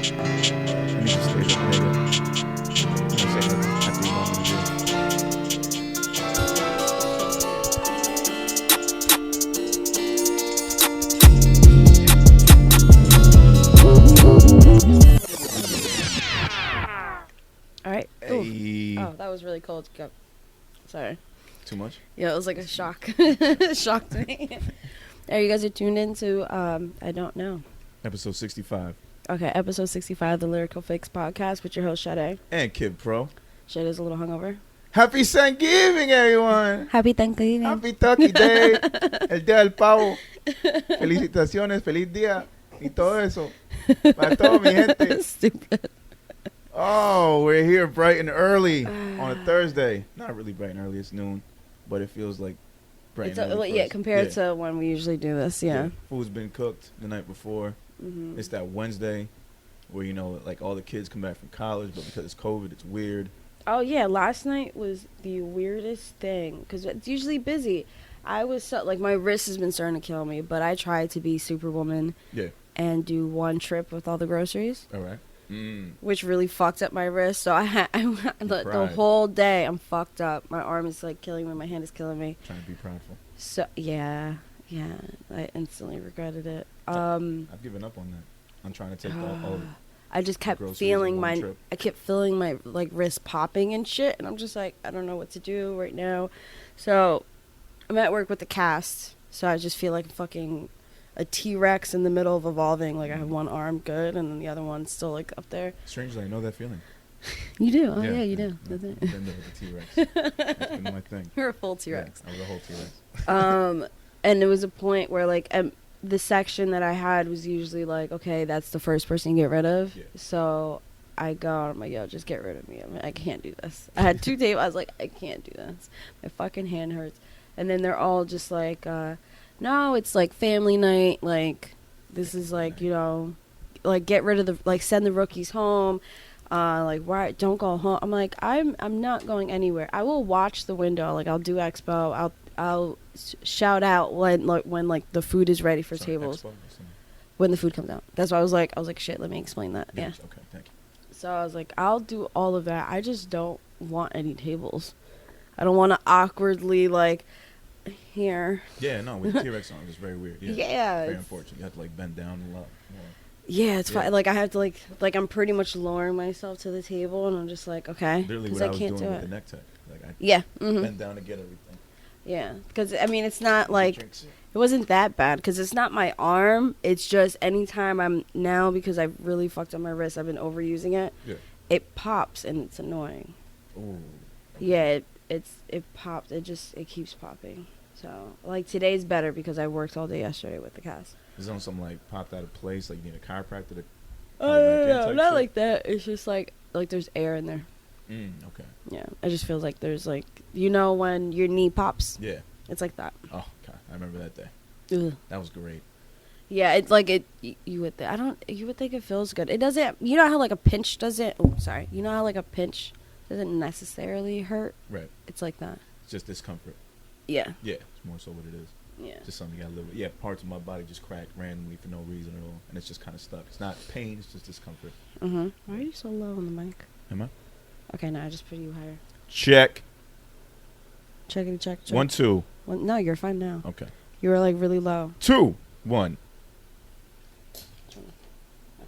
Let me just stay there, nigga. I'm gonna say nothing after you want me to do. All right. Hey. Oh, that was really cold. Go. Sorry. Too much? Yeah, it was like a shock. Shocked me. You guys are tuned into, I don't know. Episode 65. Okay, episode 65 of the Lyrical Fix Podcast with your host, Sade. And Kid Pro. Sade's a little hungover. Happy Thanksgiving, everyone. Happy Thanksgiving. Happy Turkey Day. El Día del Pavo. Felicitaciones, feliz día. Y todo eso. Para todo mi gente. Stupid. Oh, we're here bright and early on a Thursday. Not really bright and early, it's noon. But it feels like bright and early. Yeah, compared to when we usually do this, yeah. Food's been cooked the night before. Mm-hmm. It's that Wednesday where, you know, like all the kids come back from college, but because it's COVID, it's weird. Oh, yeah, last night was the weirdest thing because it's usually busy. I was so, like, my wrist has been starting to kill me, but I tried to be Superwoman and do one trip with all the groceries. All right. Which really fucked up my wrist. So the whole day I'm fucked up. My arm is like killing me. My hand is killing me. Trying to be prideful. So yeah, I instantly regretted it. I've given up on that. I'm trying to take all I just kept feeling I kept feeling my like wrist popping and shit, and I'm just like, I don't know what to do right now. So I'm at work with the cast, so I just feel like fucking a T-Rex in the middle of evolving. Like I have one arm good and then the other one's still like up there. Strangely, I know that feeling. You do? Oh yeah, you do. I've been there with the T-Rex. That's been my thing. You're a full T-Rex. Yeah, I was a whole T-Rex. And there was a point where like the section that I had was usually like, okay, that's the first person you get rid of. Yeah. So I go, I'm like, yo, just get rid of me. I mean, I can't do this. I had 2 days. I was like, I can't do this. My fucking hand hurts. And then they're all just like, no, it's like family night. Like, this is like, you know, like get rid of like send the rookies home. Like, why don't go home? I'm like, I'm not going anywhere. I will watch the window. Like, I'll do expo. I'll shout out when the food is ready for tables. Expo, when the food comes out. That's why I was like, shit. Let me explain that. Yes, yeah. Okay, thank you. So I was like, I'll do all of that. I just don't want any tables. I don't want to awkwardly like. Here. Yeah, no, with the T-Rex on, it's very weird. Yeah, very unfortunate. You have to like bend down a lot more. Yeah, it's fine. Like I have to like I'm pretty much lowering myself to the table, and I'm just like, okay, literally what I was doing with the neck tech. Like I bend down to get everything. Yeah, because I mean, it's not like it wasn't that bad because it's not my arm. It's just anytime I'm now because I really fucked up my wrist. I've been overusing it. Yeah. It pops and it's annoying. Ooh. Yeah, it pops. It keeps popping. So, like, today's better because I worked all day yesterday with the cast. Is it on something, like, popped out of place? Like, you need a chiropractor to... Oh, no, not like that. It's just, like there's air in there. Okay. Yeah. It just feels like there's, like... You know when your knee pops? Yeah. It's like that. Oh, God. I remember that day. Ugh. That was great. Yeah, it's like it... You would think it feels good. It doesn't... You know how, like, a pinch doesn't... Oh, sorry. You know how, like, a pinch doesn't necessarily hurt? Right. It's like that. It's just discomfort. Yeah. Yeah, it's more so what it is. Yeah. Just something you gotta live with. Yeah, parts of my body just cracked randomly for no reason at all. And it's just kind of stuck. It's not pain, it's just discomfort. Mm-hmm. Why are you so low on the mic? Am I? Okay, no, I just put you higher. Check. Check. 1, 2. Well, no, you're fine now. Okay. You were, like, really low. 2, 1.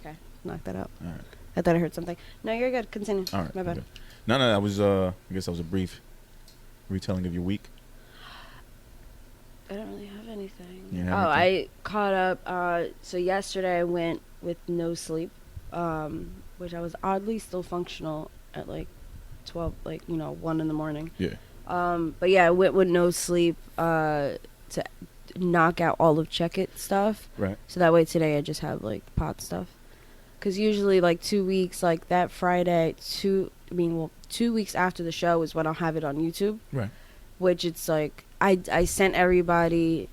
Okay, knock that out. All right. I thought I heard something. No, you're good. Continue. All right. My bad. Okay. No, that was, I guess that was a brief retelling of your week. I don't really have anything. I caught up. So yesterday I went with no sleep, which I was oddly still functional at like 12, 1 in the morning. Yeah. But yeah, I went with no sleep to knock out all of Check-It stuff. Right. So that way today I just have like pot stuff. Because usually like 2 weeks, like that Friday, 2 weeks after the show is when I'll have it on YouTube. Right. Which it's like, I sent everybody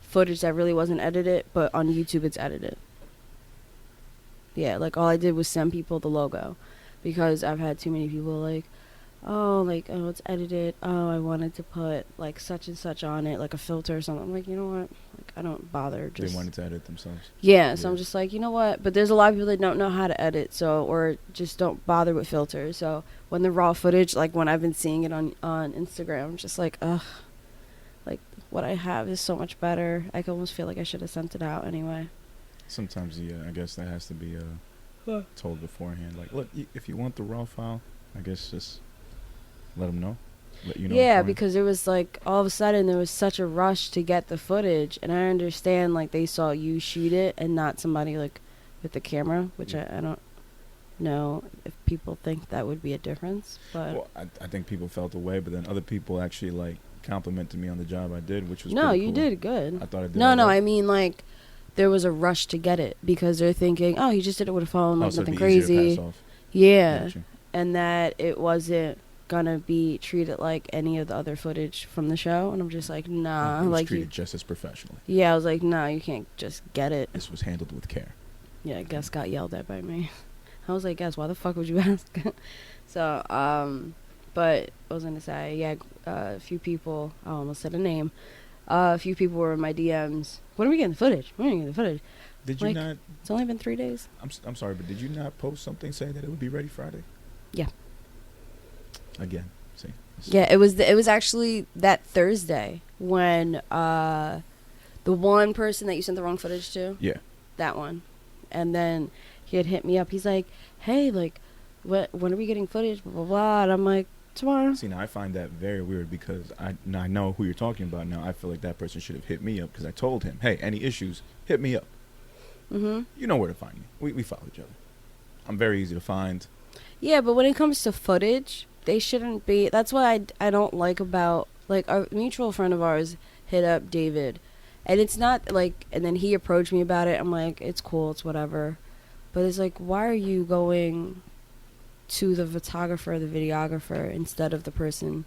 footage that really wasn't edited, but on YouTube it's edited. Yeah, like all I did was send people the logo. Because I've had too many people like, oh, like, oh, it's edited. Oh, I wanted to put like such and such on it, like a filter or something. I'm like, you know what? Like, I don't bother. They wanted to edit themselves. Yeah, so I'm just like, you know what? But there's a lot of people that don't know how to edit, so, or just don't bother with filters. So when the raw footage, like when I've been seeing it on Instagram, I'm just like, ugh, like what I have is so much better. I can almost feel like I should have sent it out anyway. Sometimes, I guess that has to be told beforehand. Like, look, if you want the raw file, I guess just let them know. Let you know. Yeah, because it was like all of a sudden there was such a rush to get the footage, and I understand like they saw you shoot it and not somebody like with the camera, which I don't know if people think that would be a difference. But well, I think people felt away, but then other people actually like complimented me on the job I did, which was no, pretty you cool. did good. I thought I did. No, I mean like there was a rush to get it because they're thinking, oh, he just did it with a phone, like so nothing it'd be easier to crazy. pass off. Yeah, and that it wasn't gonna be treated like any of the other footage from the show, and I'm just like, nah, it was like treated just as professionally. Yeah, I was like, nah, you can't just get it. This was handled with care. Yeah, Gus got yelled at by me. I was like, Gus, why the fuck would you ask? So, but I was gonna say, yeah, a few people, I almost said a name. A few people were in my DMs. When are we getting the footage? When are we getting the footage? Did you not? It's only been 3 days. I'm sorry, but did you not post something saying that it would be ready Friday? Yeah. Again, see. Yeah, it was actually that Thursday when the one person that you sent the wrong footage to. Yeah. That one, and then he had hit me up. He's like, "Hey, like, when are we getting footage?" Blah blah blah. And I'm like, tomorrow. See, now I find that very weird because I know who you're talking about now. I feel like that person should have hit me up because I told him, hey, any issues, hit me up. Mm-hmm. You know where to find me. We follow each other. I'm very easy to find. Yeah, but when it comes to footage, they shouldn't be. That's what I don't like about, like, a mutual friend of ours hit up David. And it's not like, and then he approached me about it. I'm like, it's cool, it's whatever. But it's like, why are you going to the photographer, the videographer, instead of the person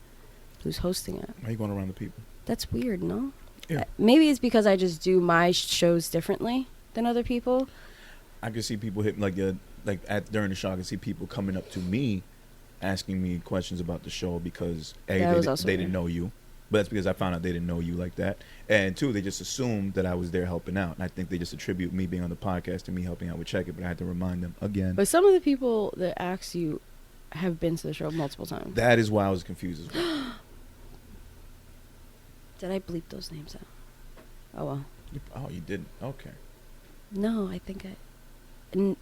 who's hosting it? Why are you going around the people? That's weird, no? Yeah. Maybe it's because I just do my shows differently than other people. I can see people hit during the show. I can see people coming up to me, asking me questions about the show because they didn't know you, but that's because I found out they didn't know you like that, and two, they just assumed that I was there helping out, and I think they just attribute me being on the podcast to me helping out with Check It, but I had to remind them again. But some of the people that ask you have been to the show multiple times. That is why I was confused as well. Did I bleep those names out? Oh well. Oh, you didn't? Okay. No, I think no,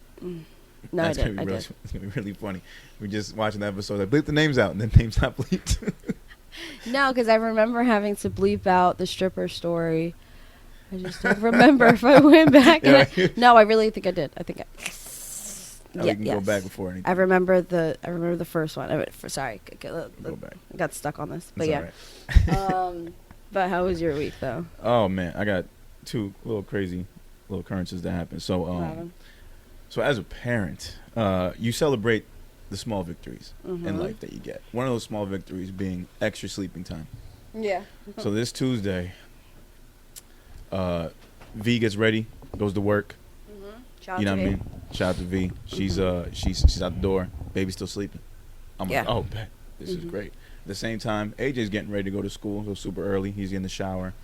That's I did. It's gonna be really funny. We're just watching the episode. I bleep the names out, and then names not bleeped. No, because I remember having to bleep out the stripper story. I just don't remember if I went back. No, I really think I did. I think I. We can go back before anything. I remember the first one. Sorry, Go back. I got stuck on this, but That's yeah. all right. But how was your week though? Oh man, I got two crazy little occurrences that happened. So so as a parent, you celebrate the small victories in life that you get. One of those small victories being extra sleeping time. Yeah. So this Tuesday, V gets ready, goes to work. You know what I mean? Shout out to V. She's she's out the door. Baby's still sleeping. I'm like, oh, bet. This is great. At the same time, AJ's getting ready to go to school. So super early. He's in the shower.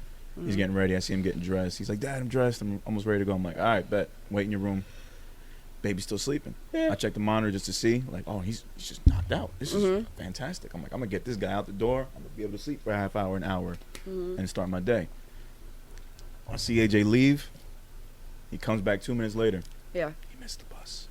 He's getting ready. I see him getting dressed. He's like, Dad, I'm dressed. I'm almost ready to go. I'm like, all right, bet. Wait in your room. Baby's still sleeping. I check the monitor just to see. Like, oh, he's just knocked out. This is fantastic. I'm like, I'm going to get this guy out the door. I'm going to be able to sleep for a half hour, an hour, and start my day. I see AJ leave. He comes back 2 minutes later. Yeah. He missed the bus.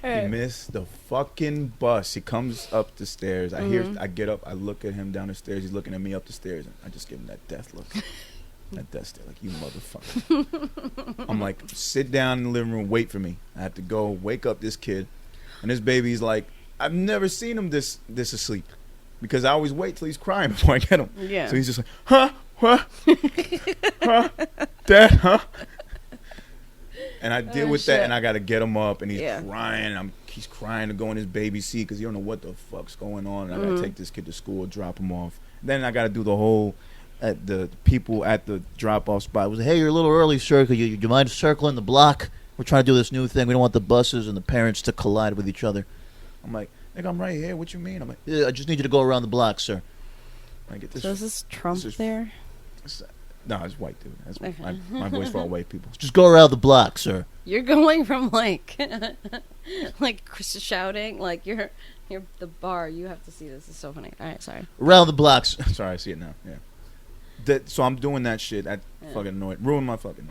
He missed the fucking bus. He comes up the stairs. I get up. I look at him down the stairs. He's looking at me up the stairs. And I just give him that death look. That death stare. Like, you motherfucker. I'm like, sit down in the living room. Wait for me. I have to go wake up this kid. And this baby's like, I've never seen him this asleep. Because I always wait till he's crying before I get him. Yeah. So he's just like, huh? Huh? Dad, huh? And I deal with that, and I got to get him up, and he's crying. He's crying to go in his baby seat because he don't know what the fuck's going on. And I got to take this kid to school, drop him off. Then I got to do the whole, the people at the drop-off spot was, hey, you're a little early, sir. Could you mind circling the block? we're trying to do this new thing. We don't want the buses and the parents to collide with each other. I'm like, nigga, I'm right here. What you mean? I'm like, yeah, I just need you to go around the block, sir. I get this. So is this Trump there? No, it's white dude. That's okay. my voice for all white people. Just go around the block, sir. You're going from like shouting, like you're the bar. You have to see this. It's so funny. All right, sorry. Around the blocks. Sorry, I see it now. Yeah. So I'm doing that shit. I fucking annoyed. Ruined my fucking.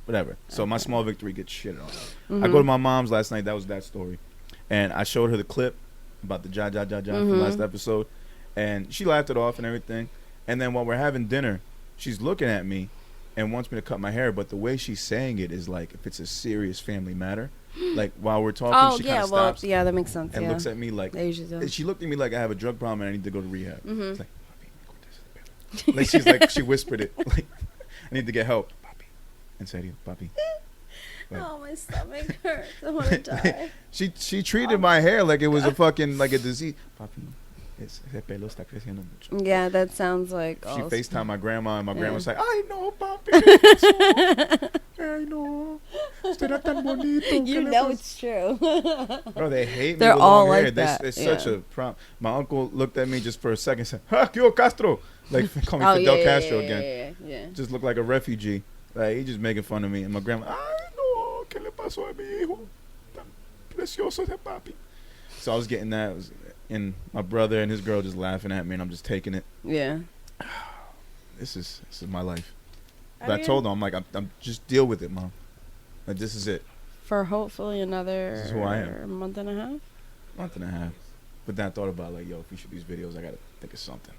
Whatever. So my small victory gets shit on. I go to my mom's last night. That was that story, and I showed her the clip about the ja from last episode, and she laughed it off and everything. And then while we're having dinner, she's looking at me and wants me to cut my hair, but the way she's saying it is like if it's a serious family matter. Like while we're talking, she kind of stops. Yeah, that makes sense. And looks at me like she looked at me like I have a drug problem and I need to go to rehab. It's like, she whispered it like I need to get help. Papi, en serio, papi. Like, oh, my stomach hurts. I want to die. She treated my hair like it was a fucking like a disease. Papi. Yeah, that sounds like. She FaceTimed my grandma, and my grandma's like, "I know, papi. I know. Será tan bonito." You know it's true. Bro, they hate me. They're with all long like hair. that. It's such a problem. My uncle looked at me just for a second, and said, "Ha, Kyo Castro," like call me Fidel Castro again. Yeah. Just looked like a refugee. Like he just making fun of me, and my grandma, "Ay no, ¿qué le pasó a mi hijo? Tan precioso ese papi." So I was getting that. And my brother and his girl just laughing at me, and I'm just taking it. Yeah. This is my life. But I told them, I'm like, I'm just deal with it, Mom. Like this is it. For hopefully another this is who I am. month and a half. Month and a half. But then I thought about like, yo, if we shoot these videos, I gotta think of something.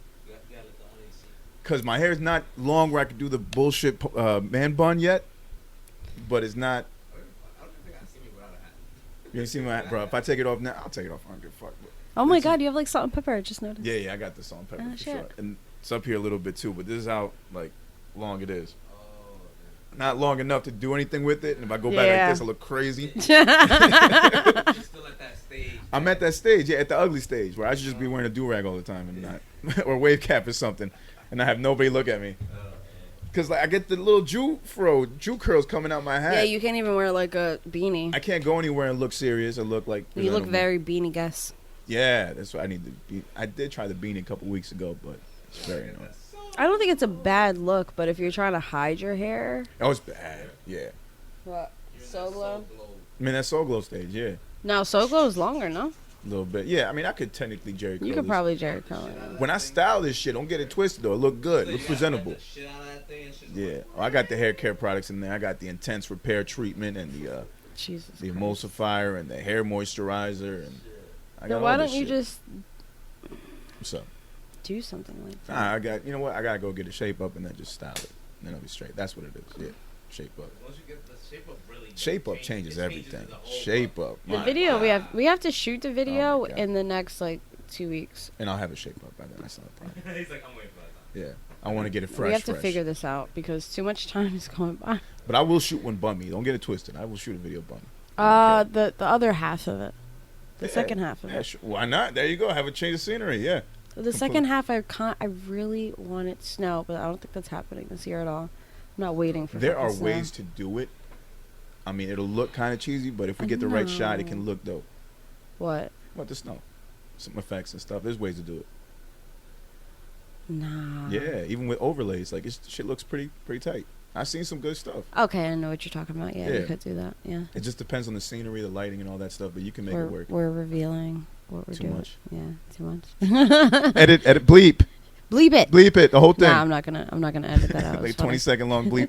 Cause my hair's not long where I could do the bullshit man bun yet, but it's not. I don't think I've seen me without a hat. You ain't seen my hat, bro. If I take it off now, I'll take it off. I don't give a fuck. Oh my God, you have like salt and pepper. I just noticed. Yeah, I got the salt and pepper for sure. And it's up here a little bit too, but this is how like long it is. Not long enough to do anything with it. And if I go back like this, I look crazy. You're still at that stage. I'm at that stage, at the ugly stage where I should just be wearing a do-rag all the time and not, or wave cap or something, and I have nobody look at me. Cause like I get the little Jew curls coming out my hat. Yeah, you can't even wear like a beanie. I can't go anywhere and look serious or look like. You look very beanie guess. Yeah, that's what I need to be. I did try the beanie a couple weeks ago, but it's very annoying. I don't think it's a bad look, but if you're trying to hide your hair. Oh, it's bad. Yeah. What? So Glow? I mean, that's Soul Glow stage, yeah. No, So Glow is longer, no? A little bit. Yeah, I mean, I could technically Jerry curl. You could probably Jerry curl it. When I style this shit, don't get it twisted, though. It look good. It look presentable. Yeah. Oh, I got the hair care products in there. I got the intense repair treatment and the emulsifier and the hair moisturizer and. Why don't you just What's up? do something like that? I got. You know what? I gotta go get a shape up and then just style it. And then I'll be straight. That's what it is. Yeah, shape up. Once you get the shape up, changes everything. Shape up. The video we have to shoot the video in the next like 2 weeks. And I'll have a shape up by then. That's not a problem. He's like, I'm waiting for that. Yeah, I want to get it fresh. We have to figure this out because too much time is going by. But I will shoot one bummy. Don't get it twisted. I will shoot a video bummy. The other half of it. The second half of it. Why not? There you go. Have a change of scenery. Yeah. The second half, I really want it to snow, but I don't think that's happening this year at all. I'm not waiting for. There are ways to do it. I mean, it'll look kind of cheesy, but if we get the right shot, it can look dope. What? What the snow? Some effects and stuff. There's ways to do it. Nah. Yeah, even with overlays, like shit looks pretty tight. I've seen some good stuff. Okay, I know what you're talking about. Yeah, you could do that. Yeah. It just depends on the scenery, the lighting, and all that stuff, but you can make it work. We're revealing what we're doing. Too much. Yeah, too much. Edit, bleep. Bleep it. Bleep it. The whole thing. Nah, I'm not gonna edit that out. Like 20-second long bleep.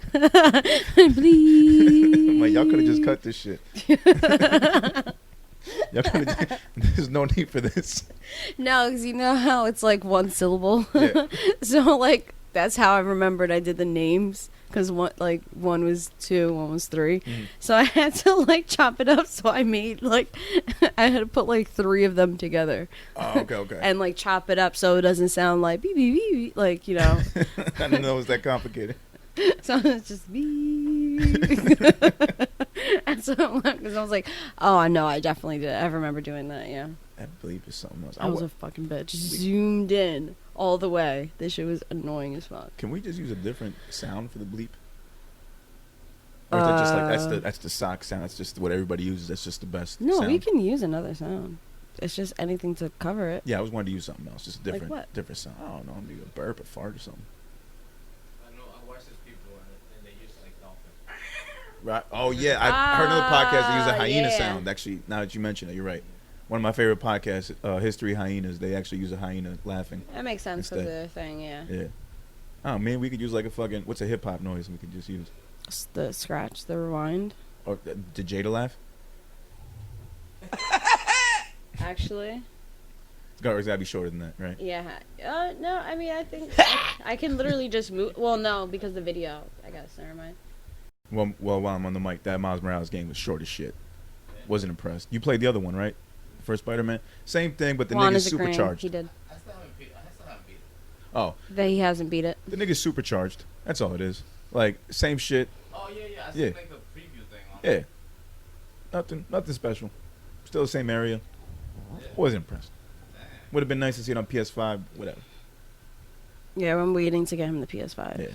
Bleep. I'm like, y'all could have just cut this shit. Y'all could have. There's no need for this. No, because you know how it's like one syllable. Yeah. So like that's how I remembered I did the names. Because one was 2, one was 3. So I had to like chop it up. So I made like I had to put like 3 of them together. Oh, okay. And like chop it up so it doesn't sound like beep beep beep, like you know. I didn't know it was that complicated. So it's just beep. And so because I was like, oh no, I definitely did. I remember doing that. Yeah. That bleep is something else. I was a fucking bitch. Zoomed in all the way. This shit was annoying as fuck. Can we just use a different sound for the bleep? Or is that just like that's the sock sound? That's just what everybody uses. That's just the best. No, sound? we can use another sound. It's just anything to cover it. Yeah, I was wanting to use something else, just a different, Like what? different sound. I don't know, maybe a burp, a fart, or something. I know. I watch these people and they use like dolphins. Right? Oh yeah, I heard another podcast that use a hyena yeah. sound. Actually, now that you mention it, you're right. One of my favorite podcasts, History Hyenas. They actually use a hyena laughing. That makes sense for Instead. the thing, yeah. Yeah. Oh man, we could use like a fucking what's a hip hop noise we could just use. The scratch, the rewind. Or did Jada laugh? Actually, It's gotta be shorter than that, right? yeah. No, I mean, I think I can literally just move. Well, no, because the video. I guess. Never mind. Well, while I'm on the mic, that Miles Morales game was short as shit. Wasn't impressed. You played the other one, right? The first Spider-Man. Same thing, but the Juan nigga's is agreeing. supercharged. He did. I still haven't beat it. Oh, That he hasn't beat it. the nigga's supercharged. That's all it is. Like same shit. Oh yeah. I Yeah. seen like the preview thing on it. Yeah. Nothing special. Still the same area. Wasn't impressed. Would have been nice to see it on PS5. Whatever. Yeah, I'm waiting to get him the PS5. Yeah.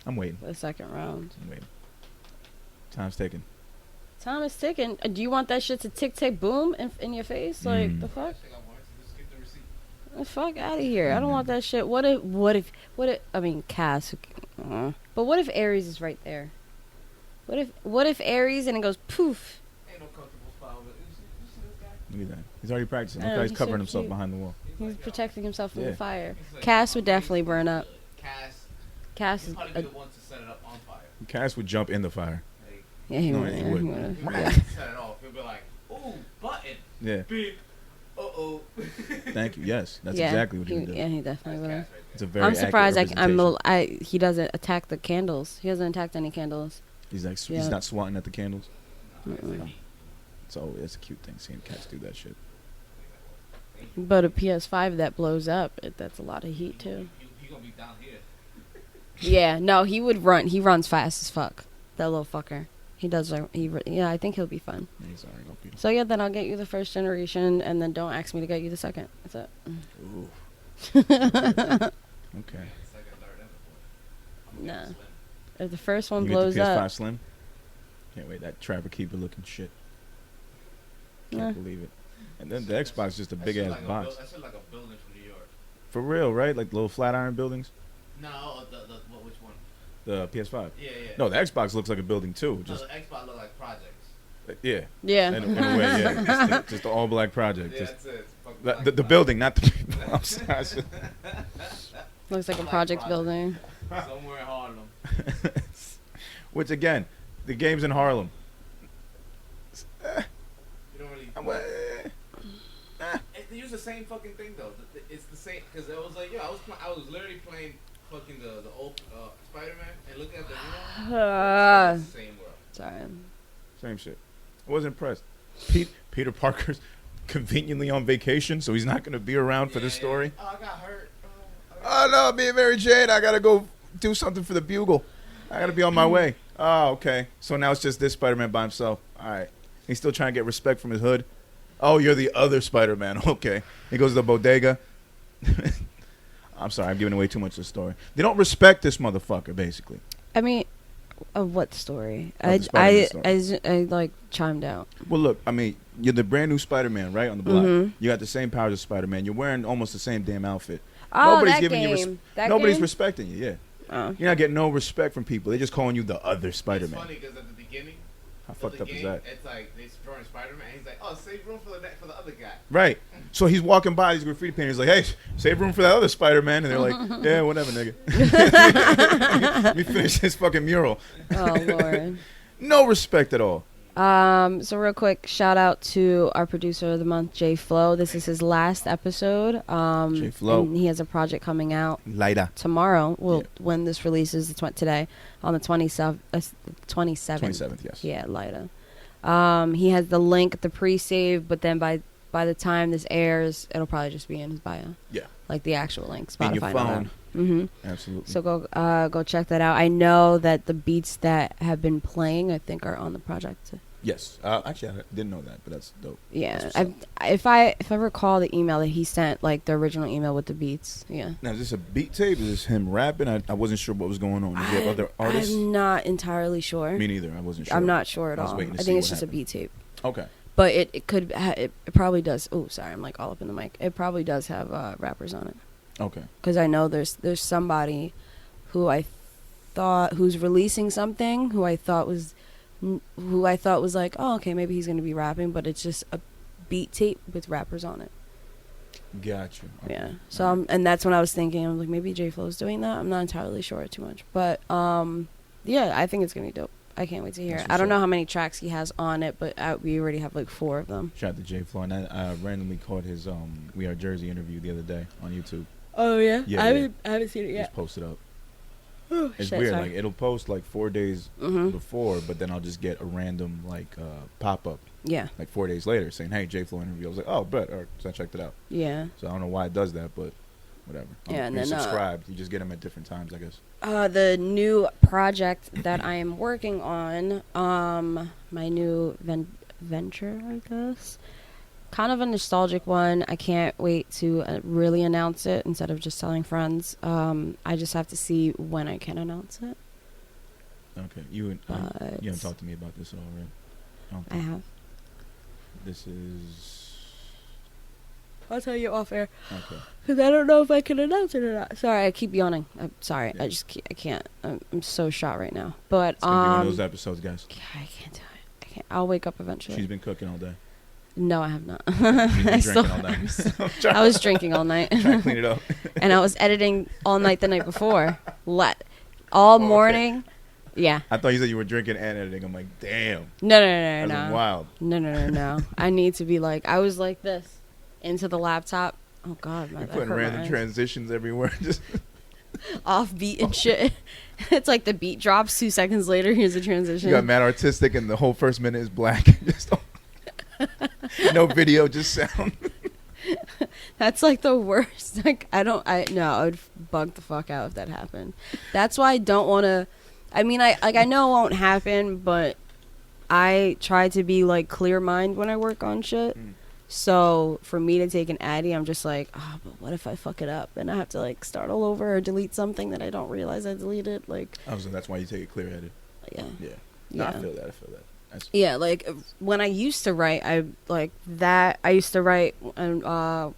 I'm waiting. The second round. I'm waiting. Time's ticking. Time is ticking. Do you want that shit to tick tick boom in your face? Like the fuck? I think I wanted to just get the receipt. The fuck out of here! I don't want that shit. What if? I mean, Cass. But what if Ares is right there? What if Ares and it goes poof? Ain't no comfortable spot over there. You see this guy? Look at that. He's already practicing. I Look know, how he's he's covering so himself cute. behind the wall. He's protecting himself from Yeah. the fire. He's like, Cass would definitely burn up. Cass He'd is. probably be the ones to set it up on fire. Cass would jump in the fire. Like, Yeah, he No, would. he Yeah, would. he would. he might Yeah. set it off. He'll be like, ooh, button. Yeah. Beep. Uh-oh. Thank you. Yes, that's Yeah, exactly what he would do. Yeah, he definitely would. That's Cass right It's a there. very I'm surprised. accurate He doesn't attack the candles. He hasn't attacked any candles. He's like Yeah. he's not swatting at the candles. Mm-mm. So it's a cute thing seeing cats do that shit. But a PS5 that blows up, that's a lot of heat too. He gonna be down here. Yeah, no, he would run. He runs fast as fuck. That little fucker. He does. Yeah, I think he'll be fun. Yeah, he's already gonna be. So yeah, then I'll get you the first generation, and then don't ask me to get you the second. That's it. Ooh. Okay. It's like a third episode. Nah. If the first one You get blows the PS5 up, Slim? Can't wait. That Trapper Keeper looking shit. Can't Nah. believe it. And then the Xbox is just a big ass box. That shit like a building from New York. For real, right? Like little flat iron buildings. No, which one? The PS5. Yeah. No, the Xbox looks like a building too. No, Just the Xbox look like projects. yeah. yeah. In a way, yeah. Just the all black project. Yeah, Just that's it. It's fucking the, black the, the box. building, not the people. I'm sorry. Looks like a Black project project. building. Somewhere in Harlem. Which again, the game's in Harlem. You don't really. They use the same fucking thing though. It's the same because it was like, yo, I was literally playing fucking the old Spider-Man and looking at the same world. Sorry. Same shit. I wasn't impressed. Peter Parker's conveniently on vacation, so he's not going to be around for this story. Oh, I got hurt. Oh no, me and Mary Jane, I got to go do something for the Bugle. I got to be on my way. Oh, okay. So now it's just this Spider-Man by himself. All right. He's still trying to get respect from his hood. Oh, you're the other Spider-Man. Okay. He goes to the bodega. I'm sorry, I'm giving away too much of the story. They don't respect this motherfucker, basically. I mean, what story? Of the Spider-Man story. I like chimed out. Well, look, I mean, you're the brand new Spider-Man, right, on the block. Mhm. You got the same powers as Spider-Man. You're wearing almost the same damn outfit. Oh, Nobody's that giving game. you That Nobody's game? respecting you, yeah. Oh. You're not getting no respect from people. They're just calling you the other It's Spider-Man. funny because at the beginning How of fucked the up is game, that? it's like they're drawing Spider-Man. And he's like, oh, save room for the other guy. Right. So he's walking by these graffiti painters like, hey, save room for that other Spider-Man. And they're like, yeah, whatever, nigga. Let me finish this fucking mural. Oh Lord. No respect at all. So real quick, shout out to our producer of the month, Jay Flo. This is his last episode. Jay Flo. And he has a project coming out Later. tomorrow. Well, Yeah. when this releases, today on the 27th. 27th, yes. Yeah, Lida. He has the link, the pre-save, but then by the time this airs, it'll probably just be in his bio. Yeah. Like the actual link, Spotify. In your phone. Mm-hmm. Absolutely. So go check that out. I know that the beats that have been playing, I think, are on the project Yes. Actually, I didn't know that, but that's dope. Yeah, That's if I recall the email that he sent, like the original email with the beats. Yeah. Now, is this a beat tape? Is this him rapping? I wasn't sure what was going on. Is there other artists? I'm not entirely sure. Me neither. I wasn't sure. I'm not sure at I was all. waiting to I see think what it's just happened. a beat tape. Okay. But it could it probably does. Oh, sorry, I'm like all up in the mic. It probably does have rappers on it. Okay. Because I know there's somebody who's releasing something who I thought was like, oh, okay, maybe he's gonna be rapping, but it's just a beat tape with rappers on it. Gotcha. Okay. Yeah. So and that's when I was thinking, I'm like, maybe J Flow's doing that. I'm not entirely sure too much, but yeah, I think it's gonna be dope. I can't wait to hear it. I don't know how many tracks he has on it, but we already have like 4 of them. Shout out to J Flow, and I randomly caught his We Are Jersey interview the other day on YouTube. Oh yeah, Yeah, I haven't seen it yet. Just posted up. Oh, It's shit, weird. sorry. Like it'll post like 4 days before, but then I'll just get a random like pop up Yeah. like 4 days later saying, "Hey, J Flow interview." I was like, "Oh, bet." So I checked it out. Yeah. So I don't know why it does that, but whatever. Yeah, and you're then, subscribed. You just get them at different times, I guess. The new project that I am working on, my new venture, I guess. Kind of a nostalgic one. I can't wait to really announce it instead of just telling friends. I just have to see when I can announce it. Okay, you haven't talked to me about this at all, right? I have. This is. I'll tell you off air. Okay. Because I don't know if I can announce it or not. Sorry, I keep yawning. I'm sorry. Yeah. I can't. I'm so shot right now. But it's gonna be one of those episodes, guys. I can't do it. I can't. I'll wake up eventually. She's been cooking all day. No, I have not. She's been drinking all night. I was drinking all night. Trying to clean it up. And I was editing all night the night before. Morning. Yeah. I thought you said you were drinking and editing. I'm like, damn. No. That's wild. No. I need to be like, I was like this into the laptop. Oh God, You're putting random transitions everywhere. Just off beat and shit. It's like the beat drops 2 seconds later. Here's a transition. You got mad artistic, and the whole first minute is black. Just no video, just sound. That's like the worst. Like I would bug the fuck out if that happened. That's why I don't want to. I mean, I know it won't happen, but I try to be like clear mind when I work on shit. So for me to take an Addy, I'm just like, oh, but what if I fuck it up and I have to like start all over or delete something that I don't realize I deleted? Like, so that's why you take it clear headed. Yeah. No, I feel that. Yeah, like when I used to write, I used to write, and I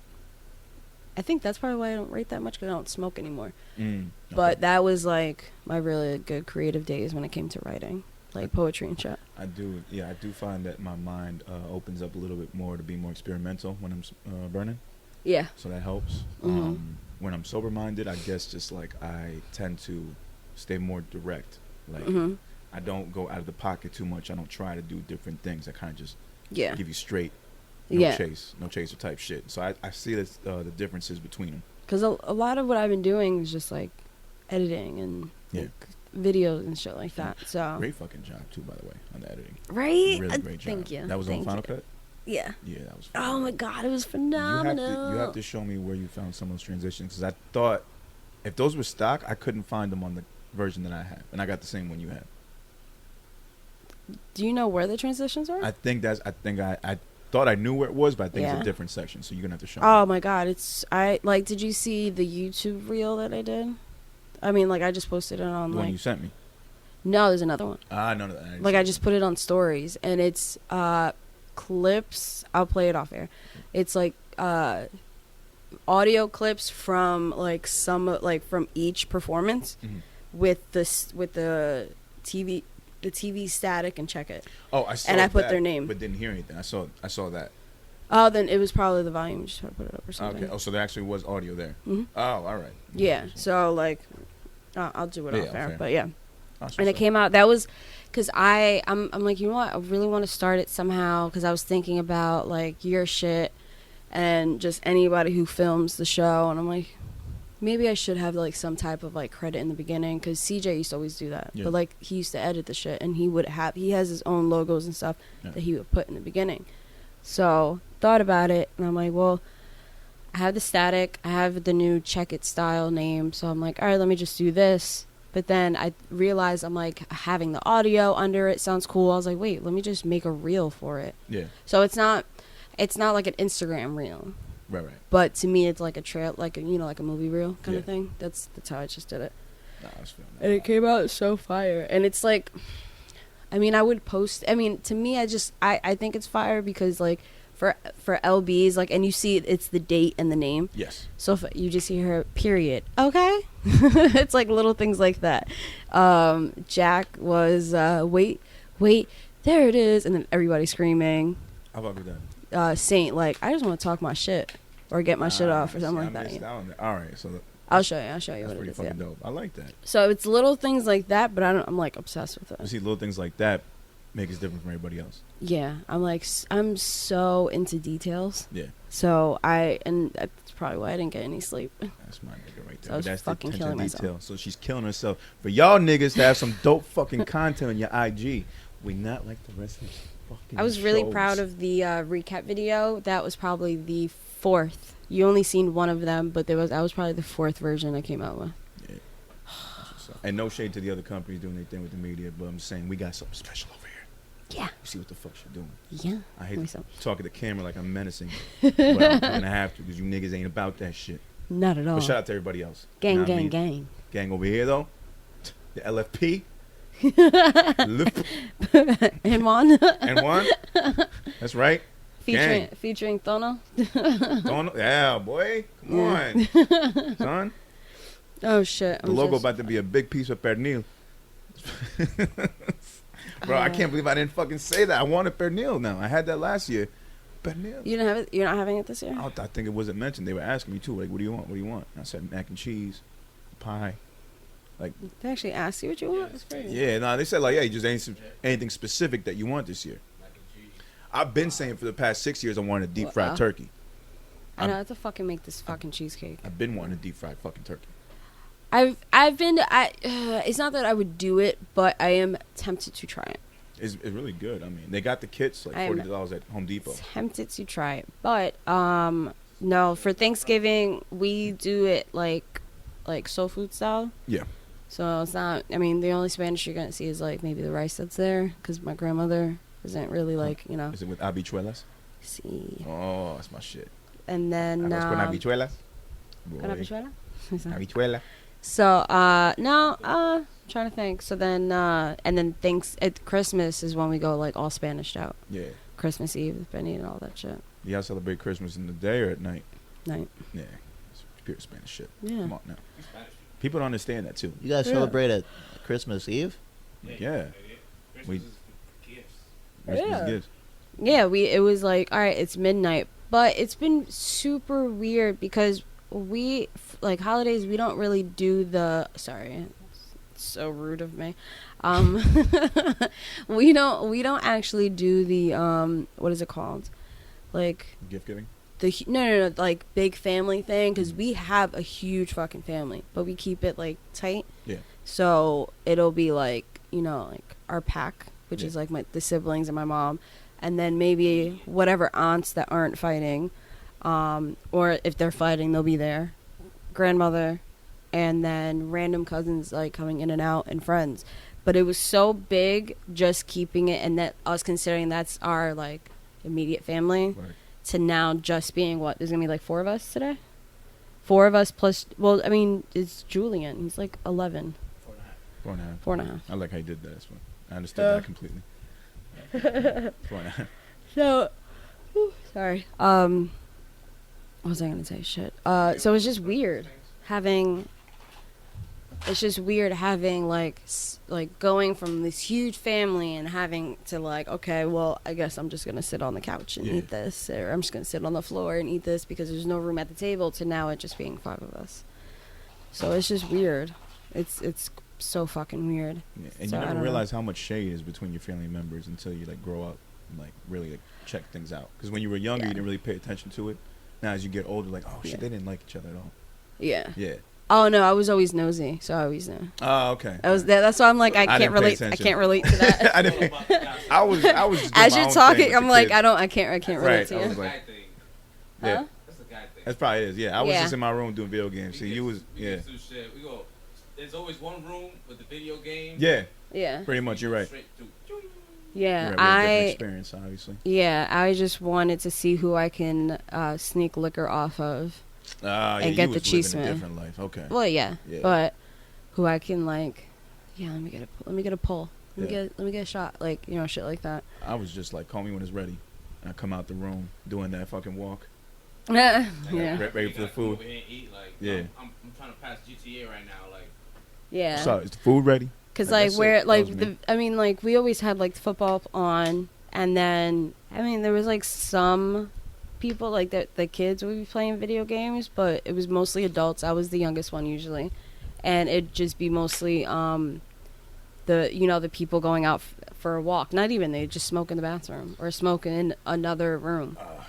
think that's probably why I don't write that much, because I don't smoke anymore. Okay. But that was like my really good creative days when it came to writing, like poetry and shit. I do find that my mind opens up a little bit more to be more experimental when I'm burning. Yeah. So that helps. When I'm sober minded, I guess just like I tend to stay more direct. Like I don't go out of the pocket too much. I don't try to do different things. I kind of just give you straight, no chaser type shit. So I see the differences between them. Because a lot of what I've been doing is just like editing and like, videos and shit like that. So great fucking job too, by the way, on the editing. Right? Really great job. Thank you. That was on Final Cut? Yeah. Yeah, that was phenomenal. Oh my God, it was phenomenal. You have to show me where you found some of those transitions, because I thought if those were stock, I couldn't find them on the version that I have, and I got the same one you have. Do you know where the transitions are? I thought I knew where it was, but I think it's a different section, so you're gonna have to show me. Oh my God, did you see the YouTube reel that I did? I mean, like I just posted it on the one you sent me. No, there's another one. No. I just put it on stories, and it's clips. I'll play it off air. It's like audio clips from like from each performance with the TV static and check it. Oh, I saw. And I put their name, but didn't hear anything. I saw that. Oh, then it was probably the volume. Just try to put it up or something. Okay. Oh, so there actually was audio there. Oh, all right. Yeah. So like, I'll do it off air, but yeah. And it came out. That was because I'm like, you know what? I really want to start it somehow, because I was thinking about like your shit and just anybody who films the show, and I'm like, maybe I should have like some type of like credit in the beginning, because CJ used to always do that. Yeah. But like he used to edit the shit, and he has his own logos and stuff that he would put in the beginning. So thought about it, and I'm like, well, I have the static, I have the new Check It style name, so I'm like, all right, let me just do this, But then I realized I'm like, having the audio under it sounds cool. I was like, wait, let me just make a reel for it. Yeah. So it's not like an Instagram reel. Right. But to me, it's like a trail, like a, like a movie reel kind of Yeah. thing. That's how I just did it. Nah, I was feeling that. And it came out so fire. And it's like, I mean, I would post. I mean, to me, I think it's fire because like for LBs, like, and you see it's the date and the name. Yes. So if you just hear her, period. Okay. It's like little things like that. Jack was wait, there it is, and then everybody screaming. How about that? Saint, like, I just want to talk my shit or get my shit off or something like that. All right, so I'll show you that's what it pretty is. fucking Yeah. dope. I like that. So it's little things like that, but I'm like obsessed with You it. see, little things like that make us different from everybody else. Yeah, I'm so into details. Yeah. So and that's probably why I didn't get any sleep. That's my nigga right So there. I was But that's fucking the killing attention to myself. detail. So she's killing herself. For y'all niggas to have some dope fucking content on your IG, we not like the rest of these fucking I was really shows. proud of the recap video. That was probably the fourth. You only seen one of them, but that was probably the fourth version I came out with. Yeah. That's what's up. And no shade to the other companies doing their thing with the media, but I'm saying we got something special over here. Yeah. You see what the fuck she's doing. Yeah. I hate Myself. to talk at the camera like I'm menacing, but I'm gonna have to because you niggas ain't about that shit. Not at all. But shout out to everybody else. Gang, Know what I gang, mean? gang. Gang over here though. The LFP. And one. And one. That's right. featuring Thono. Yeah, boy. Come on. Son. Oh shit. The logo about to be a big piece of pernil. Bro, I can't believe I didn't fucking say that. I wanted pernil now. I had that last year. Pernil. You didn't have it. You're not having it this year. I think it wasn't mentioned. They were asking me too, like, what do you want? What do you want? I said mac and cheese, pie. Like, They actually ask you what you want. That's crazy. yeah, no, they said like, yeah, you just ain't anything specific that you want this year. I've been saying for the past 6 years I wanted a deep fried turkey. I know I have to fucking make this fucking cheesecake. I've been wanting a deep fried fucking turkey. It's not that I would do it, but I am tempted to try it. It's really good. I mean, they got the kits like I'm $40 at Home Depot. Tempted to try it, but no. For Thanksgiving, we do it like soul food style. Yeah. So it's not. I mean, the only Spanish you're gonna see is like maybe the rice that's there, because my grandmother isn't really like Is it with habichuelas? See. Oh, that's my shit. And then Arroz con habichuelas. con habichuela? Habichuela. So trying to think. So then and then Christmas is when we go like all Spanished out. Yeah. Christmas Eve, Benny and all that shit. Y'all celebrate Christmas in the day or at night? Night. Yeah. It's pure Spanish shit. Yeah. Come on now. People don't understand that too. You guys Yeah. celebrate at Christmas Eve? Yeah. Christmas is gifts. Christmas Yeah. gifts. Yeah, it was like, all right, it's midnight, but it's been super weird because we like holidays. We don't really do sorry, it's so rude of me. We don't actually do the what is it called? Like Gift giving? no, like big family thing, because we have a huge fucking family, but we keep it like tight. Yeah. So it'll be like like our pack, which Yeah. is like the siblings and my mom, and then maybe whatever aunts that aren't fighting, or if they're fighting, they'll be there, grandmother, and then random cousins like coming in and out, and friends. But it was so big just keeping it, and that us considering that's our like immediate family. Right. To now just being what? There's gonna be like 4 of us today? 4 of us plus, well, I mean, it's Julian. He's like 11. 4.5. 4.5. I like how you did that. That's fine. I understood that completely. 4.5. So, sorry. What was I gonna say? Shit. So it's just weird having. It's just weird having like going from this huge family and having to like, okay, well, I guess I'm just gonna sit on the couch and Yeah. eat this, or I'm just gonna sit on the floor and eat this because there's no room at the table. To now it just being 5 of us. So it's just weird. It's so fucking weird. Yeah. And So, you I never don't realize how much shade is between your family members until you like grow up and like really like check things out. Because when you were younger, Yeah. you didn't really pay attention to it. Now as you get older, like, oh shit, Yeah. they didn't like each other at all. Yeah. Yeah. Oh no, I was always nosy, so I always knew. Oh, okay. I was there. That's why I'm like, I didn't can't pay relate. I attention. can't relate to that. I didn't. I was just doing As my you're own talking, thing with I'm the like, kids. I can't relate Right, to I you. was like, Guy thing. yeah, Huh? That's the guy thing. that's probably is. Yeah, I was Yeah. just in my room doing video games. See, you was, We yeah. get to shit. We go. there's always one room with the video game. Yeah. Yeah. Pretty much, you're right. Yeah, You're right, we have different experience, obviously. Yeah, I just wanted to see who I can sneak liquor off of and get the cheese man. Different life. Okay. Well, yeah, but who I can let me get a pull. Let me get a shot, like, you know, shit like that. I was just like, call me when it's ready. And I come out the room doing that fucking walk. Yeah. Ready for the food. Eat, like, yeah. I'm trying to pass GTA right now, like. Yeah. So is the food ready? Cause like where like we always had like football on, and then there was like some people like the kids would be playing video games, but it was mostly adults. I was the youngest one usually, and it'd just be mostly the people going out for a walk. Not even, they just smoke in the bathroom or smoke in another room. Oh yeah,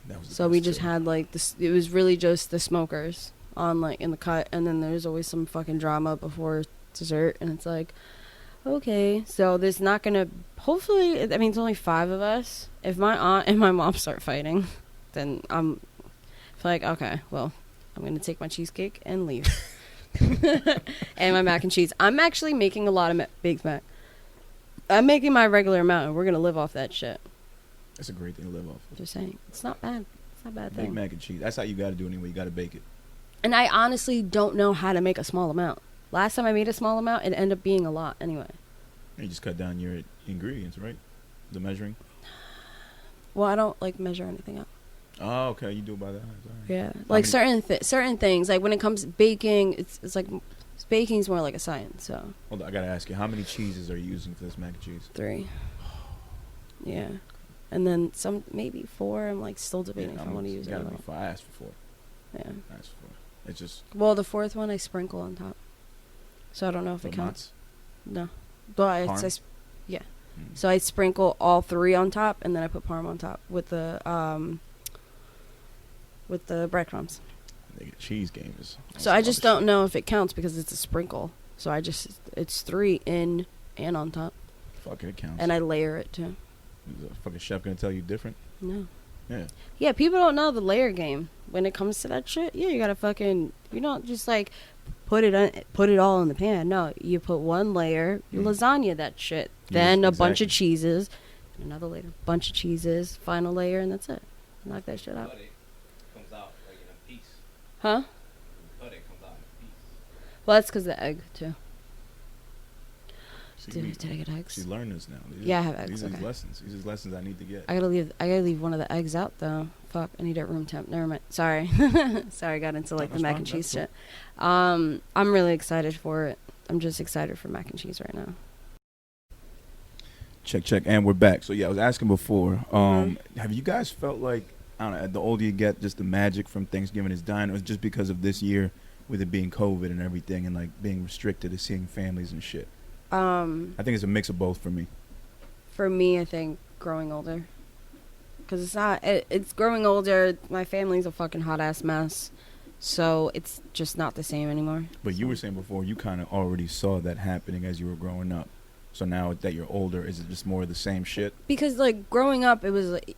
that was. So we just had like this. It was really just the smokers on like in the cut, and then there's always some fucking drama before dessert, and it's like, okay, so there's not gonna, hopefully, it's only 5 of us. If my aunt and my mom start fighting, then I'm like, okay, well, I'm gonna take my cheesecake and leave. And my mac and cheese. I'm actually making a lot of Big Mac. I'm making my regular amount, and we're gonna live off that shit. That's a great thing to live off of. Just saying, it's not bad. It's not a bad thing. Big mac and cheese. That's how you gotta do it anyway. You gotta bake it. And I honestly don't know how to make a small amount. Last time I made a small amount, it ended up being a lot anyway. You just cut down your ingredients, right? The measuring. Well, I don't like measure anything out. Oh, okay. You do it by that. Right. Yeah, like certain things. Like when it comes to baking, it's like baking's more like a science. So. Hold on, I gotta ask you, how many cheeses are you using for this mac and cheese? 3. Yeah, and then maybe 4. I'm like still debating if I want to use it. Gotta be 4. I asked for 4. Yeah. I asked for 4. It's just. Well, the 4th one I sprinkle on top. So I don't know if it counts. No. But yeah. So I sprinkle all 3 on top, and then I put parm on top with the breadcrumbs. The cheese game is. So I just don't know if it counts because it's a sprinkle. So it's 3 in and on top. Fuck it counts. And I layer it too. Is a fucking chef gonna tell you different? No. Yeah. Yeah, people don't know the layer game when it comes to that shit. Yeah, you gotta fucking, you don't just like put it all in the pan. No, you put 1 layer, you lasagna that shit. Then a bunch of cheeses, another layer, bunch of cheeses, final layer, and that's it. Knock that shit out. But it comes out like in a piece. Huh? But it comes out in a piece. Well, that's because the egg too. Did I get eggs? She learned this now. Yeah, I have eggs. These okay. are lessons. These are lessons I need to get. I gotta leave one of the eggs out though. Fuck, I need it room temp. Never mind. Sorry. Sorry, I got into like the mac and cheese shit. I'm really excited for it. I'm just excited for mac and cheese right now. Check, and we're back. So yeah, I was asking before. Have you guys felt like, I don't know, the older you get, just the magic from Thanksgiving is dying, or just because of this year with it being COVID and everything, and like being restricted to seeing families and shit? I think it's a mix of both for me. For me, I think growing older. Because it's growing older. My family's a fucking hot ass mess. So it's just not the same anymore. But you were saying before, you kind of already saw that happening as you were growing up. So now that you're older, is it just more of the same shit? Because like growing up, it was like,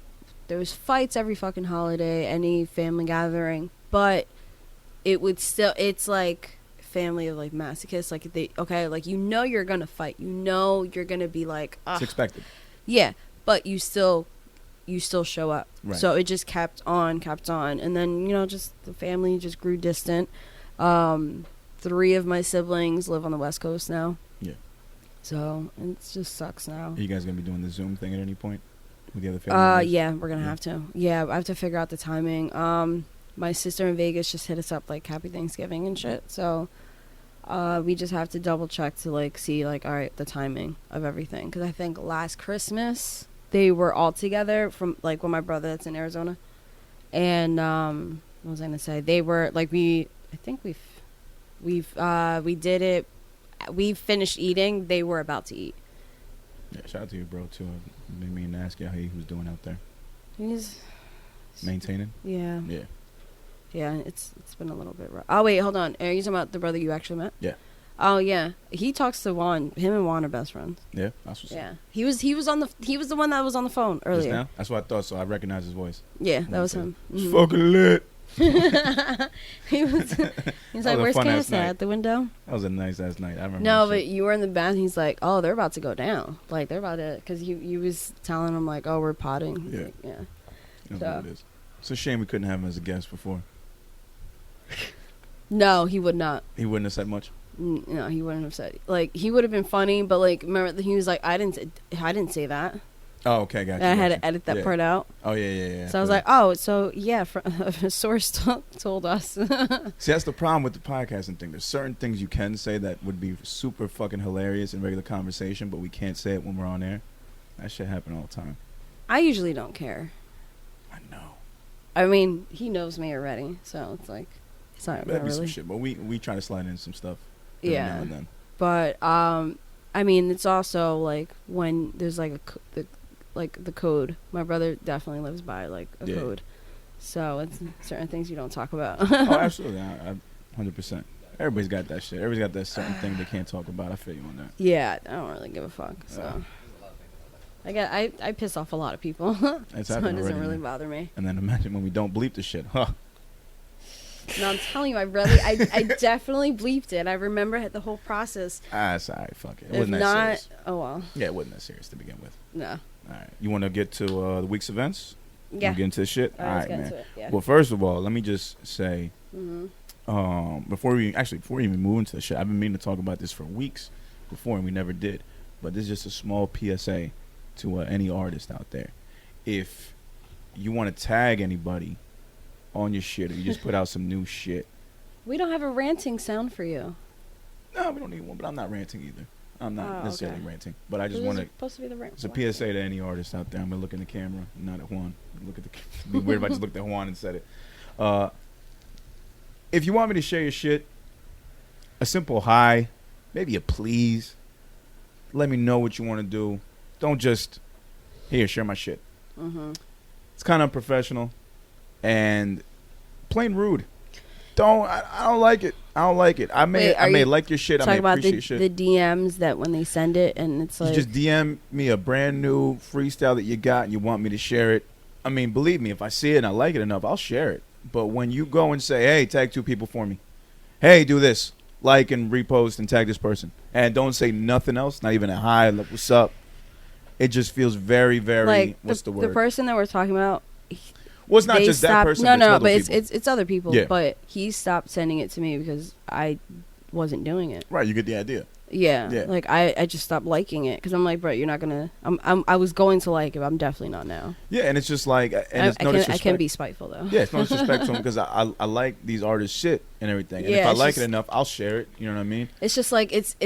there was fights every fucking holiday, any family gathering. But it would still, it's like family of like masochists, like you're gonna fight, you're gonna be like, ugh. It's expected. Yeah, but you still show up. Right. So it just kept on, and then just the family just grew distant. 3 of my siblings live on the West Coast now. Yeah. So it just sucks now. Are you guys gonna be doing the Zoom thing at any point with the other family? Yeah, we're gonna have to. Yeah, I have to figure out the timing. My sister in Vegas just hit us up like Happy Thanksgiving and shit. So we just have to double check to like see like, all right, the timing of everything. Because I think last Christmas they were all together from like with my brother that's in Arizona. And what was I gonna say? They were like we did it. We finished eating. They were about to eat. Yeah, shout out to you, bro. Too. I didn't mean to ask you how he was doing out there. He's maintaining. Yeah. Yeah. Yeah, it's been a little bit rough. Oh wait, hold on. Are you talking about the brother you actually met? Yeah. Oh yeah, he talks to Juan. Him and Juan are best friends. Yeah, that's what's yeah. He was the one that was on the phone earlier. Just now? That's what I thought. So I recognized his voice. Yeah, that was him. It's fucking lit. he was like, "Where's Candace at the window?" That was a nice ass night. I remember. No, but you were in the bath. He's like, "Oh, they're about to go down. Like they're about to," because you was telling him like, "Oh, we're potting." Yeah, like, yeah. That's what it is. It's a shame we couldn't have him as a guest before. No, he would not. He wouldn't have said much. No, he wouldn't have said. Like he would have been funny, but like remember he was like, I didn't say that." Oh, okay, gotcha. I had to edit that part out. Oh, yeah. So I was like, oh, so yeah, a source told us. See, that's the problem with the podcasting thing. There's certain things you can say that would be super fucking hilarious in regular conversation, but we can't say it when we're on air. That shit happen all the time. I usually don't care. I know. I mean, he knows me already, so it's like, it's not That'd be really. some shit, but we try to slide in some stuff. Yeah. Now and then. But I mean, it's also like when there's like the code. My brother definitely lives by like a code, so it's certain things you don't talk about. Oh, absolutely, 100%. Everybody's got that shit. Everybody's got that certain thing they can't talk about. I feel you on that. Yeah, I don't really give a fuck. So I piss off a lot of people, so it doesn't really bother me. And then imagine when we don't bleep the shit, huh? No, I'm telling you, I definitely bleeped it. I remember the whole process. It's alright, fuck it. It if wasn't that not, serious. Oh well. Yeah, it wasn't that serious to begin with. No. Alright, you want to get to the week's events? Yeah. Get into the shit? Alright, man. It, yeah. Well, first of all, let me just say, Mm-hmm. before we even move into the shit, I've been meaning to talk about this for weeks before, and we never did. But this is just a small PSA to any artist out there. If you want to tag anybody on your shit, or you just put out some new shit. We don't have a ranting sound for you. No, we don't need one, but I'm not ranting either. I'm not necessarily ranting, but I just This want is supposed to be the rant. It's a PSA to any artist out there. I'm gonna look in the camera, not at Juan. Look at the. It'd be weird if I just looked at Juan and said it. If you want me to share your shit, a simple hi, maybe a please. Let me know what you want to do. Don't just share my shit. Mm-hmm. It's kind of unprofessional and plain rude. I don't like it. I don't like it. I may like your shit. I may appreciate shit. The DMs that when they send it and it's like, you just DM me a brand new freestyle that you got and you want me to share it. I mean, believe me, if I see it and I like it enough, I'll share it. But when you go and say, hey, tag 2 people for me. Hey, do this. Like and repost and tag this person. And don't say nothing else, not even a hi, look, what's up. It just feels very, very, like what's the word? The person that we're talking about. Well, it's not just that person. No, but it's other people. Yeah. But he stopped sending it to me because I wasn't doing it. Right, you get the idea. Yeah. Like I just stopped liking it because I'm like, bro, you're not gonna. I was going to like it. But I'm definitely not now. Yeah, and it's just like, and it's no disrespect. I can be spiteful though. Yeah, it's no disrespect to him because I like these artists' shit and everything. And if I like it enough, I'll share it. You know what I mean? It's just like it's.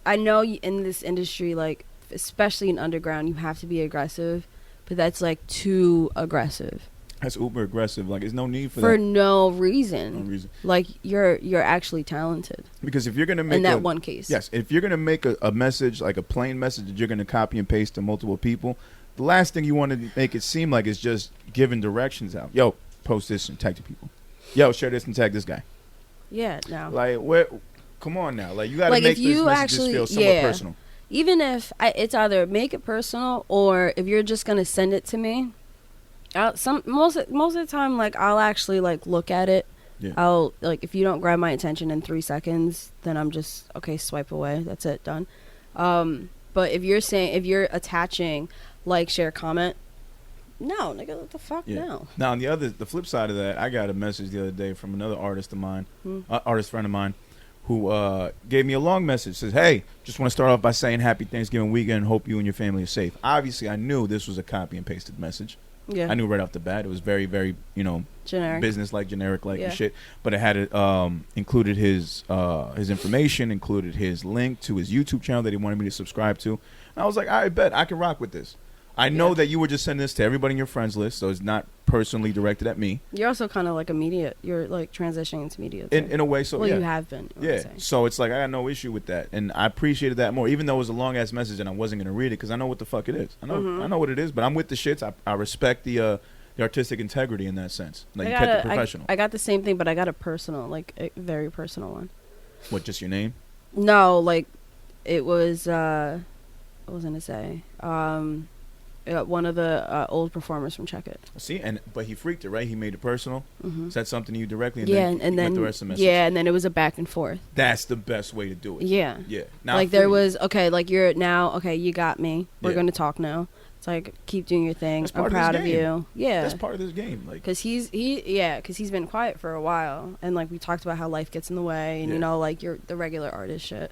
I know in this industry, like especially in underground, you have to be aggressive, but that's like too aggressive. That's uber aggressive. Like, there's no need for that. For no reason. No reason. Like, you're actually talented. Because if you're going to make in that one case. Yes. If you're going to make a message, like a plain message that you're going to copy and paste to multiple people, the last thing you want to make it seem like is just giving directions out. Yo, post this and tag 2 people. Yo, share this and tag this guy. Yeah, no. Like, come on now. Like, you got to make these messages feel somewhat personal. Even if it's either make it personal or if you're just going to send it to me, most of the time, like, I'll actually, like, look at it. Yeah. I'll, like, if you don't grab my attention in 3 seconds, then I'm just, okay, swipe away. That's it, done. But if you're attaching, like, share, comment, no, nigga, what the fuck, no. Now, on the flip side of that, I got a message the other day from another artist of mine, artist friend of mine, who gave me a long message. Says, hey, just want to start off by saying happy Thanksgiving weekend. Hope you and your family are safe. Obviously, I knew this was a copy and pasted message. Yeah. I knew right off the bat. It was very, very, generic, business-like, generic-like and shit. But it had included his information, included his link to his YouTube channel that he wanted me to subscribe to. And I was like, I bet I can rock with this. I know that you were just sending this to everybody in your friends list, so it's not personally directed at me. You're also kind of like a media. You're like transitioning into media. In a way, so well, yeah. you have been. Yeah. So it's like I got no issue with that, and I appreciated that more, even though it was a long ass message and I wasn't gonna read it because I know what the fuck it is. I know what it is, but I'm with the shits. I respect the artistic integrity in that sense. Like you kept it professional. I got the same thing, but I got a personal, like a very personal one. What? Just your name? No, like it was. What was I gonna say? one of the old performers from Check It. See, but he freaked it, right? He made it personal, said something to you directly, and Yeah, then and he then went the rest of the message. yeah, and then it was a back and forth. That's the best way to do it. Yeah. Yeah. Now, Like there was like you're now you got me. We're Yeah. gonna talk now. It's like keep doing your thing. That's part I'm of proud this of game. you. Yeah. That's part of this game. Like, Cause he's been quiet for a while, and like we talked about how life gets in the way, and Yeah. you know, like you're the regular artist shit.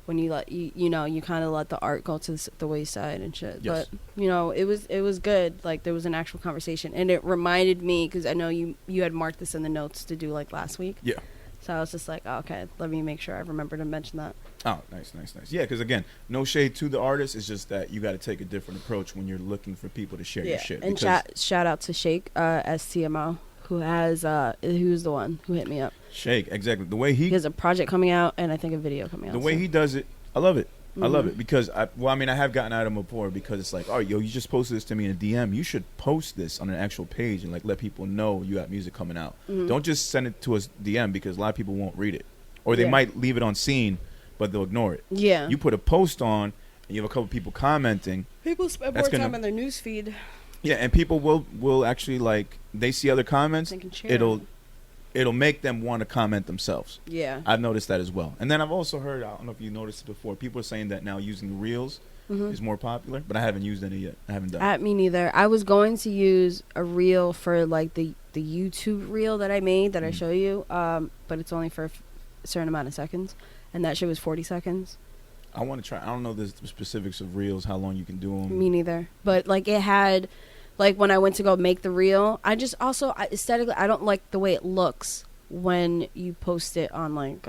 When you let you kind of let the art go to the wayside and shit. Yes. But you know, it was good. Like there was an actual conversation, and it reminded me because I know you had marked this in the notes to do like last week. yeah. So I was just like, oh, okay, let me make sure I remember to mention that. Oh, nice. Yeah, because again, no shade to the artist. It's just that you got to take a different approach when you're looking for people to share your shit. And shout out to Shake STMO, who's the one who hit me up. Shake, exactly. The way He has a project coming out, and I think a video coming out. the way soon. he does it, I love it. I love Mhm. it because I have gotten at him before because it's like, oh, yo, you just posted this to me in a DM. You should post this on an actual page and like let people know you got music coming out. Mhm. Don't just send it to us DM because a lot of people won't read it, or they Yeah. might leave it on scene, but they'll ignore it. Yeah. You put a post on and you have a couple people commenting. People spend That's more gonna- time on their news feed. Yeah, and people will actually like they see other comments. They can share. It'll make them want to comment themselves. Yeah. I've noticed that as well. And then I've also heard, I don't know if you noticed it before, people are saying that now using Reels Mhm. is more popular, but I haven't used any yet. I haven't done it. Me neither. I was going to use a reel for like the YouTube reel that I made that I show you, but it's only for a certain amount of seconds, and that shit was 40 seconds. I want to try. I don't know the specifics of Reels, how long you can do them. Me neither. But like it had, like when I went to go make the reel, I just also aesthetically I don't like the way it looks when you post it on like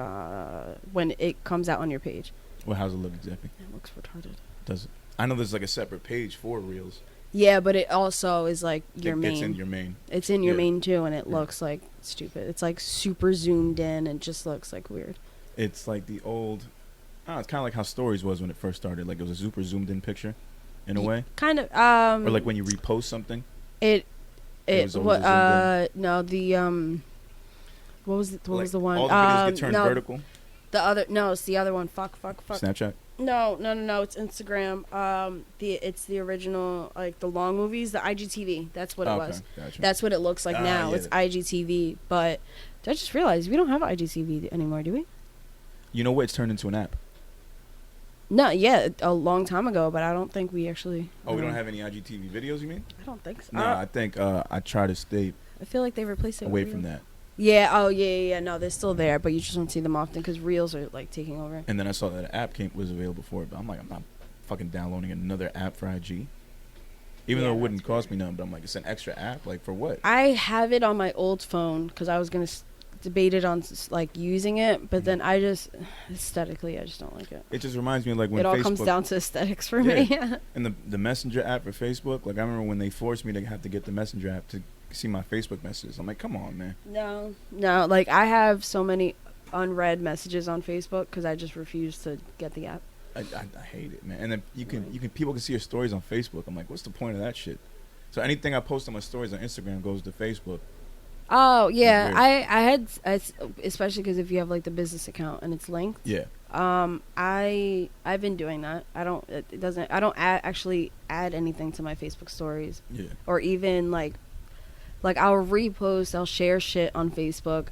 when it comes out on your page. Well, how's it look exactly? It looks retarded. Does it? I know there's like a separate page for Reels. Yeah, but it also is like your main. It's in your main. It's in your Yeah. main too, and it Yeah. looks like stupid. It's like super zoomed in and just looks like weird. It's like the old. It's kind of like how Stories was when it first started. Like it was a super zoomed in picture, in a way. Kind of. Or like when you repost something. It was always what zoomed no the what was Like, the one all the videos get turned no, vertical. the other no it's the other one fuck Snapchat. no it's Instagram it's the original like the long movies, the IGTV, that's what it was. Gotcha. That's what it looks like now. Yeah. It's IGTV, but I just realized we don't have IGTV anymore, do we? You know what? It's turned into an app. No, yeah, a long time ago, but I don't think we actually. Oh, we don't have any IGTV videos, you mean? I don't think so. No, I think I try to stay I feel like they replaced it away with from Reels. that. Yeah. Oh, yeah. No, they're still there, but you just don't see them often because Reels are like taking over. And then I saw that an app was available for it, but I'm like, I'm not fucking downloading another app for IG. Even though it wouldn't cost me nothing, but I'm like, it's an extra app. Like, for what? I have it on my old phone because I was gonna debate it on like using it, but then I just aesthetically I just don't like it. It just reminds me of like when It all Facebook, comes down to aesthetics for me. and the Messenger app for Facebook. Like, I remember when they forced me to have to get the Messenger app to see my Facebook messages. I'm like, come on, man. No, like I have so many unread messages on Facebook because I just refuse to get the app. I hate it, man. And then people can see your stories on Facebook. I'm like, what's the point of that shit? So anything I post on my stories on Instagram goes to Facebook. Oh yeah, Weird. I had especially because if you have like the business account and it's linked. Yeah. I've been doing that. I don't actually add anything to my Facebook stories. Yeah. Or even like I'll repost, I'll share shit on Facebook.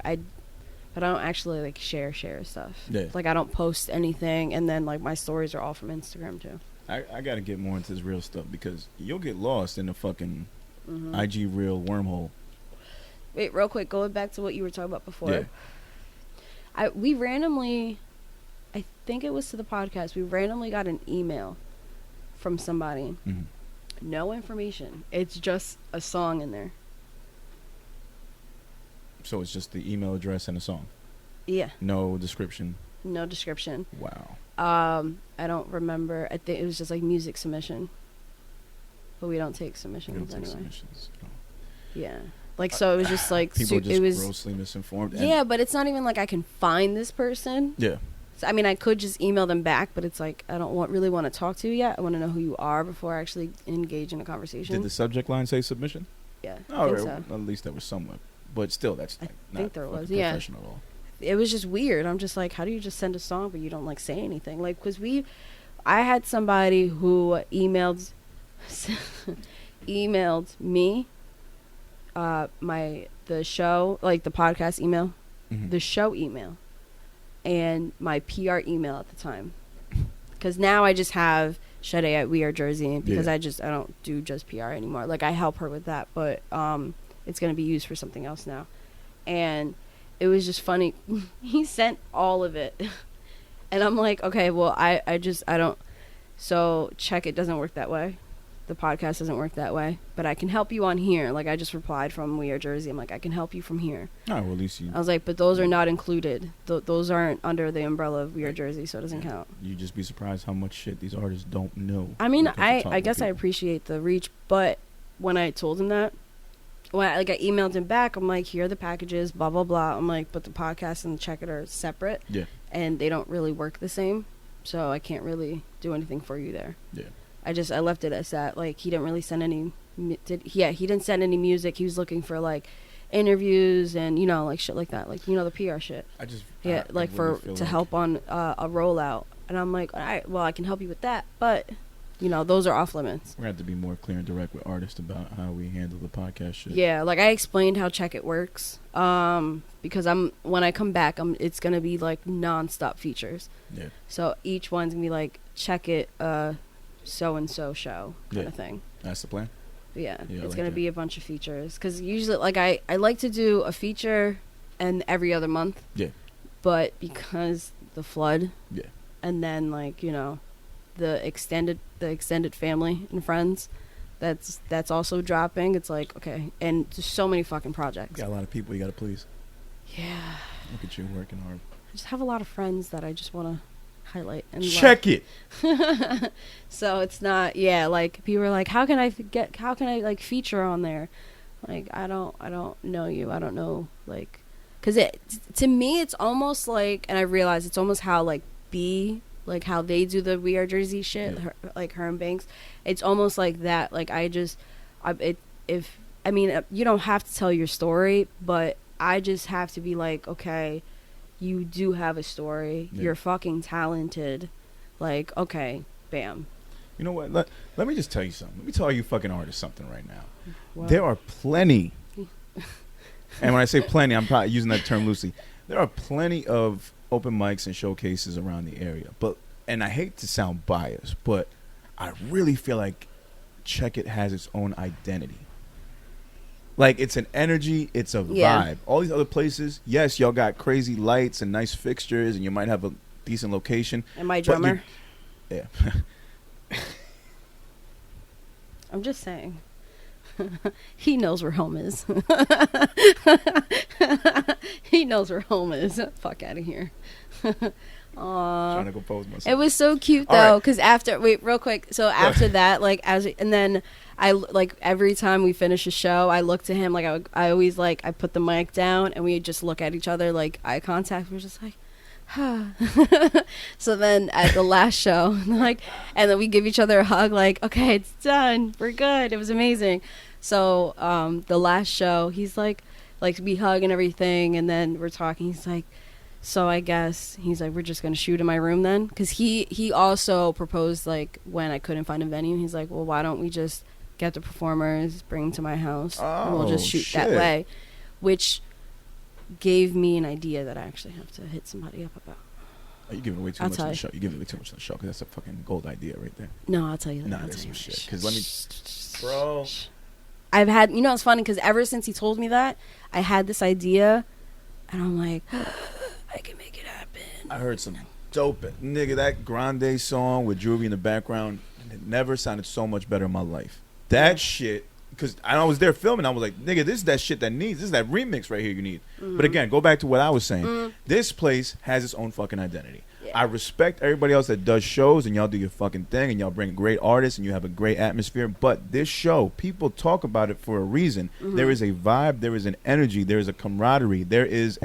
But I don't actually like share stuff. Yeah. Like I don't post anything, and then like my stories are all from Instagram too. I gotta get more into this real stuff because you'll get lost in the fucking Mm-hmm. IG real wormhole. Wait, real quick, going back to what you were talking about before. Yeah. We randomly, I think it was to the podcast, we randomly got an email from somebody. Mm-hmm. No information. It's just a song in there. So it's just the email address and a song. Yeah. No description. No description. Wow. I don't remember. I think it was just like music submission. But we don't take submissions We don't take anyway. submissions. No. Yeah. Like, so it was just like, People are just it was grossly misinformed. Yeah, but it's not even like I can find this person. Yeah. So, I mean, I could just email them back, but it's like I don't really want to talk to you yet. I want to know who you are before I actually engage in a conversation. Did the subject line say submission? Yeah, Oh, I think right. so. At least that was somewhat. But still, that's I like, think not there fucking was, yeah. professional at all. It was just weird. I'm just like, how do you just send a song but you don't like say anything? Like, because I had somebody who emailed emailed me the show, like the podcast email, the show email, and my PR email at the time. Because now I just have Sade at We Are Jersey because I don't do just PR anymore. Like I help her with that, but it's gonna be used for something else now. And it was just funny. He sent all of it, and I'm like, okay, well I don't. So check it doesn't work that way. The podcast doesn't work that way, but I can help you on here. Like I just replied from We Are Jersey. I'm like, I can help you from here. All right, well, at least you. I was like, but those are not included. Those aren't under the umbrella of We Are Jersey, so it doesn't count. You'd just be surprised how much shit these artists don't know. I mean, I guess I appreciate the reach, but when I told him that, I emailed him back. I'm like, here are the packages, blah blah blah. I'm like, but the podcast and the Check It are separate. Yeah. And they don't really work the same, so I can't really do anything for you there. Yeah. I left it as that. Like he didn't really send any. He didn't send any music. He was looking for like interviews and like shit like that. Like the PR shit. To help on a rollout. And I'm like, all right, well I can help you with that, but those are off limits. We're gonna have to be more clear and direct with artists about how we handle the podcast shit. Yeah, like I explained how Check It works. Because when I come back, it's gonna be like nonstop features. Yeah. So each one's gonna be like Check It. So and so show kind of thing. That's the plan. Yeah, it's gonna be a bunch of features because usually like I like to do a feature and every other month. Yeah. But because the flood. Yeah. And then like the extended family and friends, that's also dropping. It's like okay, and there's so many fucking projects. You got a lot of people you gotta please. Yeah. Look at you working hard. I just have a lot of friends that I just wanna highlight and check it. So it's not like people are like how can I like feature on there, like I don't know you, I don't know, like because to me it's almost like, and I realize it's almost how like like how they do the We Are Jersey shit, like her and Banks, it's almost like that. Like you don't have to tell your story, but I just have to be like, okay, you do have a story. Yeah. You're fucking talented. Like, okay, bam. You know what? Let me just tell you something. Let me tell you fucking artists something right now. What? There are plenty, and when I say plenty, I'm probably using that term loosely. There are plenty of open mics and showcases around the area. And I hate to sound biased, but I really feel like Check It has its own identity. Like, it's an energy, it's a vibe. All these other places, yes, y'all got crazy lights and nice fixtures, and you might have a decent location. And my drummer. Yeah. I'm just saying. He knows where home is. He knows where home is. Fuck out of here. Trying to compose myself. It was so cute though, because real quick. So after that, like and then I like every time we finish a show, I look to him like I always like I put the mic down and we just look at each other like eye contact. We're just like, So then at the last show, like, and then we give each other a hug, like, okay, it's done, we're good, it was amazing. So the last show, he's like we hug and everything, and then we're talking. He's like, so I guess he's like, we're just gonna shoot in my room then, because he also proposed like when I couldn't find a venue. He's like, well, why don't we just get the performers, bring them to my house, and we'll just shoot that way, which gave me an idea that I actually have to hit somebody up about. Oh, you giving away too much on the show. You giving away too much on the show because that's a fucking gold idea right there. No, I'll tell you that. Nah, that's some shit. Because let me, bro. I've had, you know, it's funny because ever since he told me that, I had this idea, and I'm like, I can make it happen. I heard some dope, nigga, that Grande song with Juvie in the background. It never sounded so much better in my life. That shit. Because I was there filming, I was like, nigga, this is that shit that needs. This is that remix right here you need. Mm-hmm. But again, go back to what I was saying. Mm-hmm. This place has its own fucking identity. Yeah. I respect everybody else that does shows, and y'all do your fucking thing, and y'all bring great artists, and you have a great atmosphere. But this show, people talk about it for a reason. Mm-hmm. There is a vibe. There is an energy. There is a camaraderie. There's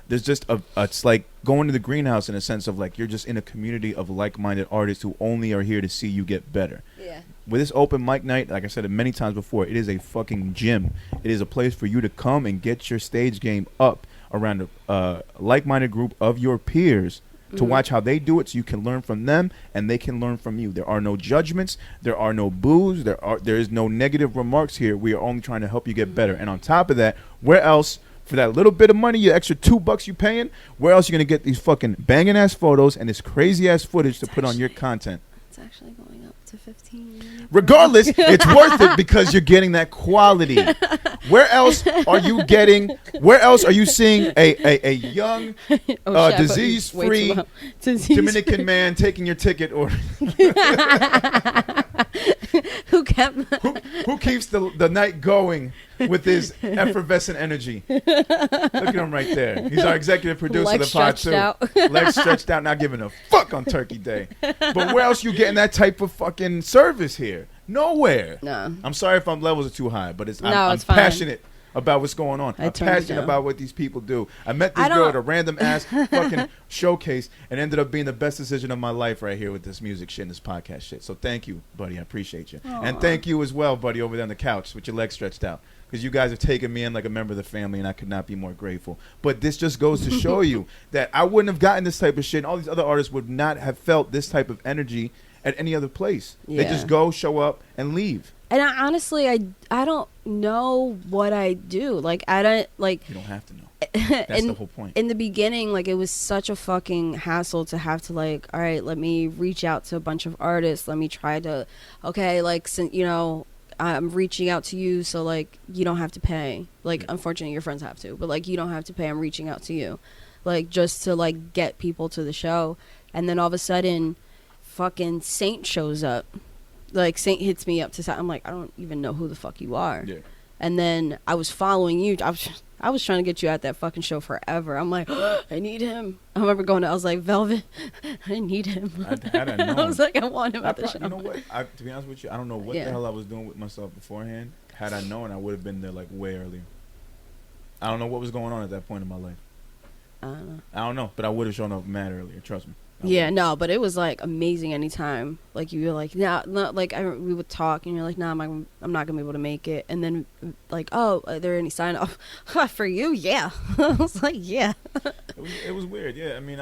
just it's like going to the greenhouse in a sense of like you're just in a community of like-minded artists who only are here to see you get better. Yeah. With this open mic night, like I said it many times before, it is a fucking gym. It is a place for you to come and get your stage game up around a like-minded group of your peers to watch how they do it, so you can learn from them and they can learn from you. There are no judgments, there are no boos, there is no negative remarks here. We are only trying to help you get better. And on top of that, where else, for that little bit of money, your extra $2 you paying, where else you gonna get these fucking banging ass photos and this crazy ass footage to put on your content? It's actually going up to 15. Regardless, it's worth it because you're getting that quality. Where else are you seeing a young, disease-free Dominican man taking your ticket, or who keeps the night going with his effervescent energy? Look at him right there. He's our executive producer of the pod too. Legs stretched out, not giving a fuck on Turkey Day. But where else you getting that type of fucking service here? Nowhere. No. I'm sorry if my levels are too high, but I'm it's fine. passionate about what's going on. I'm passionate about what these people do. I met this girl at a random ass fucking showcase and ended up being the best decision of my life right here with this music shit and this podcast shit. So thank you, buddy. I appreciate you. Aww. And thank you as well, buddy, over there on the couch with your legs stretched out. Because you guys have taken me in like a member of the family, and I could not be more grateful. But this just goes to show you that I wouldn't have gotten this type of shit, and all these other artists would not have felt this type of energy at any other place. Yeah. They just go, show up, and leave. And honestly, I don't know what I do. Like, I don't, like... You don't have to know. That's the whole point. In the beginning, like, it was such a fucking hassle to have to, like, all right, let me reach out to a bunch of artists. Let me try to, okay, like, you know... I'm reaching out to you, so like you don't have to pay. Like, unfortunately, your friends have to, but like you don't have to pay. I'm reaching out to you, like just to like get people to the show. And then all of a sudden, fucking Saint shows up. Like Saint hits me up to say, I'm like, I don't even know who the fuck you are. Yeah. And then I was following you. I was trying to get you at that fucking show forever. I'm like, I need him. I remember going. I was like, Velvet, I need him. I was like, I want him at the show. You know what? To be honest with you, I don't know what the hell I was doing with myself beforehand. Had I known, I would have been there like way earlier. I don't know what was going on at that point in my life. I don't know, but I would have shown up mad earlier. Trust me. Yeah, no, but it was like amazing anytime. Like you were like, nah, like we would talk, and you're like, nah, I'm not gonna be able to make it. And then like, oh, are there any sign off for you? Yeah, I was like, yeah. It was weird. Yeah, I mean,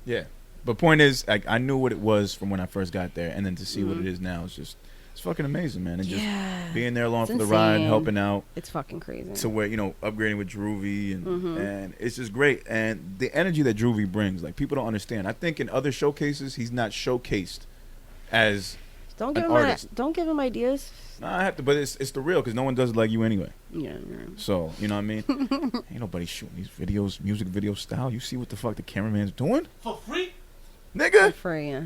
yeah. But point is, I knew what it was from when I first got there, and then to see what it is now is just. It's fucking amazing, man. And just being there along for the ride, helping out. It's fucking crazy. To where, you know, upgrading with Droovy and it's just great. And the energy that Droovy brings, like, people don't understand. I think in other showcases, he's not showcased as an artist. Don't give him ideas. Nah, I have to, but it's the real, because no one does it like you anyway. Yeah. So, you know what I mean? Ain't nobody shooting these videos, music video style. You see what the fuck the cameraman's doing? For free? Nigga. For free, yeah.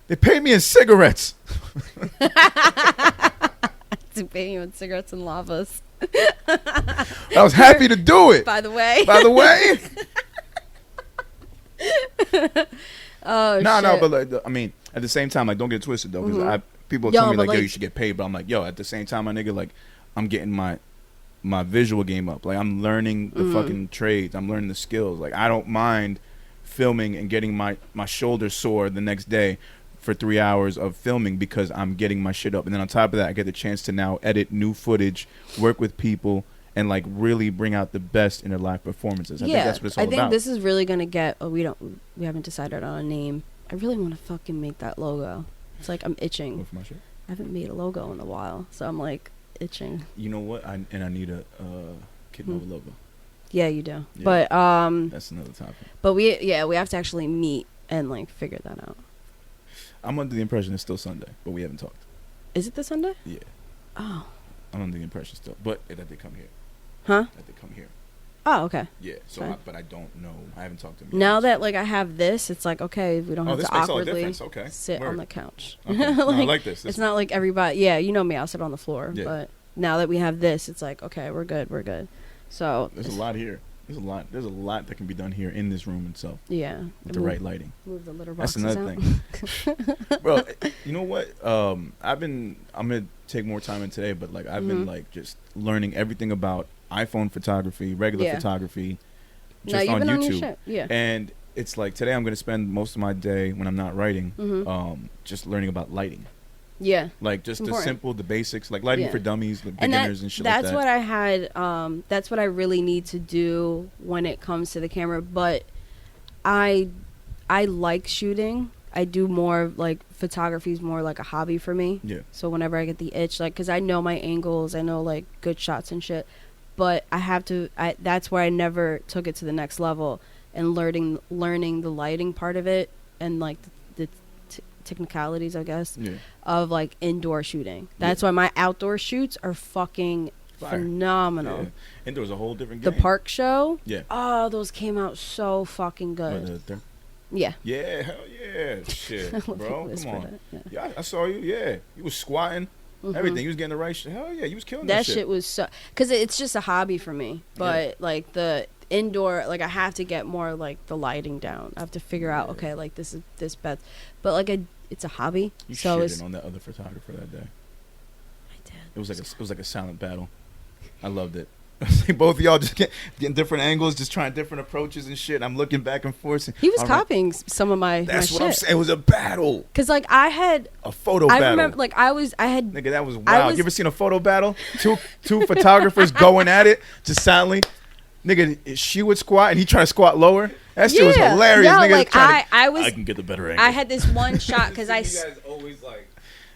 They paid me in cigarettes. To pay you in cigarettes and lavas. I was happy to do it. By the way. Oh, no, but like, I mean, at the same time, like, don't get it twisted though, because people tell me like, yo, you should get paid, but I'm like, yo, at the same time, my nigga, like, I'm getting my visual game up. Like, I'm learning the fucking trades. I'm learning the skills. Like, I don't mind filming and getting my shoulder sore the next day for 3 hours of filming, because I'm getting my shit up. And then on top of that, I get the chance to now edit new footage, work with people, and like really bring out the best in their live performances. I think that's what it's all about. I think this is really gonna get. We haven't decided on a name. I really want to fucking make that logo. It's like I'm itching. With my shit? I haven't made a logo in a while, so I'm like itching. You know what? I need a Kid Nova logo. Yeah, you do. Yeah. But that's another topic. But we have to actually meet and like figure that out. I'm under the impression it's still Sunday, but we haven't talked. Is it this Sunday? Yeah. Oh. I'm under the impression still, but that they come here. Huh? That they come here. Oh, okay. Yeah. So, but I don't know. I haven't talked to them. Now that like I have this, it's like okay, we don't have to awkwardly sit on the couch. Okay. No, I like this. It's not like everybody. Yeah, you know me. I'll sit on the floor. Yeah. But now that we have this, it's like okay, we're good. So there's a lot here. There's a lot that can be done here in this room itself. Yeah. With the right lighting. Move the litter boxes That's another thing. Bro, you know what? I'm gonna take more time in today, but like I've been like just learning everything about iPhone photography, regular photography, just on YouTube. Yeah. And it's like today I'm gonna spend most of my day when I'm not writing, just learning about lighting. Yeah. Like just the basics, like lighting for dummies, like beginners and shit like that. That's what I had, that's what I really need to do when it comes to the camera. But I like shooting. I do more like photography is more like a hobby for me. Yeah. So whenever I get the itch, like, cause I know my angles, I know like good shots and shit, but I have to. That's where I never took it to the next level and learning the lighting part of it and like the technicalities, I guess, of like indoor shooting. That's why my outdoor shoots are fucking phenomenal. Yeah. Indoor's a whole different game. The park show. Yeah. Oh, those came out so fucking good. Yeah. Yeah, hell yeah. Shit, bro. Come on. Yeah, I saw you. Yeah. You was squatting. Everything. You was getting the right shit. Hell yeah. You was killing that shit. That shit was so... Because it's just a hobby for me. But, like, the indoor... Like, I have to get more, like, the lighting down. I have to figure out, okay, like, this is this best. But, like, it's a hobby. You so shitted on that other photographer that day. I did. It was like a silent battle. I loved it. Both of y'all just getting different angles, just trying different approaches and shit. I'm looking back and forth. He was copying some of my That's what shit. I'm saying. It was a battle. Because, like, I had... A photo battle. I remember, like, I had... Nigga, that was wild. You ever seen a photo battle? Two photographers going at it, just silently. Nigga, she would squat and he tried to squat lower. That shit was hilarious. No, nigga, like, I can get the better angle. I had this one shot because you guys always, like...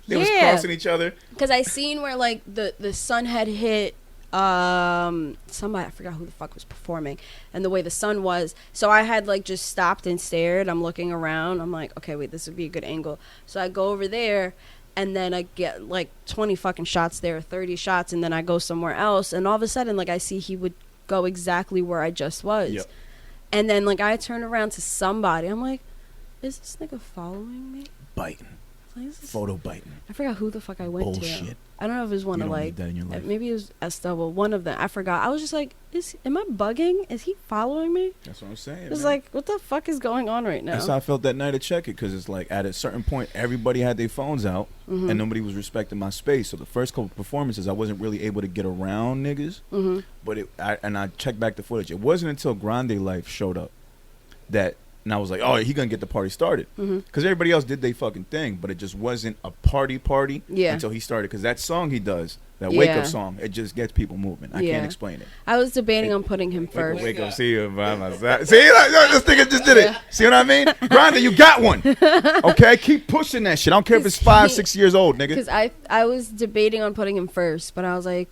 They was crossing each other. Because I seen where, like, the sun had hit... somebody, I forgot who the fuck was performing and the way the sun was, so I had like just stopped and stared. I'm looking around, I'm like, okay, wait, this would be a good angle, so I go over there and then I get like 20 fucking shots there, 30 shots, and then I go somewhere else and all of a sudden like I see he would go exactly where I just was. And then like I turn around to somebody, I'm like, is this nigga following me? Biting. Photo biting. I forgot who the fuck I went to. I don't know if it was one of like, maybe it was Estelle, one of them. I forgot. I was just like, am I bugging? Is he following me? That's what I'm saying. It's like, what the fuck is going on right now? That's how I felt that night at Check It, because it's like at a certain point, everybody had their phones out and nobody was respecting my space. So the first couple performances, I wasn't really able to get around niggas. But I checked back the footage. It wasn't until Grande Life showed up that. And I was like, oh, he gonna get the party started. Because everybody else did their fucking thing, but it just wasn't a party until he started. Because that song he does, that wake-up song, it just gets people moving. I can't explain it. I was debating on putting him first. Wake up, see you by my side. See, this nigga just did it. See what I mean? Grindr, you got one. Okay? Keep pushing that shit. I don't care if it's 5-6 years old, nigga. Because I was debating on putting him first, but I was like,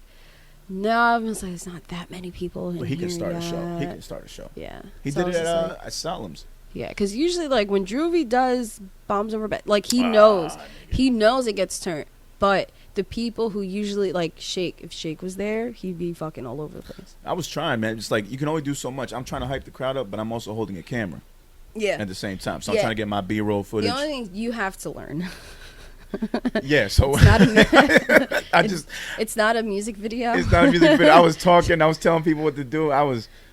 no, I was like, it's not that many people in here. But he can start a show. He can start a show. Yeah. He did it at Solemn's. Yeah, because usually, like, when Droovy does Bombs Over Bed, like, he knows it gets turned. But the people who usually, like, Shake, if Shake was there, he'd be fucking all over the place. I was trying, man. Just like, you can only do so much. I'm trying to hype the crowd up, but I'm also holding a camera. Yeah. At the same time. So I'm trying to get my B-roll footage. The only thing you have to learn. Yeah, so it's not a music video. It's not a music video. I was talking, I was telling people what to do.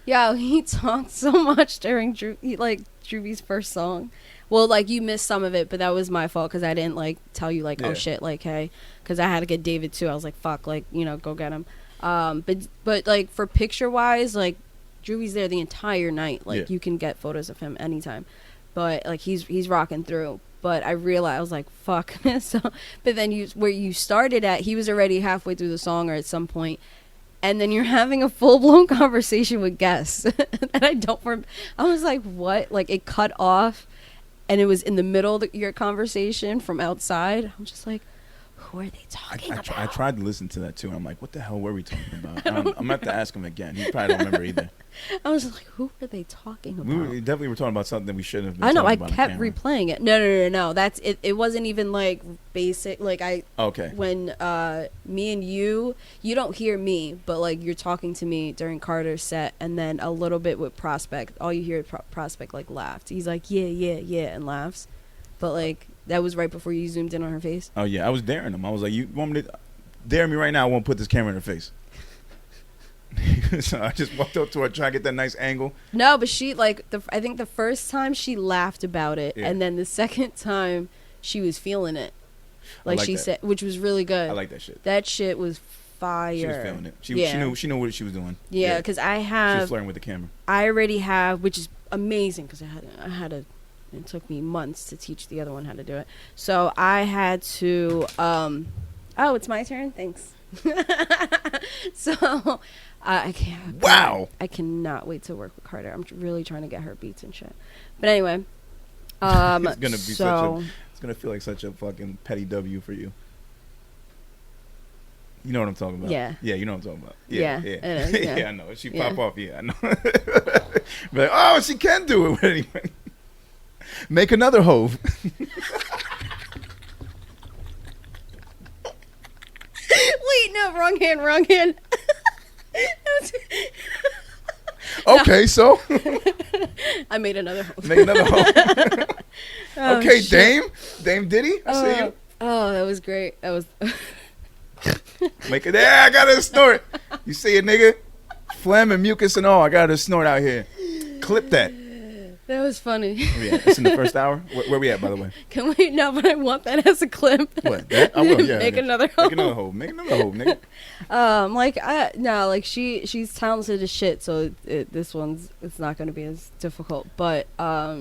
Yeah, he talked so much during Droovy's first song. Well, like, you missed some of it, but that was my fault because I didn't, like, tell you, like, oh, shit, like, hey. Because I had to get David, too. I was like, fuck, like, you know, go get him. But like, for picture-wise, like, Droovy's there the entire night. Like, you can get photos of him anytime. But, like, he's rocking through. But I realized, I was like, fuck. So, but then where you started at, he was already halfway through the song or at some point. And then you're having a full-blown conversation with guests. And I was like, what? Like, it cut off, and it was in the middle of your conversation from outside. I'm just like, who are they talking about? I tried to listen to that, too, and I'm like, what the hell were we talking about? I'm going to have to ask him again. He probably don't remember either. I was like, who are they talking about? We definitely were talking about something that we shouldn't have been talking about. I kept replaying it. No. That's it. It wasn't even like basic. Like when me and you don't hear me, but like you're talking to me during Carter's set, and then a little bit with Prospect. All you hear is Prospect like laughed. He's like, yeah, and laughs. But like that was right before you zoomed in on her face. Oh yeah, I was daring him. I was like, you want me to dare me right now? I won't put this camera in her face. So I just walked up to her, trying to get that nice angle. No, but she I think the first time she laughed about it, and then the second time she was feeling it, like she said, which was really good. I like that shit. That shit was fire. She was feeling it. She knew what she was doing. Yeah, because she was flirting with the camera. I already have, which is amazing because I had to. It took me months to teach the other one how to do it. So I had to. Oh, it's my turn. Thanks. So I can't. Wow. I cannot wait to work with Carter. I'm really trying to get her beats and shit. But anyway, It's gonna be it's gonna feel like such a fucking petty W for you. You know what I'm talking about? Yeah. Yeah, you know what I'm talking about. Yeah. Yeah. It is, yeah. Yeah, I know. She pop off. Yeah, I know. Be like, oh, she can do it anyway. Make another hove. Wait, no, wrong hand. Okay, so I made another hole. make another hove. Oh, Okay, shit. Dame Diddy. I see you. Oh, that was great. That was. Make it. Yeah, I got to snort. You see it, nigga? Phlegm and mucus and all. I got to snort out here. Clip that. That was funny. Where we at? It's in the first hour. Where we at, by the way? Can we? No, but I want that as a clip. What? That? I will. Yeah. Make yeah. another hole. Make another hole. Make another hole, nigga. Like she's talented as shit. So this one's it's not going to be as difficult. But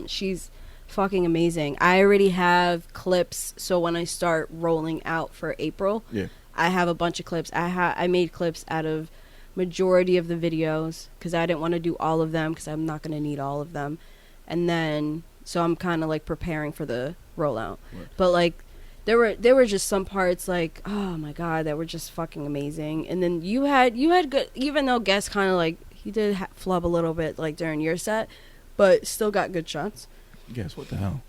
she's fucking amazing. I already have clips. So when I start rolling out for April, Yeah. I have a bunch of clips. I made clips out of majority of the videos because I didn't want to do all of them because I'm not going to need all of them. And then, so I'm kind of like preparing for the rollout. Right. But like, there were just some parts like, oh my god, that were just fucking amazing. And then you had good, even though Guest kind of like he did flub a little bit like during your set, but still got good shots. Guess what the hell?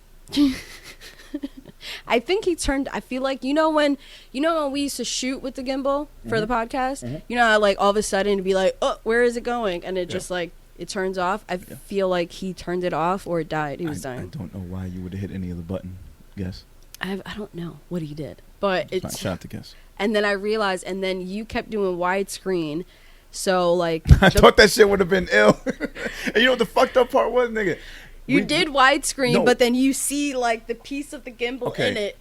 I think he turned. I feel like when we used to shoot with the gimbal for the podcast. Mm-hmm. You know how like all of a sudden it'd be like, oh, where is it going? And it just like. It turns off. I feel like he turned it off or it died. He was dying. I don't know why you would have hit any of the button. Guess. I don't know what he did, but it's not shot to guess. And then I realized, and then you kept doing widescreen, so like I thought that shit would have been ill. And you know what the fucked up part was, nigga? You did widescreen, no. but then you see like the piece of the gimbal in it.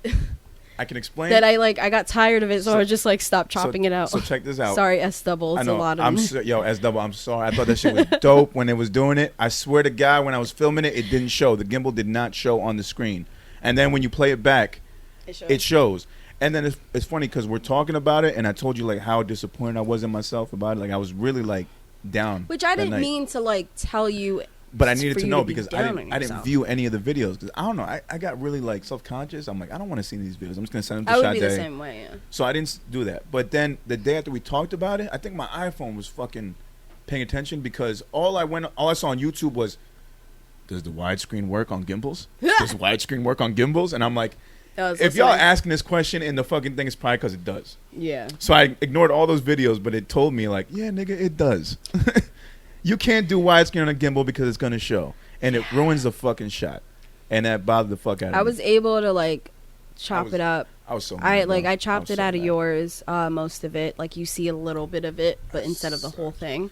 I can explain. That I got tired of it, so I just like stopped chopping it out. So check this out. Sorry, S double. It's a lot of. S double. I'm sorry. I thought that shit was dope when it was doing it. I swear to God, when I was filming it, it didn't show. The gimbal did not show on the screen. And then when you play it back, it shows. And then it's funny because we're talking about it, and I told you like how disappointed I was in myself about it. Like I was really like down. Which I didn't mean to like tell you. But I needed to know because I didn't view any of the videos because I don't know. I got really like self-conscious. I'm like, I don't want to see these videos. I'm just gonna send them to Sade. I would be the same way, yeah. So I didn't do that. But then the day after we talked about it, I think my iPhone was fucking paying attention because all I saw on YouTube was, does the widescreen work on gimbals? Does widescreen work on gimbals? And I'm like, if y'all are asking this question in the fucking thing, it's probably because it does. Yeah. So I ignored all those videos, but it told me like, yeah, nigga, it does. You can't do widescreen on a gimbal because it's gonna show, and it ruins the fucking shot, and that bothered the fuck out of me. I was able to like chop it up. I was so mad, I chopped it out of yours, most of it. Like you see a little bit of it, but instead of the whole thing.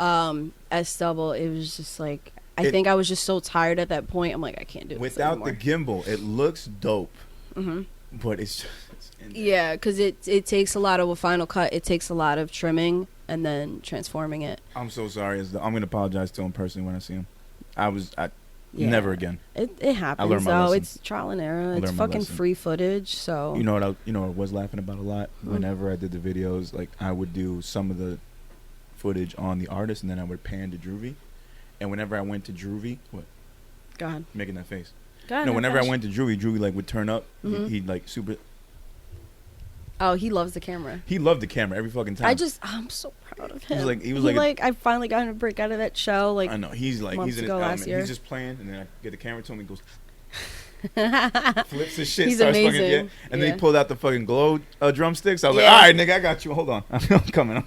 S double, it was just like I think I was just so tired at that point. I'm like, I can't do it without the gimbal. It looks dope, but it's just because it takes a lot of a Final Cut. It takes a lot of trimming and then transforming it. I'm so sorry. I'm gonna apologize to him personally when I see him. Never again. It happens. I learned my lesson. It's trial and error. It's fucking free footage. So you know what I was laughing about a lot. Whenever I did the videos, like I would do some of the footage on the artist, and then I would pan to Droovy. And whenever I went to Droovy, what? Go ahead. Making that face. Go ahead. No, whenever I went to Droovy like would turn up. He'd like super. Oh, he loves the camera. He loved the camera every fucking time. I'm so proud of him. He was like I finally got him to break out of that shell. Like I know he's in his element. He's just playing, and then I get the camera to him. He goes, flips his shit, he's starts amazing. fucking and then he pulled out the fucking glow drumsticks. I was like, all right, nigga, I got you. Hold on, I'm coming.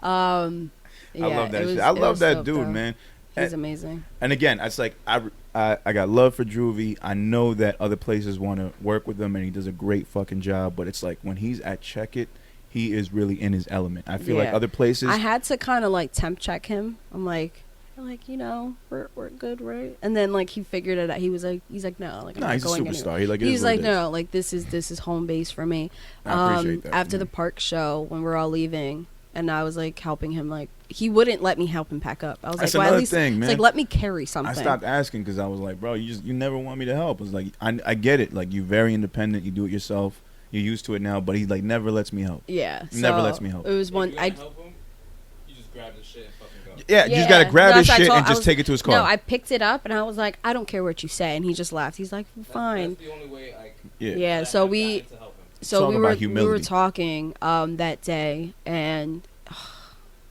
I love that shit. I love that dude, man. He's amazing. And again, it's like I got love for Droovy. I know that other places want to work with him, and he does a great fucking job. But it's like when he's at Check It, he is really in his element. I feel like other places. I had to kind of like temp check him. I'm like we're good, right? And then like he figured it out. He's like no, like I'm not he's going a superstar. Anywhere. He's like no, like this is home base for me. I appreciate that. After the park show, when we're all leaving. And I was like helping him, like he wouldn't let me help him pack up. I was That's like, well, at least thing, man. It's like let me carry something. I stopped asking because I was like, bro, you never want me to help. It's like I get it, like you're very independent, you do it yourself, you're used to it now. But he like never lets me help. Yeah, never lets me help. It was one. I just grab the shit and fucking go. Yeah, you just gotta grab his shit and just take it to his car. No, I picked it up and I was like, I don't care what you say, and he just laughed. He's like, fine. That's the only way I can. Yeah. So we were talking that day, and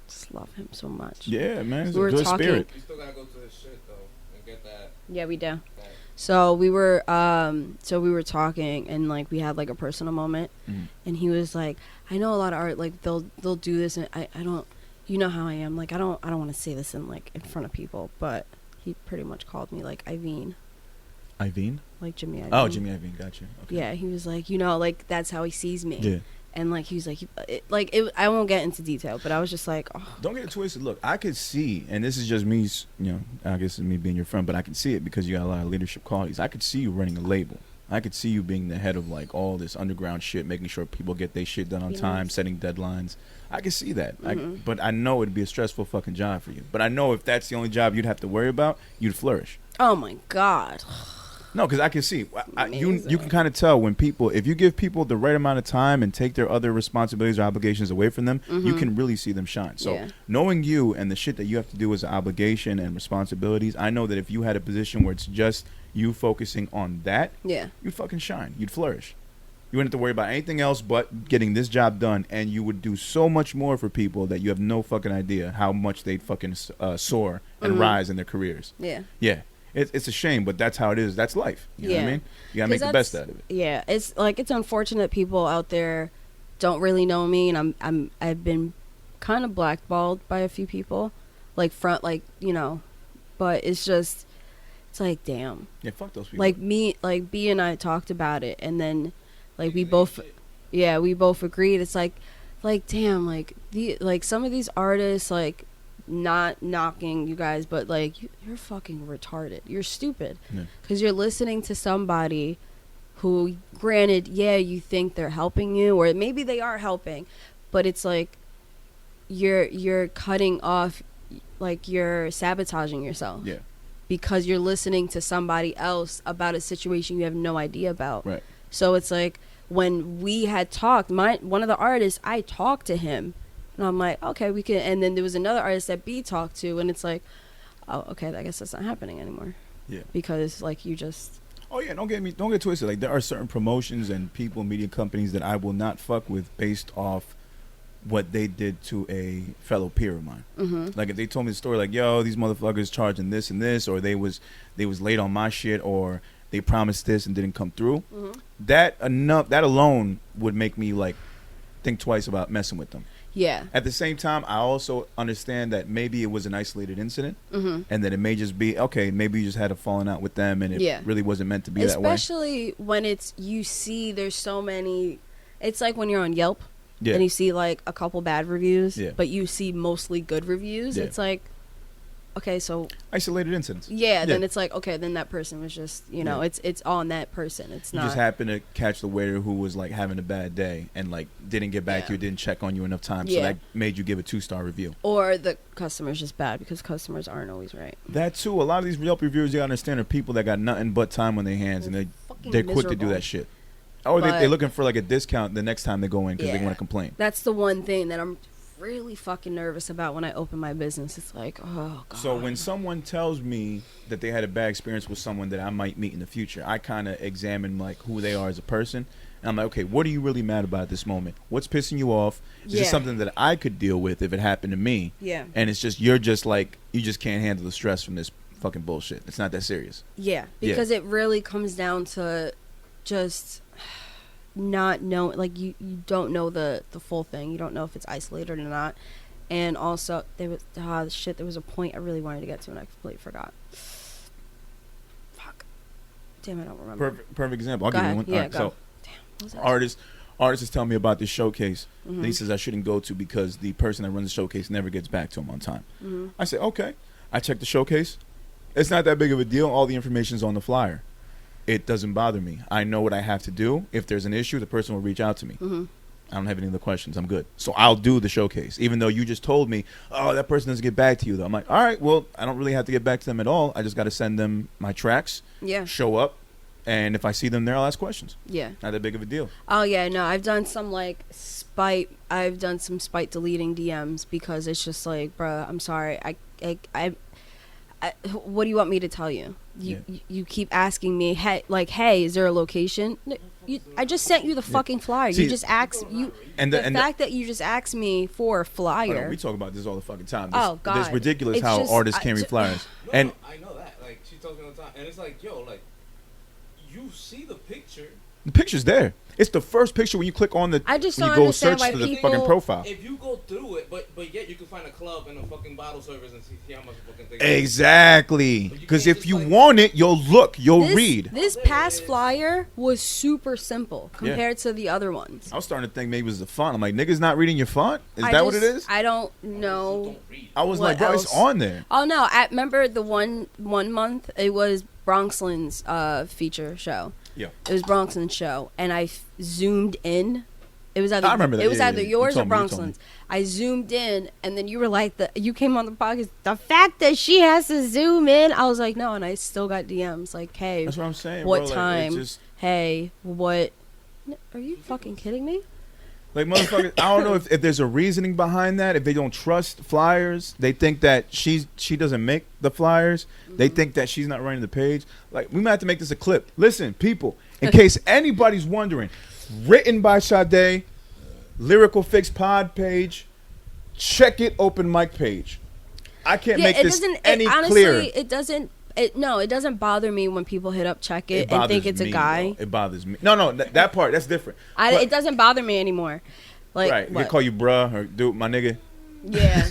just love him so much. Yeah, man, it's we a good talking, spirit. You still gotta go to his shit though and get that. Yeah, we do. So we were talking, and like we had like a personal moment, and he was like, I know a lot of art, like they'll do this, and I don't, you know how I am, like I don't want to say this in like in front of people, but he pretty much called me like Iveen. Iveen? Like Jimmy Iovine. Oh, Jimmy Iovine, gotcha. Okay. Yeah, he was like, you know, like that's how he sees me. Yeah. And like he was like, I won't get into detail, but I was just like, oh. Don't get it twisted. Look, I could see, and this is just me, you know, I guess it's me being your friend, but I can see it because you got a lot of leadership qualities. I could see you running a label. I could see you being the head of like all this underground shit, making sure people get their shit done on time, setting deadlines. I can see that. But I know it'd be a stressful fucking job for you. But I know if that's the only job you'd have to worry about, you'd flourish. Oh my God. No, because I can see. You can kind of tell when people, if you give people the right amount of time and take their other responsibilities or obligations away from them, you can really see them shine. So knowing you and the shit that you have to do as an obligation and responsibilities, I know that if you had a position where it's just you focusing on that, you'd fucking shine. You'd flourish. You wouldn't have to worry about anything else but getting this job done, and you would do so much more for people that you have no fucking idea how much they'd fucking soar and rise in their careers. Yeah. It's a shame, but that's how it is. That's life. You know what I mean? You gotta make the best out of it. Yeah, it's like it's unfortunate people out there don't really know me, and I've been kind of blackballed by a few people, like you know, but it's like damn. Yeah, fuck those people. Like me, like B and I talked about it, and then like we both agreed. It's like damn, like some of these artists like. Not knocking you guys, but like you're fucking retarded. You're stupid because you're listening to somebody who, granted, you think they're helping you, or maybe they are helping, but it's like you're cutting off, like you're sabotaging yourself. Yeah, because you're listening to somebody else about a situation you have no idea about. Right. So it's like when we had talked, one of the artists, I talked to him. And I'm like, okay, we can. And then there was another artist that B talked to, and it's like, oh, okay, I guess that's not happening anymore. Yeah. Because like you just. Oh yeah, don't get twisted. Like there are certain promotions and people, media companies that I will not fuck with based off what they did to a fellow peer of mine. Like if they told me the story, like, yo, these motherfuckers charging this and this, or they was late on my shit, or they promised this and didn't come through. That alone would make me like think twice about messing with them. Yeah. At the same time, I also understand that maybe it was an isolated incident, and that it may just be, okay, maybe you just had a falling out with them, and it really wasn't meant to be that way. Especially when you see there's so many, it's like when you're on Yelp, and you see like a couple bad reviews, but you see mostly good reviews. It's like, okay, so isolated incidents. Then it's like, okay, then that person was just, you know, it's on that person. It's not. You just happened to catch the waiter who was like having a bad day and like didn't get back to you, didn't check on you enough time, so that made you give a 2-star review. Or the customer's just bad because customers aren't always right. That too. A lot of these Yelp reviewers, you gotta understand, are people that got nothing but time on their hands, and they're quick to do that shit. Or they're looking for like a discount the next time they go in because they want to complain. That's the one thing that I'm really fucking nervous about when I open my business. It's like, oh god. So when someone tells me that they had a bad experience with someone that I might meet in the future, I kind of examine like who they are as a person, and I'm like, okay, what are you really mad about at this moment? What's pissing you off? Is this something that I could deal with if it happened to me? Yeah. And it's just you're just like, you just can't handle the stress from this fucking bullshit. It's not that serious. Yeah, because it really comes down to just not know, like you don't know the full thing. You don't know if it's isolated or not. And also there was a point I really wanted to get to and I completely forgot. Fuck, damn, I don't remember. Perfect example. I'll give you one. Yeah, right, go. Damn, artist is telling me about this showcase that he says I shouldn't go to because the person that runs the showcase never gets back to him on time. I say, okay. I check the showcase. It's not that big of a deal. All the information's on the flyer. It doesn't bother me. I know what I have to do. If there's an issue, the person will reach out to me. I don't have any other questions. I'm good. So I'll do the showcase, even though you just told me, oh, that person doesn't get back to you, though. I'm like, all right, well, I don't really have to get back to them at all. I just got to send them my tracks, show up, And if I see them there, I'll ask questions. Yeah. Not that big of a deal. Oh yeah, no, I've done some like spite deleting DMs because it's just like, bruh, I'm sorry. I what do you want me to tell you? You keep asking me, hey, is there a location? I just sent you the fucking flyer. See, you just asked you. And the fact that you just asked me for a flyer. We talk about this all the fucking time. Oh God, it's ridiculous it's how just, artists can't read flyers. No, and I know that. Like she talks all the time, and it's like, yo, like you see the picture. the picture's there. It's the first picture when you click on the. I just when don't you go understand search why for the people- fucking profile. If you go through it, but yet you can find a club and a fucking bottle service and see how much a fucking thing. Exactly. But you Because can't if just, you like- want it, you'll look. You'll read. This past flyer was super simple compared to the other ones. I was starting to think maybe it was the font. I'm like, niggas not reading your font? Is that what it is? I don't know. Don't read. I was what like, bro, it's else? on there. Oh no! I remember the one month it was Bronxland's feature show. Yeah. It was Bronxland's show, and I zoomed in. It was either I remember that. It was Yeah, either yeah. yours You or told me, you told me. Bronxland's. I zoomed in, and then you were like, you came on the podcast. The fact that she has to zoom in, I was like, no, and I still got DMs like, hey, That's what I'm saying. what bro. Like, time? it's just, Hey, what? Are you fucking kidding me? like, motherfuckers, I don't know if there's a reasoning behind that. If they don't trust flyers, they think that she doesn't make the flyers. They think that she's not running the page. Like, we might have to make this a clip. Listen, people, in case anybody's wondering, written by Sade, Lyrical Fix Pod page, check it, open mic page. I can't make this any clearer. It doesn't. It doesn't bother me when people hit up check it and think it's a guy. Bro. It bothers me. No, that part, that's different. It doesn't bother me anymore. Like, right, what? they call you bruh or dude, my nigga. Yeah,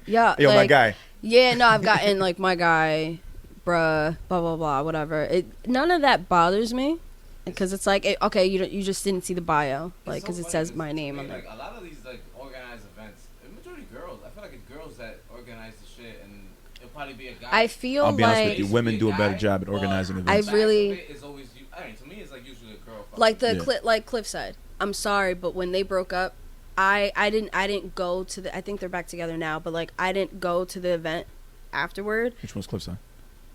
yeah. Yo, like, my guy. Yeah, no, I've gotten like my guy, bruh, blah blah blah, whatever. None of that bothers me because it's like, okay, you just didn't see the bio, like, because it says my name on there. Like a lot of these like organized events, the majority girls. I feel like it's girls that organize the shit, and it'll probably be a guy. I feel I'll be honest with you, like women do a better job at organizing events. I really- It's always, I mean, to me, it's like usually a girl. like the Yeah. like Cliff said. I'm sorry, but when they broke up, I didn't go to the. I think they're back together now, but like I didn't go to the event afterward. Which one's Cliffside?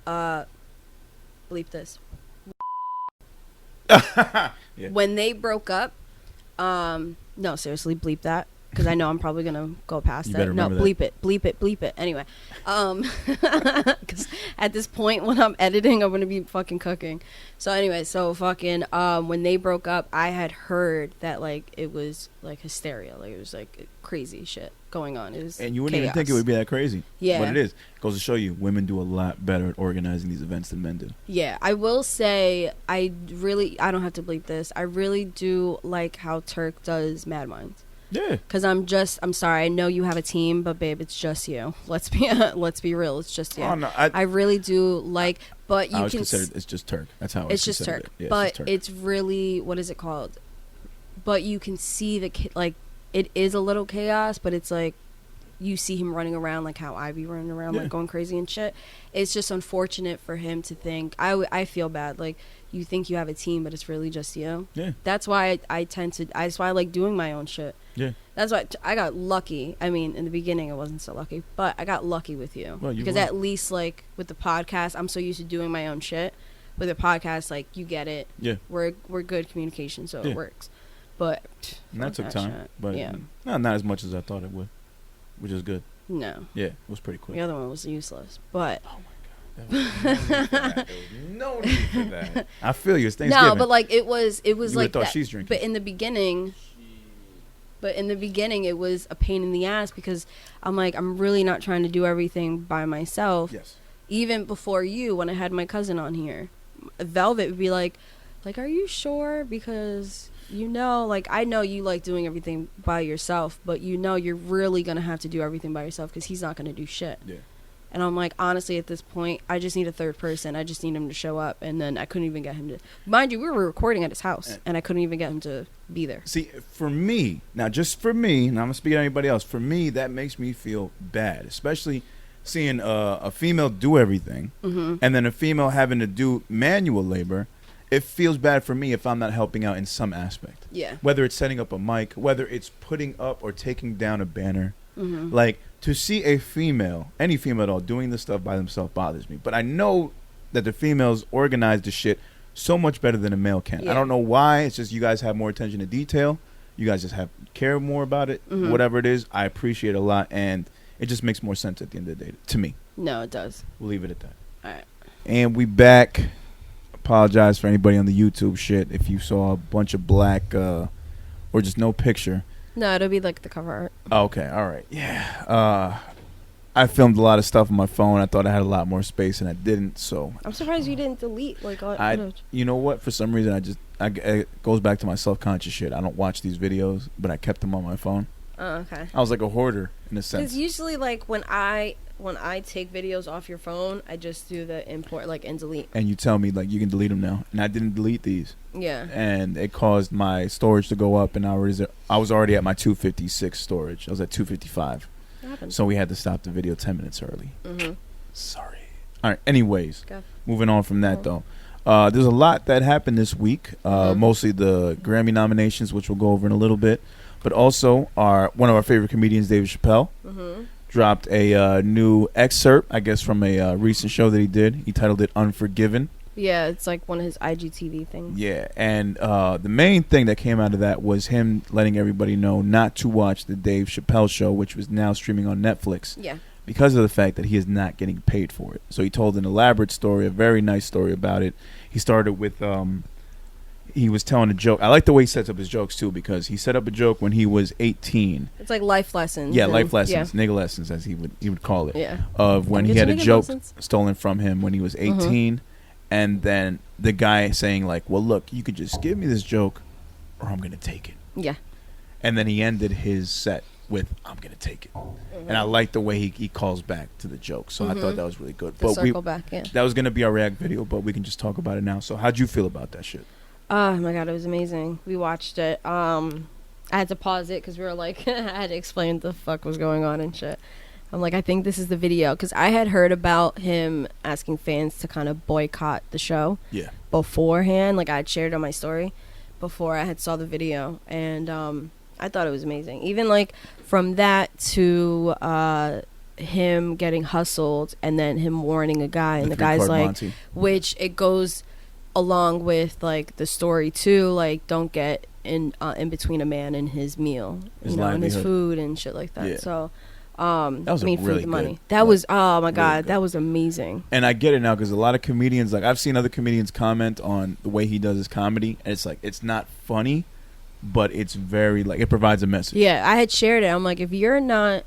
Bleep this. Yeah. When they broke up, no, seriously, bleep that because I know I'm probably gonna go past You that. better No, remember that. bleep it. Anyway, because at this point when I'm editing, I'm gonna be fucking cooking. So anyway, so fucking when they broke up, I had heard that like it was like hysteria, like it was like crazy shit going on. It was And you wouldn't even chaos. think it would be that crazy. Yeah. But it is. It goes to show you, women do a lot better at organizing these events than men do. Yeah, I will say I don't have to bleep this. I really do like how Turk does Mad Minds. Yeah. Cause I'm sorry. I know you have a team, but babe, it's just you. Let's be real. It's just you. Oh, no, I really do like, but you I was can. considered, it's just Turk. That's how It's just Turk, Yeah, but it's just Turk. it's really, what is it called? But you can see like it is a little chaos, but it's like you see him running around like how I be running around Yeah. like going crazy and shit. It's just unfortunate for him to think. I feel bad. Like you think you have a team, but it's really just you. Yeah. That's why that's why I like doing my own shit. Yeah. That's why I got lucky. I mean, in the beginning, I wasn't so lucky, but I got lucky with you. Well, you because were. at least, like, with the podcast, I'm so used to doing my own shit. With the podcast, like, you get it. Yeah. We're good communication, so Yeah. it works. But And that took time. shit. But yeah, not as much as I thought it would, which is good. no, Yeah, it was pretty quick. the other one was useless. But No need for that. I feel you. It's Thanksgiving. no, but like it was You like would've thought that. she's drinking. But in the beginning, it was a pain in the ass because I'm like, I'm really not trying to do everything by myself. Yes. Even before you, when I had my cousin on here, Velvet would be like, are you sure? Because like I know you like doing everything by yourself, but you're really gonna have to do everything by yourself because he's not gonna do shit. Yeah. And I'm like, honestly, at this point, I just need a third person. I just need him to show up, and then I couldn't even get him to. Mind you, we were recording at his house, and I couldn't even get him to be there. See, for me, just for me, and I'm gonna speak to anybody else. For me, that makes me feel bad, especially seeing a female do everything, and then a female having to do manual labor. It feels bad for me if I'm not helping out in some aspect. Yeah. Whether it's setting up a mic, whether it's putting up or taking down a banner. Mm-hmm. Like, to see a female, any female at all, doing this stuff by themselves bothers me. But I know that the females organize the shit so much better than a male can. Yeah. I don't know why. It's just you guys have more attention to detail. You guys just care more about it. Whatever it is, I appreciate it a lot, and it just makes more sense at the end of the day to me. No, it does. We'll leave it at that. All right. And we back. Apologize for anybody on the YouTube shit if you saw a bunch of black or just no picture. No, it'll be like the cover art. Okay, all right. Yeah. I filmed a lot of stuff on my phone. I thought I had a lot more space, and I didn't. So I'm surprised you didn't delete like all footage. You know what? For some reason, it goes back to my self-conscious shit. I don't watch these videos, but I kept them on my phone. Oh, okay. I was like a hoarder in a sense. Because usually, like when I take videos off your phone, I just do the import and delete. And you tell me like you can delete them now, and I didn't delete these. Yeah. And it caused my storage to go up, and I was already at my 256 storage. I was at 255. So we had to stop the video 10 minutes early. Sorry. All right. Anyways, moving on from that though. There's a lot that happened this week. Mostly the Grammy nominations, which we'll go over in a little bit, but also one of our favorite comedians, Dave Chappelle, dropped a new excerpt, I guess, from a recent show that he did. He titled it "Unforgiven." Yeah, it's like one of his IGTV things. Yeah, and the main thing that came out of that was him letting everybody know not to watch the Dave Chappelle show, which was now streaming on Netflix. Yeah. Because of the fact that he is not getting paid for it. So he told an elaborate story, a very nice story about it. He started with, he was telling a joke. I like the way he sets up his jokes, too, because he set up a joke when he was 18. It's like life lessons. Yeah, life lessons, nigga lessons, as he would call it. Yeah. Of when he had a joke stolen from him when he was 18. And then the guy saying like, well, look, you could just give me this joke or I'm going to take it. Yeah. And then he ended his set with, I'm going to take it. And I like the way he calls back to the joke. So I thought that was really good. The circle back, yeah. That was going to be our react video, but we can just talk about it now. So how'd you feel about that shit? Oh, my God, it was amazing. We watched it. I had to pause it because we were like, I had to explain what the fuck was going on and shit. I'm like, I think this is the video. Because I had heard about him asking fans to kind of boycott the show. Yeah. Beforehand. Like, I had shared on my story before I had saw the video. And I thought it was amazing. Even, like, from that to him getting hustled and then him warning a guy. And the guy's like, Monty. Which it goes along with, like, the story, too. Like, don't get in between a man and his meal. And his food and shit like that. Yeah. So... that was really good. Money. That was, oh my God, that was amazing. And I get it now because a lot of comedians, like I've seen other comedians comment on the way he does his comedy, and it's like it's not funny, but it's very like it provides a message. Yeah, I had shared it. I'm like, if you're not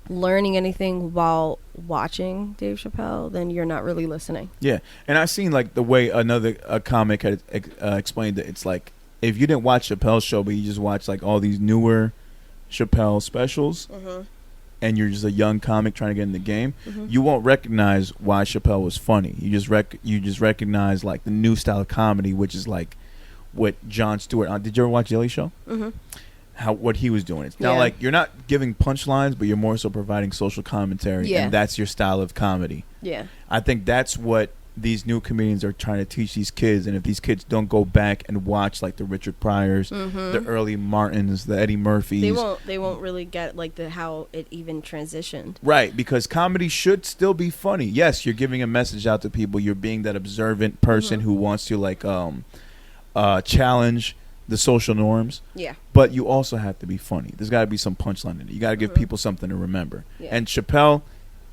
learning anything while watching Dave Chappelle, then you're not really listening. Yeah, and I've seen like the way a comic had explained it. It's like if you didn't watch Chappelle's show, but you just watch like all these newer Chappelle specials. And you're just a young comic trying to get in the game, you won't recognize why Chappelle was funny. You just recognize like the new style of comedy, which is like what Jon Stewart. Did you ever watch Daily Show? What he was doing. It's not like you're not giving punchlines, but you're more so providing social commentary, and that's your style of comedy. Yeah, I think that's what these new comedians are trying to teach these kids, and if these kids don't go back and watch like the Richard Pryors, the early Martins, the Eddie Murphys, they won't really get like how it even transitioned. Right, because comedy should still be funny. Yes, you're giving a message out to people. You're being that observant person who wants to like challenge the social norms. Yeah. But you also have to be funny. There's got to be some punchline in it. You got to give people something to remember. Yeah. And Chappelle,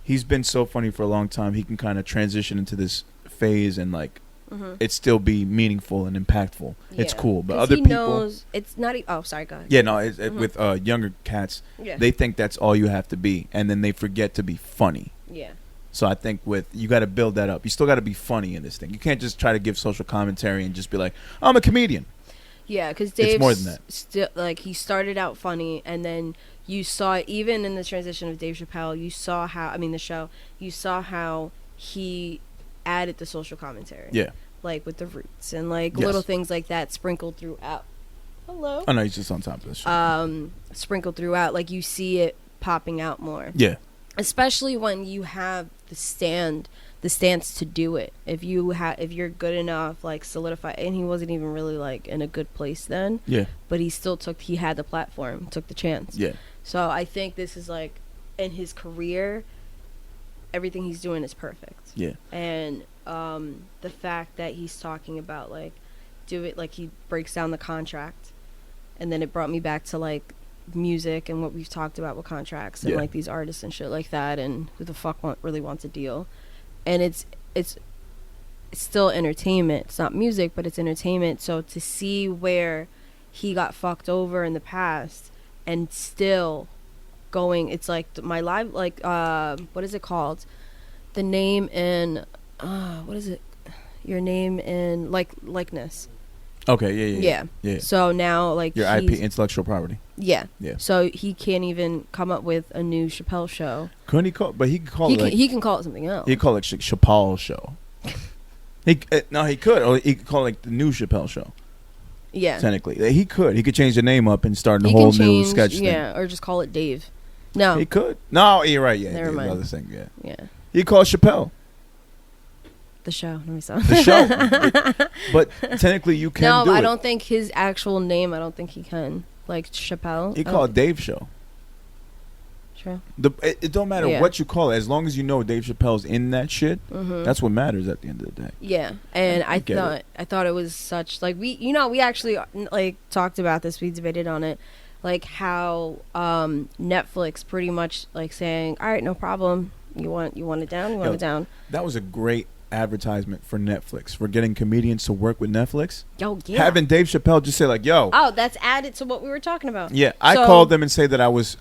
he's been so funny for a long time. He can kind of transition into this phase and like it still be meaningful and impactful. Yeah. It's cool. But other people, it's not. Oh, sorry, go ahead. Yeah, no. With younger cats, they think that's all you have to be, and then they forget to be funny. Yeah. So I think you got to build that up. You still got to be funny in this thing. You can't just try to give social commentary and just be like, I'm a comedian. Yeah, because Dave's more than that. Still, like, he started out funny, and then you saw, even in the transition of Dave Chappelle, you saw how, the show, you saw how he added the social commentary. Yeah. Like, with the roots and, like, little things like that sprinkled throughout. Hello? Oh, no, he's just on top of this shit. Sprinkled throughout. Like, you see it popping out more. Yeah. Especially when you have the stance to do it. If you're good enough, like, solidify, and he wasn't even really like in a good place then. Yeah. But he had the platform, took the chance. Yeah. So I think this is like, in his career, everything he's doing is perfect. Yeah. And the fact that he's talking about like he breaks down the contract, and then it brought me back to like music and what we've talked about with contracts and like these artists and shit like that, and who the fuck really wants a deal. And it's still entertainment. It's not music, but it's entertainment. So to see where he got fucked over in the past and still going, it's like my live, like what is it called, the name in what is it, your name in likeness. Okay, yeah. So now, like, your IP, intellectual property. Yeah. So he can't even come up with a new Chappelle show. Couldn't he call? But he could call it. He can call it something else. He could call it Chappelle show. He could, or he could call it like the new Chappelle show. Yeah. Technically, he could change the name up and start a whole new sketch thing. Yeah, or just call it Dave. No, he could. No, you're right. Yeah, never mind. Another thing. Yeah. He called Chappelle. The show. Let me stop. The show. But technically, you can do it. No, I don't think his actual name. I don't think he can. Like Chappelle. He called Dave Show. True. It don't matter what you call it, as long as you know Dave Chappelle's in that shit. Mm-hmm. That's what matters at the end of the day. Yeah, and I thought it was such like we actually like talked about this. We debated on it, like how Netflix pretty much like saying, all right, no problem. You want it down. You want it down. That was a great advertisement for Netflix, for getting comedians to work with Netflix. Oh yeah. Having Dave Chappelle just say like, yo. Oh, that's added to what we were talking about. Yeah, I called them and say that I was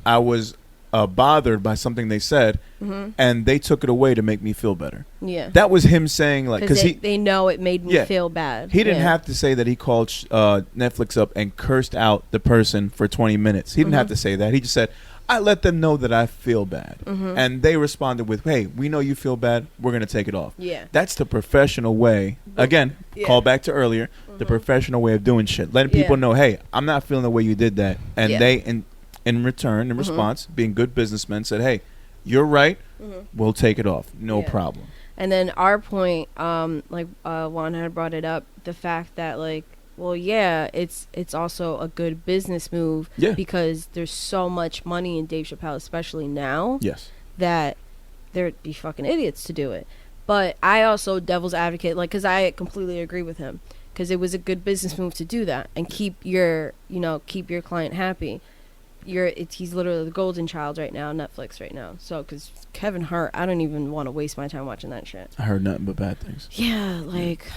bothered by something they said, and they took it away to make me feel better. Yeah, that was him saying like, because they know it made me feel bad. He didn't have to say that he called Netflix up and cursed out the person for 20 minutes. He didn't have to say that. He just said, I let them know that I feel bad, and they responded with, hey, we know you feel bad, we're gonna take it off. Yeah, that's the professional way. Again, call back to earlier, the professional way of doing shit, letting people know, hey, I'm not feeling the way you did that, and they in return, in response, being good businessmen, said, hey, you're right, we'll take it off, no problem. And then our point, Juan had brought it up, the fact that like, well, yeah, it's also a good business move because there's so much money in Dave Chappelle, especially now, that there'd be fucking idiots to do it. But I also devil's advocate, like, because I completely agree with him, because it was a good business move to do that and keep your client happy. He's literally the golden child right now, Netflix right now. So, because Kevin Hart, I don't even want to waste my time watching that shit. I heard nothing but bad things. Yeah, like.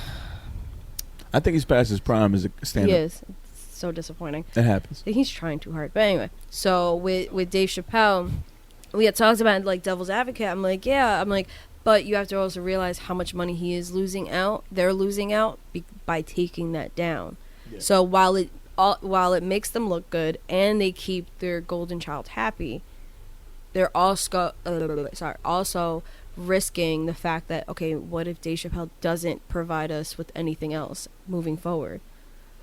I think he's past his prime as a stand-up. He is. It's so disappointing. It happens. He's trying too hard. But anyway, so with Dave Chappelle, we had talked about like devil's advocate. I'm like, but you have to also realize how much money he is losing out. They're losing out by taking that down. Yeah. So while it makes them look good and they keep their golden child happy, they're also risking the fact that, okay, what if Dave Chappelle doesn't provide us with anything else moving forward?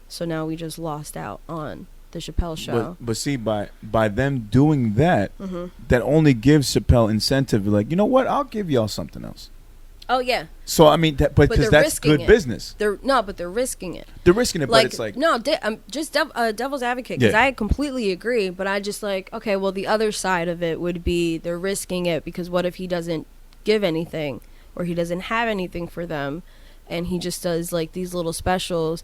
So now we just lost out on the Chappelle show. But see, by them doing that, that only gives Chappelle incentive. Like, you know what? I'll give y'all something else. Oh yeah. So I mean, because that's good business. But they're risking it. They're risking it, like, but it's like no, I'm just devil's advocate, because I completely agree. But I just like, okay, well, the other side of it would be they're risking it because what if he doesn't give anything, or he doesn't have anything for them, and he just does like these little specials?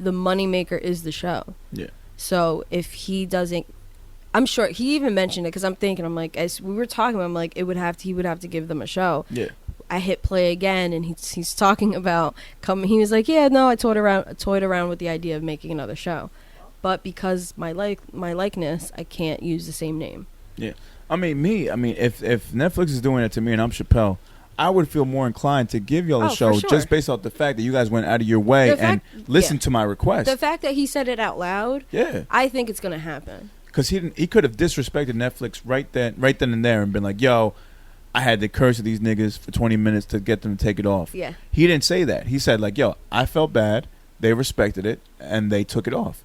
The moneymaker is the show. Yeah. So if he doesn't, I'm sure he even mentioned it, because I'm like, as we were talking, I'm like, he would have to give them a show. Yeah. I hit play again, and he's talking about coming. He was like, yeah, no, I toyed around with the idea of making another show, but because my likeness, I can't use the same name. Yeah. I mean, if Netflix is doing it to me and I'm Chappelle, I would feel more inclined to give y'all a show, just based off the fact that you guys went out of your way and listened to my request. The fact that he said it out loud, I think it's gonna happen. Because he could have disrespected Netflix right then and there and been like, yo, I had to curse at these niggas for 20 minutes to get them to take it off. Yeah. He didn't say that. He said like, yo, I felt bad, they respected it, and they took it off.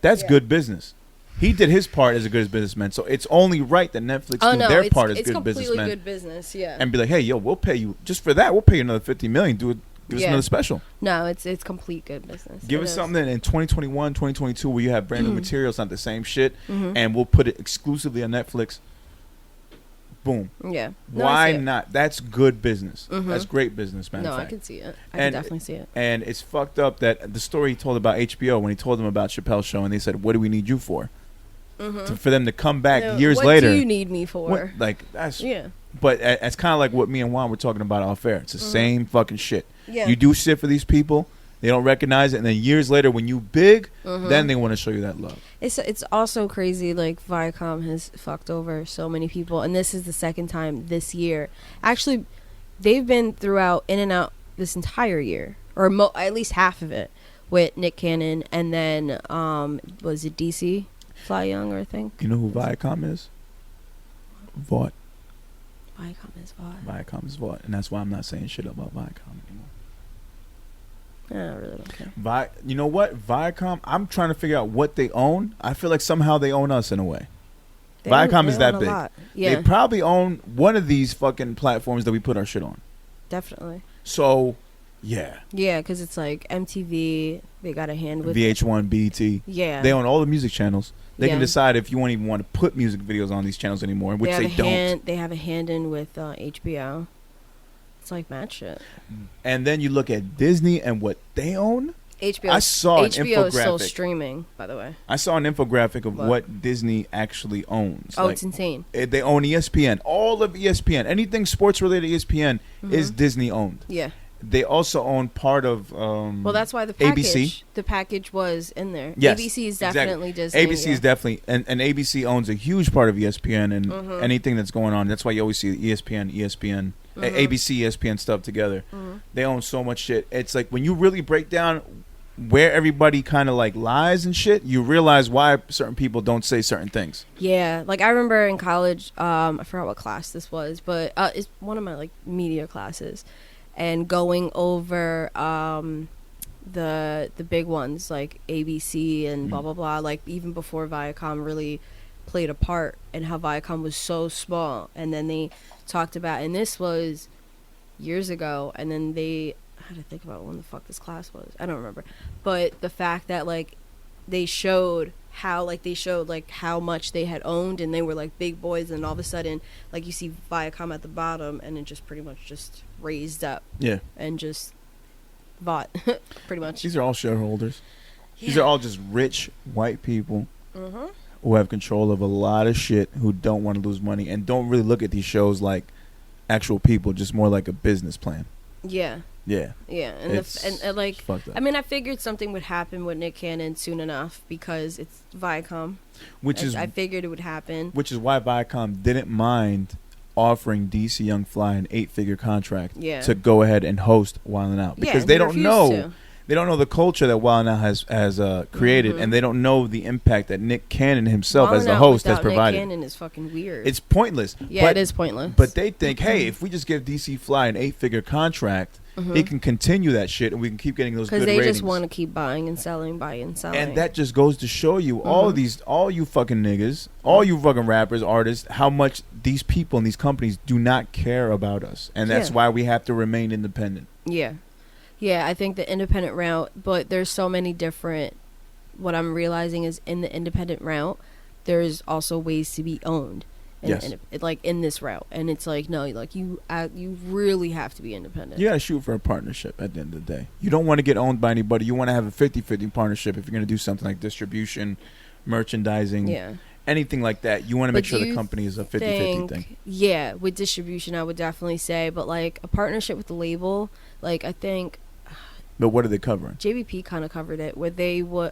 That's good business. He did his part as a good businessman, so it's only right that Netflix do their part as good businessmen. It's completely good business, and be like, hey, yo, we'll pay you just for that. We'll pay you another $50 million. Give us another special. No, it's complete good business. Give us something in 2021, 2022 where you have brand new material. It's not the same shit, and we'll put it exclusively on Netflix. Boom. Yeah. No, Why not? That's good business. Mm-hmm. That's great business, man. No, I can see it. I can definitely see it. And it's fucked up that the story he told about HBO when he told them about Chappelle's show, and they said, "What do we need you for?" Mm-hmm. For them to come back years what later. What do you need me for? That's yeah. But it's kind of like what me and Juan were talking about off air. It's the same fucking shit. Yeah. You do shit for these people, they don't recognize it, and then years later, when you big, then they want to show you that love. It's also crazy. Like Viacom has fucked over so many people, and this is the second time this year. Actually, they've been throughout in and out this entire year, or at least half of it, with Nick Cannon, and then was it DC Fly Young, or I think. You know who Viacom is? Vought. Viacom is Vought. Viacom is Vought, and that's why I'm not saying shit about Viacom anymore. I really don't care. You know what? Viacom, I'm trying to figure out what they own. I feel like somehow they own us in a way. Viacom is that big. Yeah. They probably own one of these fucking platforms that we put our shit on. Definitely. So, yeah. Yeah, because it's like MTV, they got a hand with VH1, BET. Yeah. They own all the music channels. They Yeah. can decide if you won't even want to put music videos on these channels anymore, which they don't. They have a hand in with HBO. It's like mad shit. And then you look at Disney and what they own. HBO. I saw an HBO is still infographic. streaming, by the way. I saw an infographic of what Disney actually owns. Oh, it's insane. They own ESPN. All of ESPN. Anything sports related ESPN is Disney owned. Yeah. They also own part of well, that's why the package, ABC. The package was in there. Yes, ABC is definitely exactly. Disney. ABC is definitely, and ABC owns a huge part of ESPN and anything that's going on. That's why you always see ESPN, ABC, ESPN stuff together. They own so much shit. It's like when you really break down where everybody kind of like lies and shit, you realize why certain people don't say certain things. Yeah, like I remember in college, I forgot what class this was, but it's one of my like media classes. And going over the big ones like ABC and blah blah blah, like even before Viacom really played a part, and how Viacom was so small. And then they talked about, and this was years ago, and then I had to think about when the fuck this class was. I don't remember, but the fact that like they showed how much they had owned, and they were like big boys, and all of a sudden like you see Viacom at the bottom, and it just pretty much just raised up, and just bought pretty much. These are all shareholders. These are all just rich white people who have control of a lot of shit, who don't want to lose money and don't really look at these shows like actual people, just more like a business plan. Yeah. Yeah. Yeah, and like, fucked up. I mean, I figured something would happen with Nick Cannon soon enough because it's Viacom. I figured it would happen. Which is why Viacom didn't mind offering DC Young Fly an 8-figure contract to go ahead and host Wild 'N Out, because they don't know the culture that Wild 'N Out has created, and they don't know the impact that Nick Cannon himself as the host has provided. Nick Cannon is fucking weird. It's pointless. Yeah, it is pointless. But they think, hey, if we just give DC Fly an 8-figure contract, it can continue that shit, and we can keep getting those good ratings. Because they just want to keep buying and selling. And that just goes to show you all you fucking niggas, all you fucking rappers, artists, how much these people and these companies do not care about us, and that's why we have to remain independent. Yeah. Yeah, I think the independent route, but there's so many different, what I'm realizing is in the independent route, there's also ways to be owned. Like in this route. And it's like, no, like you really have to be independent. You got to shoot for a partnership at the end of the day. You don't want to get owned by anybody. You want to have a 50-50 partnership if you're going to do something like distribution, merchandising, anything like that. You want to make sure the company is a 50-50 thing. Yeah, with distribution, I would definitely say. But like a partnership with the label, like I think... But what are they covering? JVP kind of covered it. Where they would,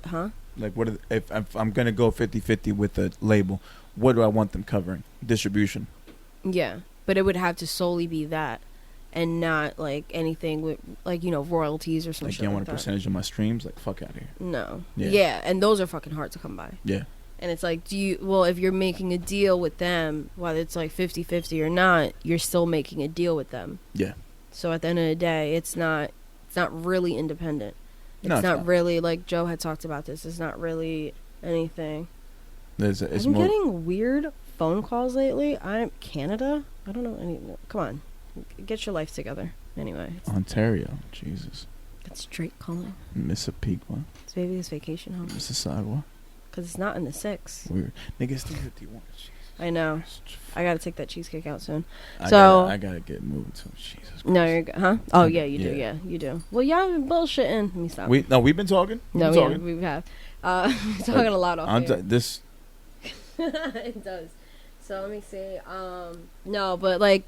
Like, if I'm going to go 50-50 with the label, what do I want them covering? Distribution. Yeah, but it would have to solely be that, and not like anything with like royalties or something. Like, you don't want a percentage of my streams? Like, fuck out of here. No. Yeah, and those are fucking hard to come by. Yeah. And it's like, if you're making a deal with them, whether it's like 50-50 or not, you're still making a deal with them. Yeah. So at the end of the day, it's not really independent. It's not really, like Joe had talked about this, it's not really anything. I've been getting weird phone calls lately. Canada? I don't know. Come on. Get your life together. Anyway. Ontario. Jesus. That's Drake calling. Mississippiqua. It's maybe his vacation home. Mississauga. Because it's not in the 6. Weird. Nigga, it's 351. I know. I gotta take that cheesecake out soon. I gotta get moving too. Jesus Christ. No, you're good, huh? Oh yeah, you do. Yeah, you do. Well, y'all been bullshitting. Let me stop. We've been talking. No, we have. We're talking a lot off here. This. It does. So let me see. No, but like,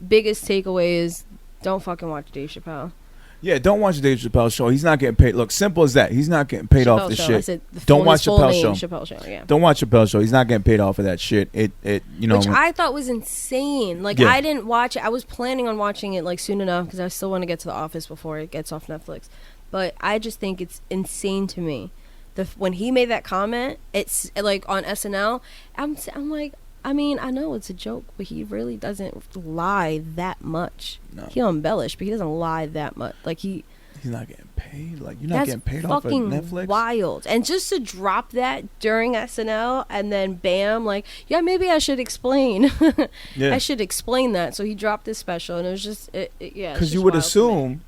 biggest takeaway is don't fucking watch Dave Chappelle. Yeah, don't watch the Dave Chappelle show. He's not getting paid. Look, simple as that. He's not getting paid off the shit. I said Don't watch Chappelle show. Yeah. Don't watch Chappelle show. He's not getting paid off of that shit. Which I thought was insane. Like, I didn't watch it. I was planning on watching it like soon enough because I still want to get to The Office before it gets off Netflix. But I just think it's insane to me. When he made that comment, it's like on SNL. I'm like, I mean, I know it's a joke, but he really doesn't lie that much. No. He'll embellish, but he doesn't lie that much. Like he's not getting paid. Like, you're not getting paid off of Netflix. Wild. And just to drop that during SNL and then bam, like, yeah, maybe I should explain. Yeah. I should explain that. So he dropped this special, and it was just, yeah. Because you would assume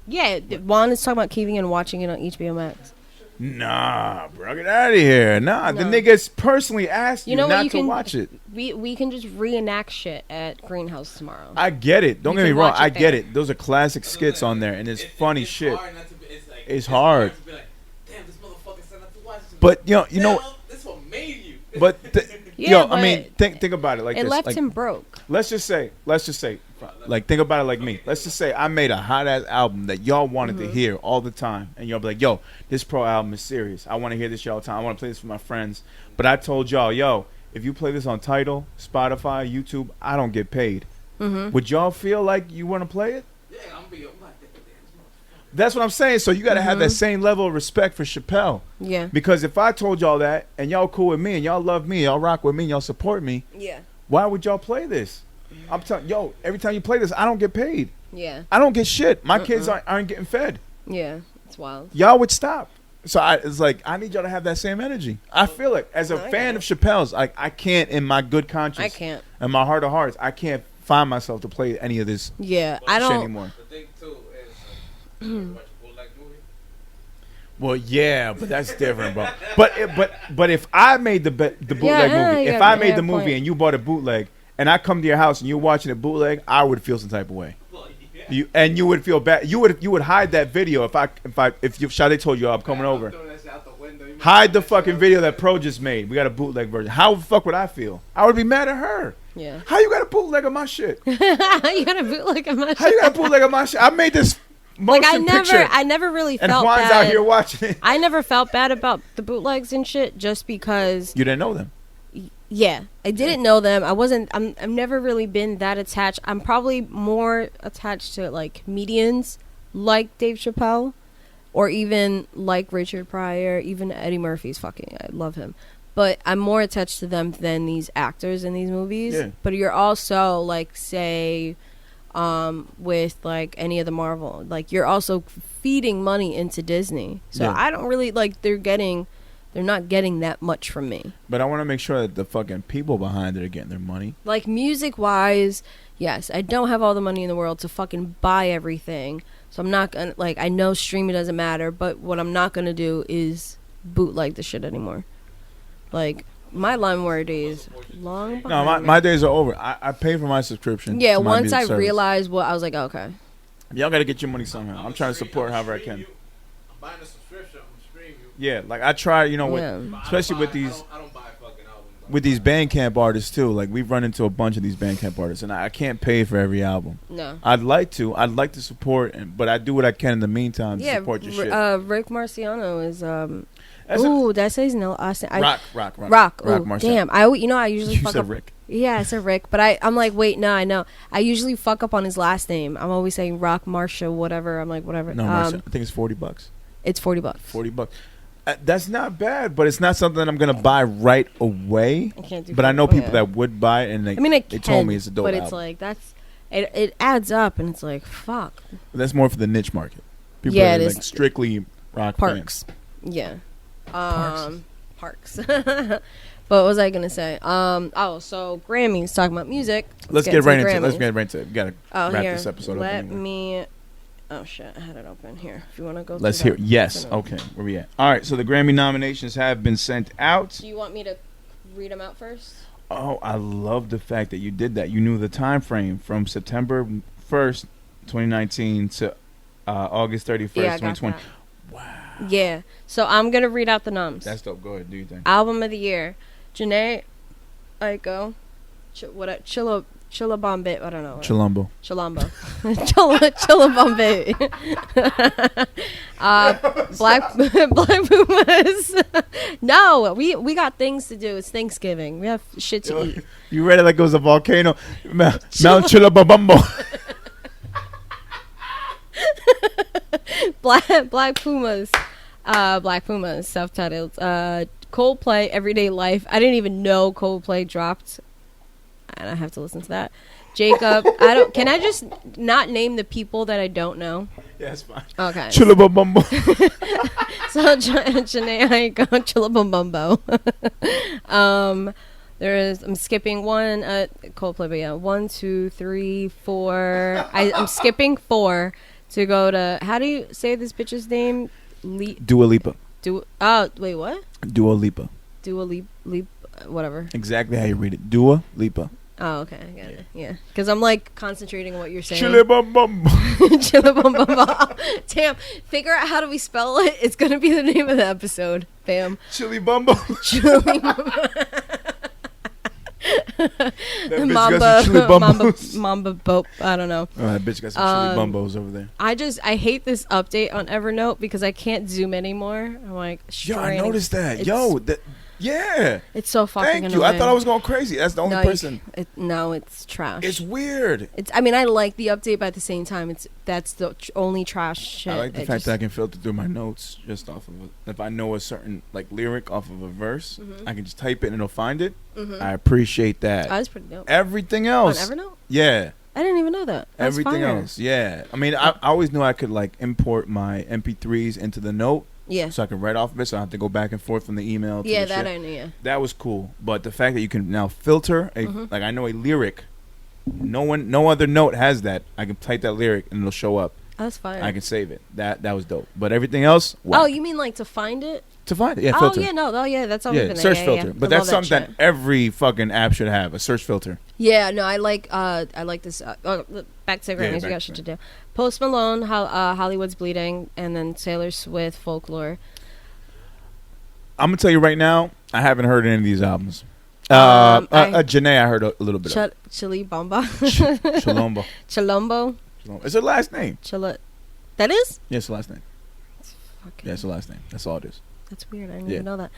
Yeah, Juan is talking about caving and watching it on HBO Max. Nah, bro, get out of here. Nah, the niggas personally asked you not to watch it. We can just reenact shit at Greenhouse tomorrow. I get it. Don't get me wrong. I get it. Those are classic skits on there, and it's funny shit. It's hard. But you know. This one made you. But I mean, think about it like this. It left him broke. Let's just say, like, think about it like me. Let's just say I made a hot ass album that y'all wanted to hear all the time, and y'all be like, "Yo, this Pro album is serious. I want to hear this all the time. I want to play this for my friends." But I told y'all, "Yo, if you play this on Tidal, Spotify, YouTube, I don't get paid." Would y'all feel like you want to play it? Yeah, I'm like, that's what I'm saying. So you got to have that same level of respect for Chappelle. Yeah. Because if I told y'all that, and y'all cool with me, and y'all love me, y'all rock with me, and y'all support me, why would y'all play this? I'm telling yo, every time you play this, I don't get paid. Yeah. I don't get shit. My kids aren't getting fed. Yeah, it's wild. Y'all would stop. So it's like, I need y'all to have that same energy. I feel it. As a fan of Chappelle's, I can't, in my good conscience, I can't. In my heart of hearts, I can't find myself to play any of this I don't shit anymore. The thing, too, is you watch a bootleg movie? Well, yeah, but that's different, bro. But if I made the bootleg movie, if I made the movie and you bought a bootleg, and I come to your house and you're watching a bootleg, I would feel some type of way. Well, yeah. You would feel bad. You would hide that video if Sade told you, I'm coming over. Hide the fucking video that Pro just made. We got a bootleg version. How the fuck would I feel? I would be mad at her. Yeah. How you got a bootleg of my shit? You got a bootleg of my shit? How you got a bootleg of my shit? I made this motion picture. I never really felt bad. And Juan's out here watching it. I never felt bad about the bootlegs and shit just because. You didn't know them. Yeah, I didn't know them. I've never really been that attached. I'm probably more attached to like comedians like Dave Chappelle or even like Richard Pryor, even Eddie Murphy's I love him. But I'm more attached to them than these actors in these movies. Yeah. But you're also like, say, with like any of the Marvel, like you're also feeding money into Disney. So I don't really like they're not getting that much from me. But I want to make sure that the fucking people behind it are getting their money. Like, music-wise, yes, I don't have all the money in the world to fucking buy everything. So I'm not going to, like, I know streaming doesn't matter, but what I'm not going to do is bootleg the shit anymore. Like, my LimeWire days long behind my days are over. I pay for my subscription. Yeah, once I realized what, I was like, okay. Y'all got to get your money somehow. I'm trying to support however I can. I'm buying a subscription. Yeah, like I try, especially with these, I don't buy fucking albums. with these Bandcamp artists too. Like we've run into a bunch of these Bandcamp artists, and I can't pay for every album. No, I'd like to support, but I do what I can in the meantime to support your shit. Rick Marciano is did I say his name? Rock. Oh, damn. I usually fuck up. Rick. Yeah, I said Rick, but I'm like, wait, no, I know. I usually fuck up on his last name. I'm always saying Rock Marsha, whatever. I'm like, whatever. No, I think it's $40. It's $40. $40. That's not bad, but it's not something that I'm gonna buy right away. I can't do. But I know people that would buy it, and they told me it's a dope album. But it's like it adds up, and it's like fuck. But that's more for the niche market. People that are like strictly rock Parks. fans. Yeah. Parks. But what was I gonna say? So Grammys, talking about music. Let's get right into it. We gotta wrap this episode up. Let me Oh shit, I had it open here. If you want to go. Let's through hear. that. Yes. Okay. Where we at? All right. So the Grammy nominations have been sent out. Do you want me to read them out first? Oh, I love the fact that you did that. You knew the time frame from September 1st, 2019 to August 31st, 2020. Wow. Yeah. So I'm gonna read out the noms. That's dope. Go ahead. Do your thing. Album of the year: Janae Aiko, Chilabombo. I don't know. Chilombo. Chilombo. Chilabombo. Black Pumas. No, we got things to do. It's Thanksgiving. We have shit to eat. You read it like it was a volcano. Mount Chilabombo. Black Pumas. Black Pumas, self-titled. Coldplay, Everyday Life. I didn't even know Coldplay dropped, and I have to listen to that. Jacob, can I just not name the people that I don't know? Yeah, that's fine. Okay. Chilabombo. So Janae Aiko, Chilabombo. I'm skipping one. Coldplay, but yeah, 1, 2, 3, 4. I'm skipping 4 to go to. How do you say this bitch's name? Dua Lipa. Wait, what? Dua Lipa. Dua Lipa, whatever. Exactly how you read it. Dua Lipa. Oh, okay, I got it. Yeah, because I'm like concentrating on what you're saying. Chilabombo. Chilabombo. Damn, figure out how do we spell it. It's gonna be the name of the episode. Bam. Chilibombo. Mamba boat. I don't know. Oh, that bitch got some chilibombos over there. I hate this update on Evernote because I can't zoom anymore. I'm like, yo, I noticed that. Yo, yeah. It's so fucking Thank you. annoying. I thought I was going crazy. That's the only person. No, it's trash. It's weird. I mean, I like the update, but at the same time, that's the only trash shit. I like the fact that I can filter through my notes just off of if I know a certain like lyric off of a verse, I can just type it and it'll find it. I appreciate that. That's pretty dope. Everything else. On Evernote? Yeah. I didn't even know that. That's everything fire. else. Yeah. I mean, I always knew I could like import my MP3s into the note. Yeah. So I can write off of it, so I don't have to go back and forth from the email. Yeah, that I knew. Yeah. That was cool, but the fact that you can now filter like I know a lyric, no other note has that. I can type that lyric and it'll show up. That's fire. I can save it. That was dope. But everything else. Whack. Oh, you mean like to find it? To find it, yeah. Filter. Oh yeah, no, that's always been search there. filter. Yeah. But that's something that every fucking app should have, a search filter. Yeah, no, I like this. Back to Grammys, we got shit to do. Post Malone, Hollywood's Bleeding, and then Taylor Swift, Folklore. I'm gonna tell you right now, I haven't heard any of these albums. Janae, I heard a little bit of. Chilabombo. Chilombo. Chilombo. It's her last name. That is? Yeah, it's her last name. Yeah, it's her last name. That's all it is. That's weird. I didn't even know that.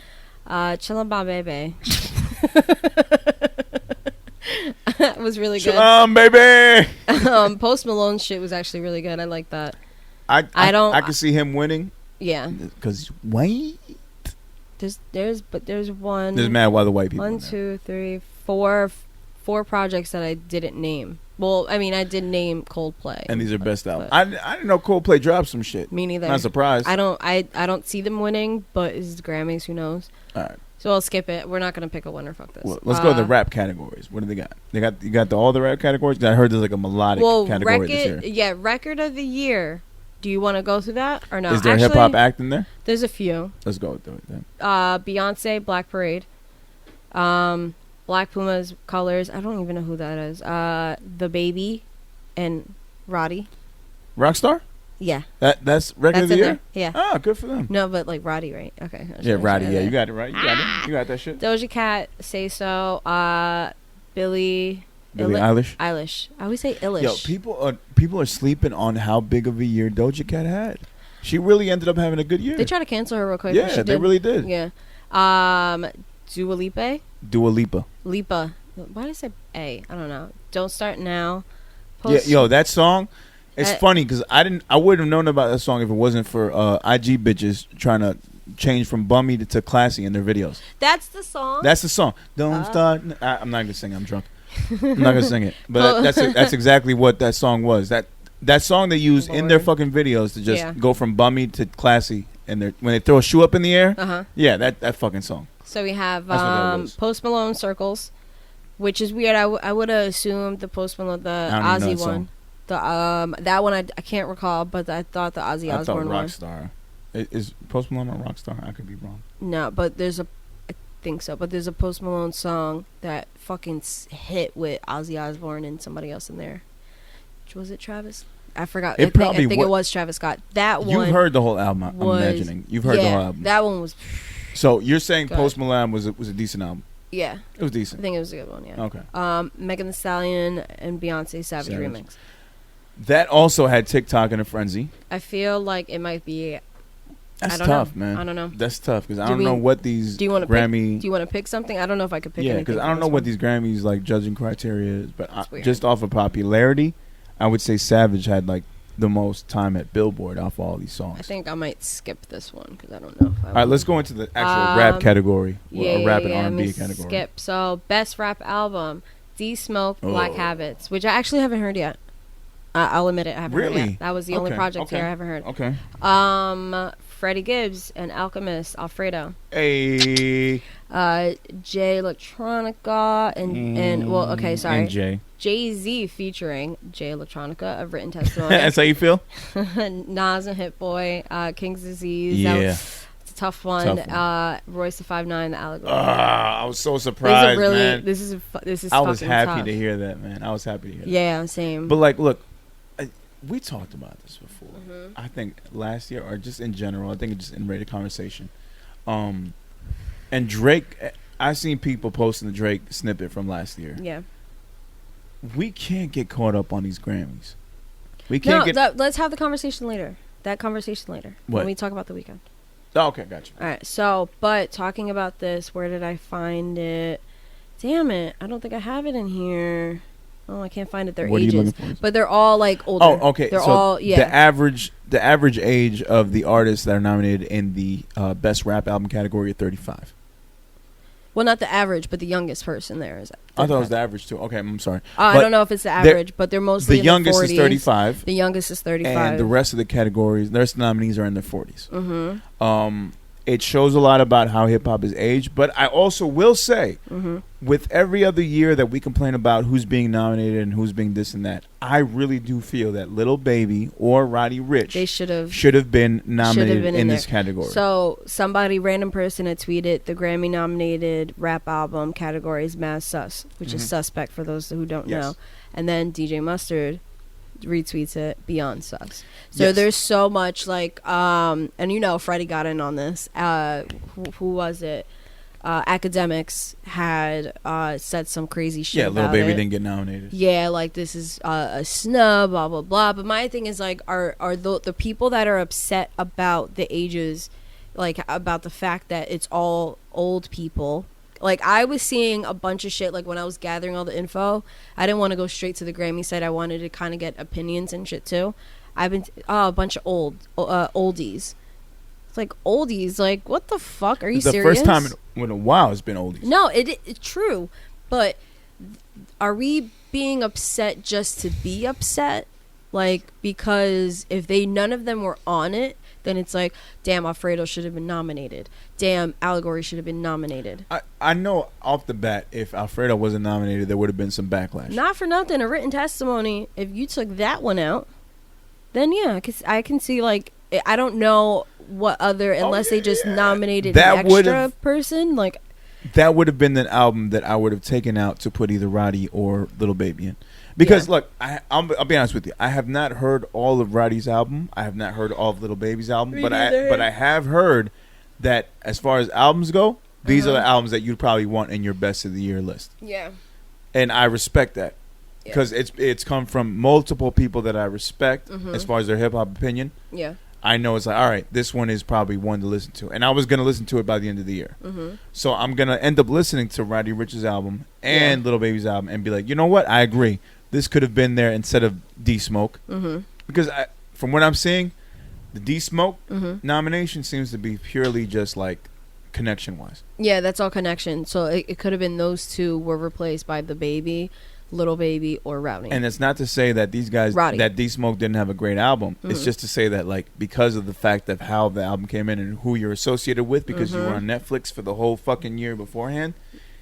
Chilabombo. It was really good. Baby. Post Malone shit was actually really good. I like that. I can see him winning. Yeah. Because white. There's one. There's mad while the white people. 1, 2, 3, 4 projects that I didn't name. Well, I mean, I did name Coldplay. And these are best albums. I didn't know Coldplay dropped some shit. Me neither. Not surprised. I don't see them winning, but it's Grammys. Who knows? All right. So I'll skip it. We're not gonna pick a winner. Fuck this. Well, let's go to the rap categories. What do they got? You got all the rap categories. 'Cause I heard there's like a melodic category this year. Yeah, record of the year. Do you want to go through that or no? Is there a hip hop act in there? There's a few. Let's go with it then. Beyonce, Black Parade. Black Pumas, Colors. I don't even know who that is. The Baby, and Roddy. Rockstar? Yeah. That's record of the year? There. Yeah. Ah, good for them. No, but like Roddy, right? Okay. Yeah, Roddy. Yeah, you got it right. You got that shit. Doja Cat, Say So. Billie Eilish. I always say Eilish. Yo, people are sleeping on how big of a year Doja Cat had. She really ended up having a good year. They tried to cancel her real quick. Yeah, they really did. Yeah. Dua Lipa. Lipa. Why did I say A? I don't know. Don't Start Now. That song. It's funny because I wouldn't have known about that song if it wasn't for IG bitches trying to change from bummy to classy in their videos. That's the song. Don't start. I'm not gonna sing it. I'm drunk. I'm not gonna sing it. But that's exactly what that song was. That song they use in their fucking videos to just go from bummy to classy, and when they throw a shoe up in the air. Yeah, that fucking song. So we have Post Malone, Circles, which is weird. I would have assumed the Post Malone, the Ozzy one. That one I can't recall, but I thought the Ozzy Osbourne one. I thought Rockstar. Is Post Malone on Rockstar? I could be wrong. No, but I think so. But there's a Post Malone song that fucking hit with Ozzy Osbourne and somebody else in there. Was it Travis? I forgot. I think it was Travis Scott. That one. You've heard the whole album. I'm imagining you've heard the whole album. That one was. So you're saying Post Malone was a decent album? Yeah, it was decent. I think it was a good one. Yeah. Okay. Megan Thee Stallion and Beyonce Savage remix. That also had TikTok in a frenzy. I feel like it might be. That's tough, man. I don't know. That's tough because I don't know what these do you want to Grammy. Do you want to pick something? I don't know if I could pick. Yeah, because I don't know what these Grammys like judging criteria is, but just off of popularity, I would say Savage had like the most time at Billboard off all these songs. I think I might skip this one because I don't know. If I all right, let's go into the actual rap category. Rap and R&B category. Skip. So best rap album: D Smoke, Black Habits, which I actually haven't heard yet. I'll admit it, I haven't heard yet. That was the only project here I haven't heard. Okay. Freddie Gibbs and Alchemist, Alfredo. Hey. Jay Electronica and Jay. Jay-Z featuring Jay Electronica of Written Testimony. That's how you feel? Nas and Hit Boy, King's Disease. Yeah. It's a tough one. Royce the 5'9", the Allegory. I was so surprised, man. This is I was happy tough. to hear that, man. I was happy to hear that. Yeah, same. But like, look, we talked about this before. Mm-hmm. I think last year, or just in general, I think it's just in radio conversation. And Drake, I've seen people posting the Drake snippet from last year. Yeah. We can't get caught up on these Grammys. We can't let's have the conversation later. That conversation later. What? When we talk about the weekend. Oh, okay, gotcha. All right, so, but talking about this, where did I find it? Damn it, I don't think I have it in here. Oh, I can't find it. Their ages, are you looking for? But they're all like older. Oh, okay. They're so all the average age of the artists that are nominated in the best rap album category is 35. Well, not the average, but the youngest person there is. 35. I thought it was the average too. Okay, I'm sorry. I don't know if it's the average, but they're mostly the youngest in the 40s. is 35. The youngest is 35, and the rest of the categories, the rest of the nominees are in their 40s. Mm-hmm. It shows a lot about how hip hop is aged, but I also will say, with every other year that we complain about who's being nominated and who's being this and that, I really do feel that Lil Baby or Roddy Ricch they should have been nominated in this category. So random person had tweeted the Grammy nominated rap album category is Mad Sus, which is suspect for those who don't know, and then DJ Mustard retweets it beyond sus. So there's so much like and Freddie got in on this. Who was it? Academics had said some crazy shit about Lil Baby it. didn't get nominated. Yeah, like this is a snub, blah blah blah. But my thing is like, are the people that are upset about the ages, like about the fact that it's all old people. Like, I was seeing a bunch of shit, like, when I was gathering all the info. I didn't want to go straight to the Grammy site. I wanted to kind of get opinions and shit, too. I've been... a bunch of oldies. It's like, oldies? Like, what the fuck? Are you serious? The first time in a while it's been oldies. No, it's true. But are we being upset just to be upset? Like, because if none of them were on it, then it's like, damn, Alfredo should have been nominated. Damn, Allegory should have been nominated. I know off the bat, if Alfredo wasn't nominated, there would have been some backlash. Not for nothing, a Written Testimony, if you took that one out, then yeah, I can see, like, I don't know what other, unless they just nominated an extra person, like... That would have been the album that I would have taken out to put either Roddy or Lil Baby in. Because, look, I'll be honest with you. I have not heard all of Roddy's album. I have not heard all of Lil Baby's album. But I have heard that as far as albums go, these are the albums that you'd probably want in your best of the year list. Yeah. And I respect that. Because it's come from multiple people that I respect as far as their hip-hop opinion. Yeah. I know it's like, all right, this one is probably one to listen to. And I was going to listen to it by the end of the year. So I'm going to end up listening to Roddy Ricch's album and Lil Baby's album and be like, you know what? I agree. This could have been there instead of D-Smoke. Because from what I'm seeing, the D-Smoke nomination seems to be purely just like connection-wise. Yeah, that's all connection. So it could have been those two were replaced by The Baby, Lil Baby, or Rowdy. And it's not to say that these guys, that D-Smoke didn't have a great album. It's just to say that, like, because of the fact of how the album came in and who you're associated with, because you were on Netflix for the whole fucking year beforehand,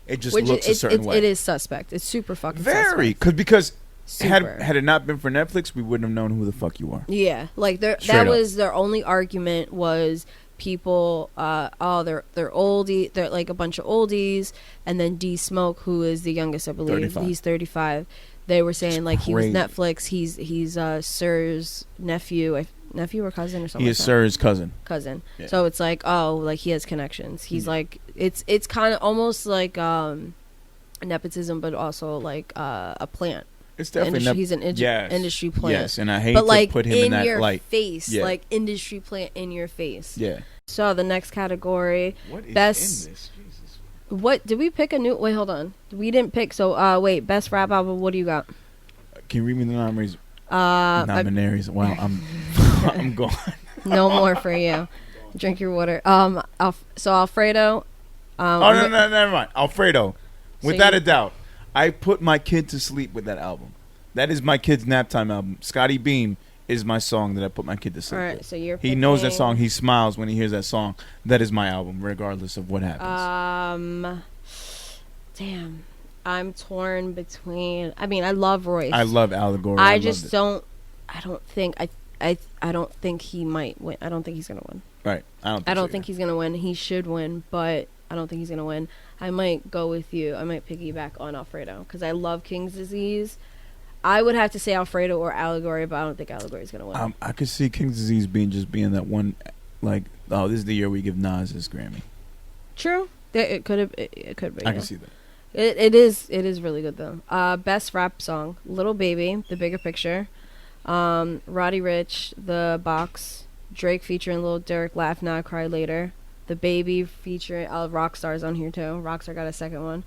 it just looks a certain way. It is suspect. It's super fucking suspect. Because had it not been for Netflix, we wouldn't have known who the fuck you are. Yeah, like was their only argument was people. They're oldie. They're like a bunch of oldies, and then D Smoke, who is the youngest, I believe, 35. He's 35. They were saying like he was crazy. Netflix. He's Sir's nephew or cousin or something. He is Sir's cousin. Yeah. So it's like, oh, like he has connections. He's like, it's kind of almost like nepotism, but also like a plant. It's definitely he's an industry plant. Yes, and I hate but to like put him in that your light. face, like industry plant in your face. Yeah. So the next category, what is best. In this? Jesus. What did we pick a new? Wait, hold on. We didn't pick. So wait, best rap album. What do you got? Can you read me the nominees? Nominaries. Wow, I'm gone. No more for you. Drink your water. So Alfredo. No, never mind. Alfredo. Without a doubt, I put my kid to sleep with that album. That is my kid's nap time album. Scotty Beam is my song that I put my kid to sleep with. All right, with. so you're. He knows that song. He smiles when he hears that song. That is my album, regardless of what happens. Damn. I'm torn between. I mean, I love Royce. I love Allegory. I just don't. I don't think. I don't think he might win. I don't think he's gonna win. Right. I don't think he's gonna win. He should win, but I don't think he's gonna win. I might go with you. I might piggyback on Alfredo because I love King's Disease. I would have to say Alfredo or Allegory, but I don't think Allegory is gonna win. I could see King's Disease being that one, like, oh, this is the year we give Nas his Grammy. True. It could have. It could be. I can see that. It is really good though. Best rap song: Little Baby, The Bigger Picture. Roddy Ricch, The Box. Drake featuring Lil Durk, Laugh Now, Cry Later. The Baby featuring Rockstar's on here too. Rockstar got a second one.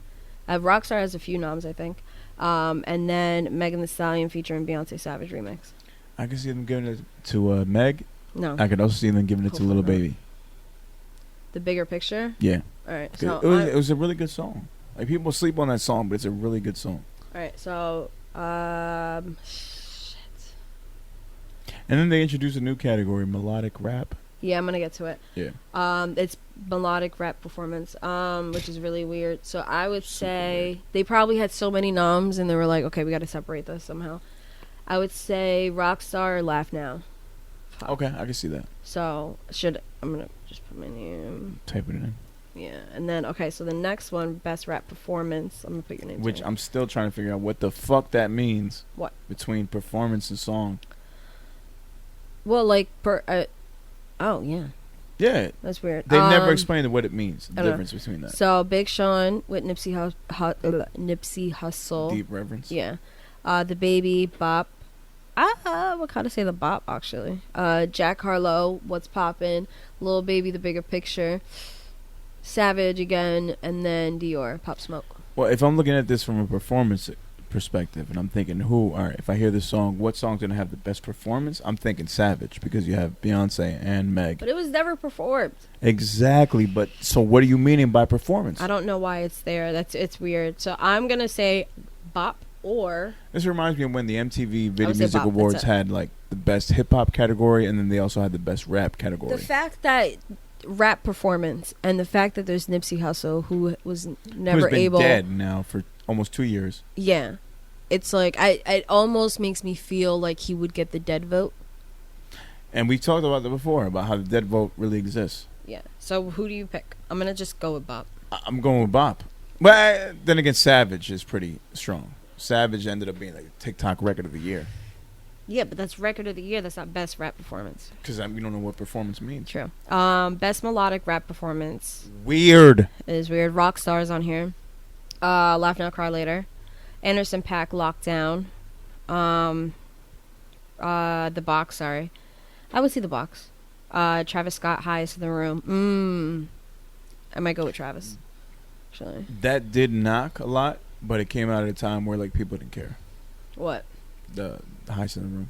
Rockstar has a few noms, I think. And then Megan Thee Stallion featuring Beyonce Savage remix. I can see them giving it to Meg. No. I could also see them giving it to Lil Baby. The Bigger Picture. Yeah. All right. So it was a really good song. Like, people sleep on that song, but it's a really good song. All right, so shit. And then they introduced a new category, melodic rap. Yeah, I'm gonna get to it. Yeah. It's melodic rap performance, which is really weird. So I would say they probably had so many noms, and they were like, okay, we got to separate this somehow. I would say Rockstar or Laugh Now. Fuck. Okay, I can see that. So I'm gonna just put my name. Type it in. Yeah, and then okay, so the next one, best rap performance. I'm gonna put your name. Which I'm still trying to figure out what the fuck that means. What between performance and song? Well, like oh yeah. Yeah, that's weird. They've never explained what it means. The difference between that. So Big Sean with Nipsey Hussle. Deep reverence. Yeah. The Baby, Bop. What kind of say the Bop actually? Jack Harlow, What's Poppin', Lil Baby, The Bigger Picture. Savage again, and then Dior, Pop Smoke. Well, if I'm looking at this from a performance perspective, and I'm thinking, if I hear this song, what song's gonna have the best performance? I'm thinking Savage, because you have Beyonce and Meg. But it was never performed. Exactly, but so what are you meaning by performance? I don't know why it's there. It's weird. So I'm gonna say Bop or. This reminds me of when the MTV Video Music Awards had like the best hip hop category, and then they also had the best rap category. The fact that rap performance and the fact that there's Nipsey Hussle who was never able dead now for almost 2 years. Yeah, it's like it almost makes me feel like he would get the dead vote. And we talked about that before, about how the dead vote really exists. Yeah. So who do you pick? I'm gonna just go with Bop. I'm going with Bop. But then again, Savage is pretty strong. Savage ended up being like a TikTok record of the year. Yeah, but that's record of the year. That's not best rap performance. Because we don't know what performance means. True. Best melodic rap performance. Weird. It is weird. Rockstar's on here. Laugh Now, Cry Later. Anderson .Paak, Lockdown. The Box, sorry. I would see The Box. Travis Scott, Highest in the Room. I might go with Travis. Actually. That did knock a lot, but it came out at a time where like people didn't care. What? The Highest in the Room.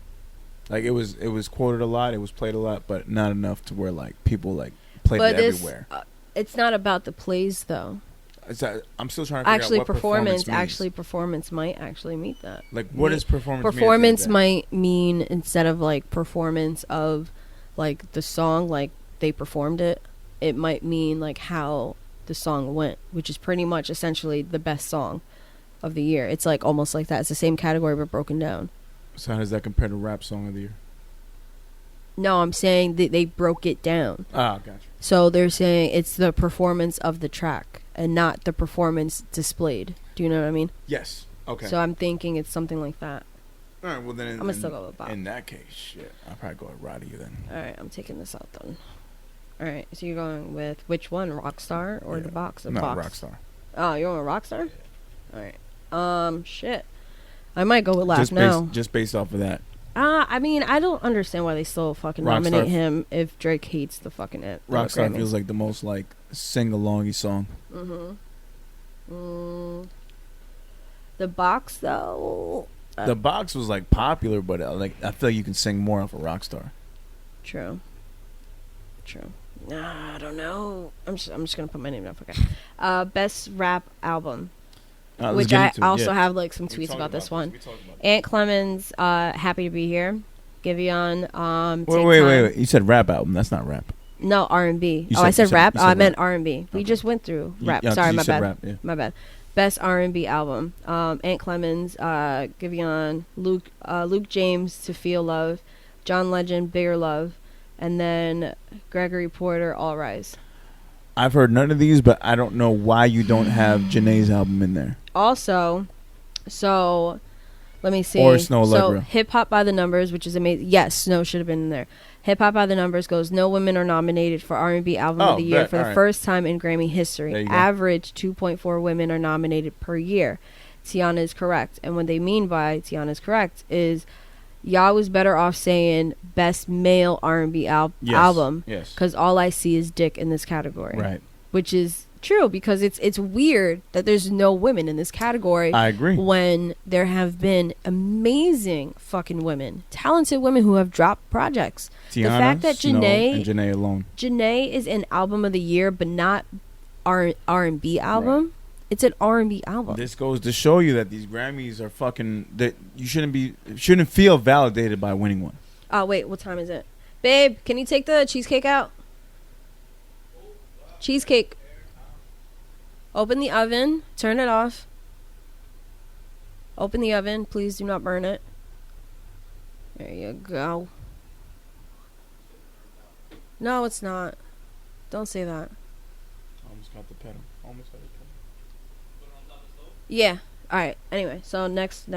Like it was quoted a lot, it was played a lot, but not enough to where like people like played it everywhere. It's not about the plays though. I'm still trying to figure out what performance means. Performance might actually meet that. Like what does performance mean? Performance might mean, instead of like performance of like the song, like they performed it, it might mean like how the song went, which is pretty much essentially the best song. of the year. It's like almost like that. It's the same category but broken down. So how does that compare to rap song of the year? No, I'm saying that they broke it down. Ah, gotcha. So they're saying it's the performance of the track and not the performance displayed. Do you know what I mean? Yes. Okay. So I'm thinking it's something like that. All right. Well, then I'm gonna still go with Bob. In that case, shit, I'll probably go with Roddy then. All right, I'm taking this out then. All right, so you're going with which one, Rockstar or the box? No, box? Rockstar. Oh, you're going with Rockstar? All right. Shit. I might go with Laugh Now. Just based off of that. I mean, I don't understand why they still fucking nominate him if Drake hates the fucking it. Rockstar feels like the most like sing-alongy song. The box though. The box was like popular, but like I feel like you can sing more off of Rockstar. True. Nah, I don't know. I'm just gonna put my name down. Okay. Best rap album. Which I also have like some tweets about this one. Ant Clemens, Happy to Be Here. Giveon, wait. You said rap album. That's not rap. No, R&B. I said rap. I meant R&B. Okay. We just went through rap. Yeah, sorry, my bad. Rap, yeah. My bad. Best R&B album. Ant Clemens, Giveon, Luke James, To Feel Love, John Legend, Bigger Love, and then Gregory Porter, All Rise. I've heard none of these, but I don't know why you don't have Janae's album in there. Also, so let me see. Or Snow Allegra. So Hip Hop by the Numbers, which is amazing. Yes, Snow should have been in there. Hip Hop by the Numbers goes, no women are nominated for R&B Album of the Year for the first time in Grammy history. Average 2.4 women are nominated per year. Tiana is correct. And what they mean by Tiana is correct is y'all was better off saying best male R&B album. Yes. Because all I see is dick in this category. Right. Which is true because it's weird that there's no women in this category. I agree. When there have been amazing fucking women, talented women who have dropped projects. Tiana, the fact that Snow, and Janae alone. Janae is an album of the year, but not R&B album. Right. It's an R&B album. This goes to show you that these Grammys are fucking. That you shouldn't feel validated by winning one. Oh wait, what time is it, babe? Can you take the cheesecake out? Cheesecake. Open the oven. Turn it off. Open the oven. Please do not burn it. There you go. No, it's not. Don't say that. Almost got the pedal. Yeah. All right. Anyway, so next.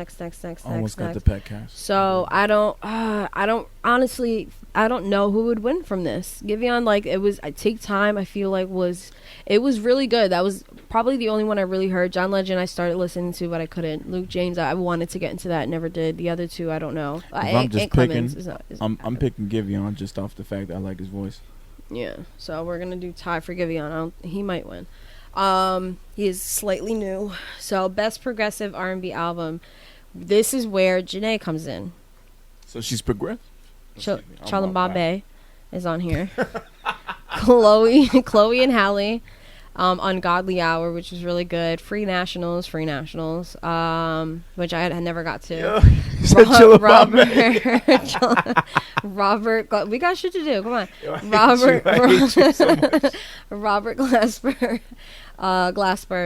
Almost got the pet cast. So I don't honestly, I don't know who would win from this. Giveon, like I Take Time. I feel like it was really good. That was probably the only one I really heard. John Legend I started listening to, but I couldn't. Luke James, I wanted to get into that, never did. The other two, I don't know. I'm just picking. I'm picking Giveon just off the fact that I like his voice. Yeah. So we're gonna do tie for Giveon. He might win. He is slightly new. So best progressive R&B album. This is where Janae comes in. So she's progressive. Chilabombo is on here. Chloe and Halle. Ungodly Hour, which was really good. Free Nationals, which I had never got to. Robert, we got shit to do. Come on, Robert Glasper.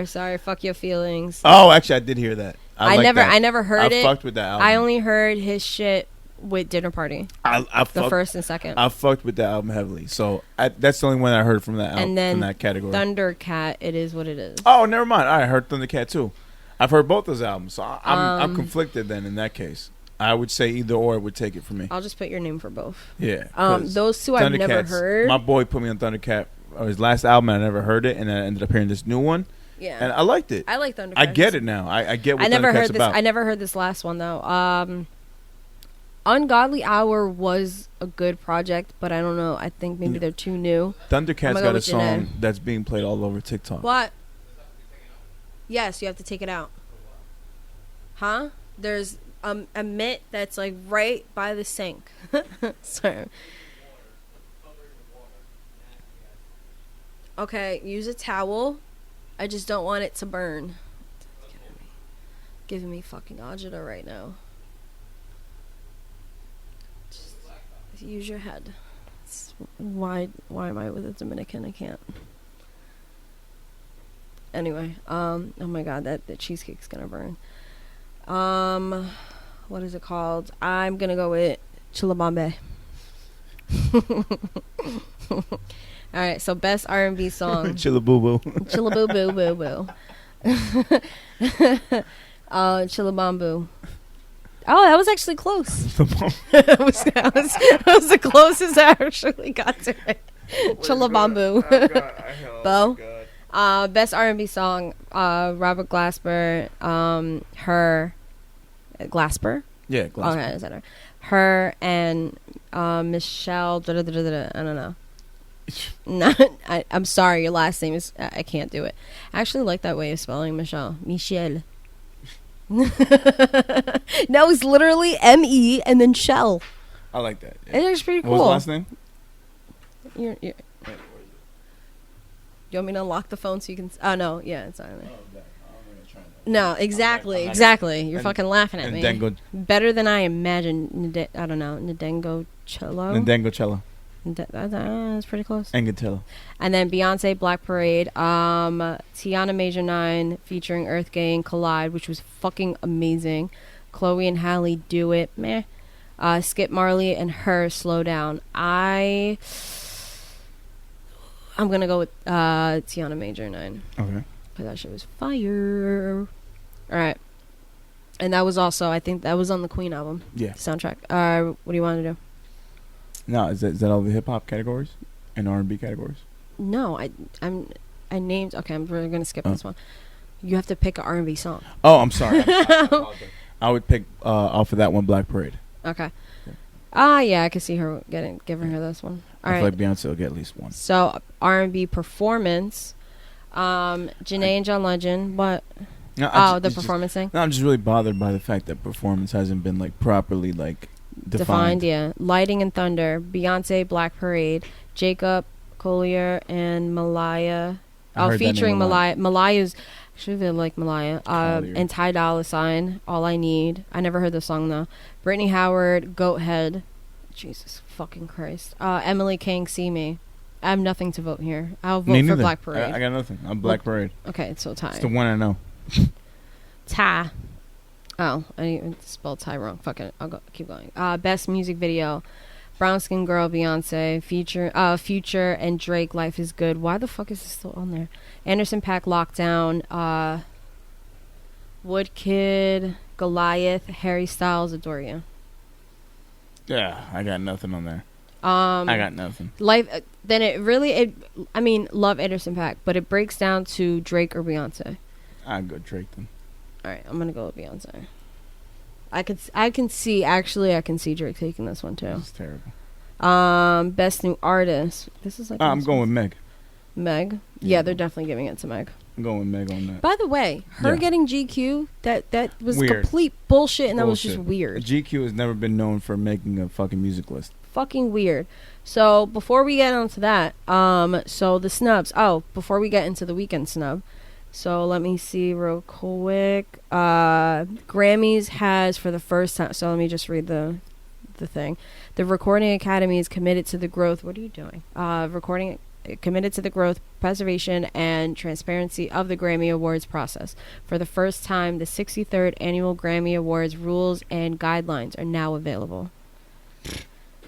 Sorry, Fuck Your Feelings. Oh, actually, I did hear that. I never heard it. I fucked with that album. I only heard his shit with Dinner Party. The first and second. I fucked with that album heavily. So that's the only one I heard from that album, and then from that category. Thundercat, It Is What It Is. Oh, never mind. I heard Thundercat too. I've heard both those albums, so I'm conflicted. Then in that case, I would say either or would take it for me. I'll just put your name for both. Yeah. Those two I've never heard. My boy put me on Thundercat. His last album, I never heard it, and I ended up hearing this new one. Yeah. And I liked it. I like Thundercat. I get it now. I get what Thundercat's about. I never heard this last one though. Ungodly Hour was a good project, but I don't know. I think maybe they're too new. Thundercat's got a song that's being played all over TikTok. What? Yes, you have to take it out. Huh? There's a mitt that's like right by the sink. Sorry. Okay, use a towel. I just don't want it to burn. Giving me fucking agita right now. Just use your head. Why am I with a Dominican? I can't. Anyway, oh my god, that cheesecake's gonna burn. What is it called? I'm gonna go with Chilabombo. All right, so best R&B song. Chilaboo. Chilaboo boo boo. Chilabombo. Oh, that was actually close. that was the closest I actually got to it. Chilabombo. Bo. Best R&B song. Robert Glasper. Her. Glasper. Yeah, Glasper. Okay, is that her? Her and Michelle. I don't know. I'm sorry. Your last name is. I can't do it. I actually like that way of spelling Michelle. Michelle. No, it's literally M-E and then Shell. I like that. Yeah. It's actually pretty cool. What was the last name? You want me to unlock the phone so you can? Oh no, yeah, it's not in there. No, exactly. You're fucking laughing at me. Better than I imagined. I don't know. Ndengo Cello. That's pretty close. Engatillo. And then Beyonce, Black Parade, Tiana Major 9 featuring Earth Gang, Collide, which was fucking amazing. Chloe and Halle, Do It, meh. Skip Marley and Her, Slow Down. I'm gonna go with Tiana Major 9. Okay. Because that shit was fire. Alright. And that was also, I think that was on the Queen album. Yeah. Soundtrack. What do you want to do? No, is that all the hip hop categories and R&B categories? No, I named. Okay, I'm really gonna skip this one. You have to pick an R&B song. Oh, I'm sorry. I would pick off of that one, Black Parade. Okay. Yeah, I could see her giving her this one. All I right. feel like Beyonce will get at least one. So R&B performance. Janae and John Legend. What? No, the performance thing. No, I'm just really bothered by the fact that performance hasn't been like properly like defined. Yeah. Lighting and Thunder, Beyonce, Black Parade, Jacob Collier and Malaya. Featuring Malaya. Malaya's actually they like Malaya. And Ty Dolla $ign, All I Need. I never heard the song though. Brittany Howard, Goat Head. Jesus fucking Christ. Emily King, See Me. I have nothing to vote here. I'll vote for Black Parade. I got nothing. I'm Black Parade. Okay, it's so Ty. It's the one I know. Ty. Oh, I didn't even spell Ty wrong. Fuck it. Keep going. Best music video. Brown Skin Girl, Beyonce. Future and Drake, Life is Good. Why the fuck is this still on there? Anderson .Paak, Lockdown. Woodkid, Goliath, Harry Styles, Adore You. Yeah, I got nothing on there. I got nothing. Life. Then I mean, love Anderson .Paak, but it breaks down to Drake or Beyonce. I'd go Drake then. All right, I'm gonna go with Beyonce. I can see Drake taking this one too. This is terrible. Best new artist. This is like. I'm going with Meg. Meg. Yeah, they're definitely giving it to Meg. I'm going with Meg on that. By the way, her getting GQ, that was weird. Complete bullshit, and that was just weird. GQ has never been known for making a fucking music list. Fucking weird. So before we get onto that, so the snubs. Oh, before we get into the weekend snub. So let me see real quick. Grammys has for the first time. So let me just read the thing. The Recording Academy is committed to the growth. What are you doing? Committed to the growth, preservation, and transparency of the Grammy Awards process. For the first time, the 63rd Annual Grammy Awards rules and guidelines are now available.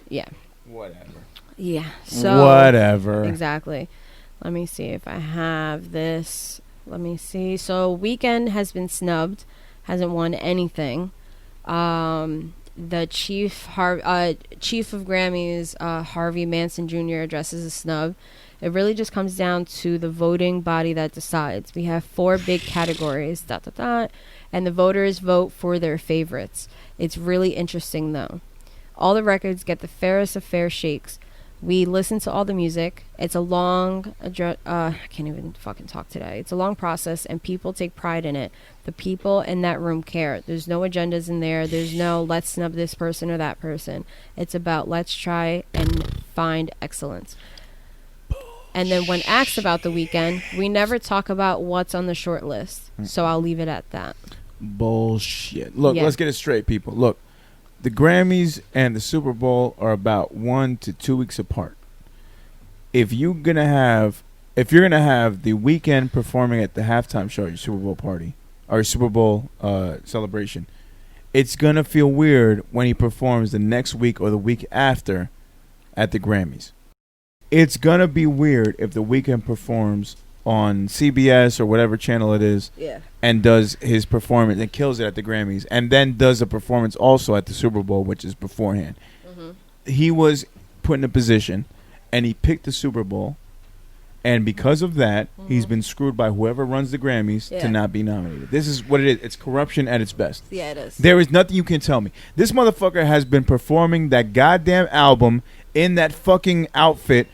Yeah. Whatever. Yeah. So whatever. Exactly. Let me see if I have this. Let me see. So Weeknd has been snubbed, hasn't won anything. The chief of Grammys, Harvey Manson Jr. addresses a snub. It really just comes down to the voting body that decides. We have 4 big categories, and the voters vote for their favorites. It's really interesting though. All the records get the fairest of fair shakes. We listen to all the music. It's a long, I can't even fucking talk today. It's a long process, and people take pride in it. The people in that room care. There's no agendas in there. There's no let's snub this person or that person. It's about let's try and find excellence. And then when asked about the weekend, we never talk about what's on the short list. So I'll leave it at that. Bullshit. Look, let's get it straight, people. Look. The Grammys and the Super Bowl are about 1 to 2 weeks apart. If you're going to have if you're gonna have The Weeknd performing at the halftime show at your Super Bowl party or your Super Bowl celebration, it's gonna feel weird when he performs the next week or the week after at the Grammys. It's gonna be weird if The Weeknd performs on CBS or whatever channel it is, and does his performance and kills it at the Grammys, and then does a performance also at the Super Bowl, which is beforehand. He was put in a position, and he picked the Super Bowl, and because of that, he's been screwed by whoever runs the Grammys to not be nominated. This is what it is. It's corruption at its best. Yeah, it is. There is nothing you can tell me. This motherfucker has been performing that goddamn album in that fucking outfit,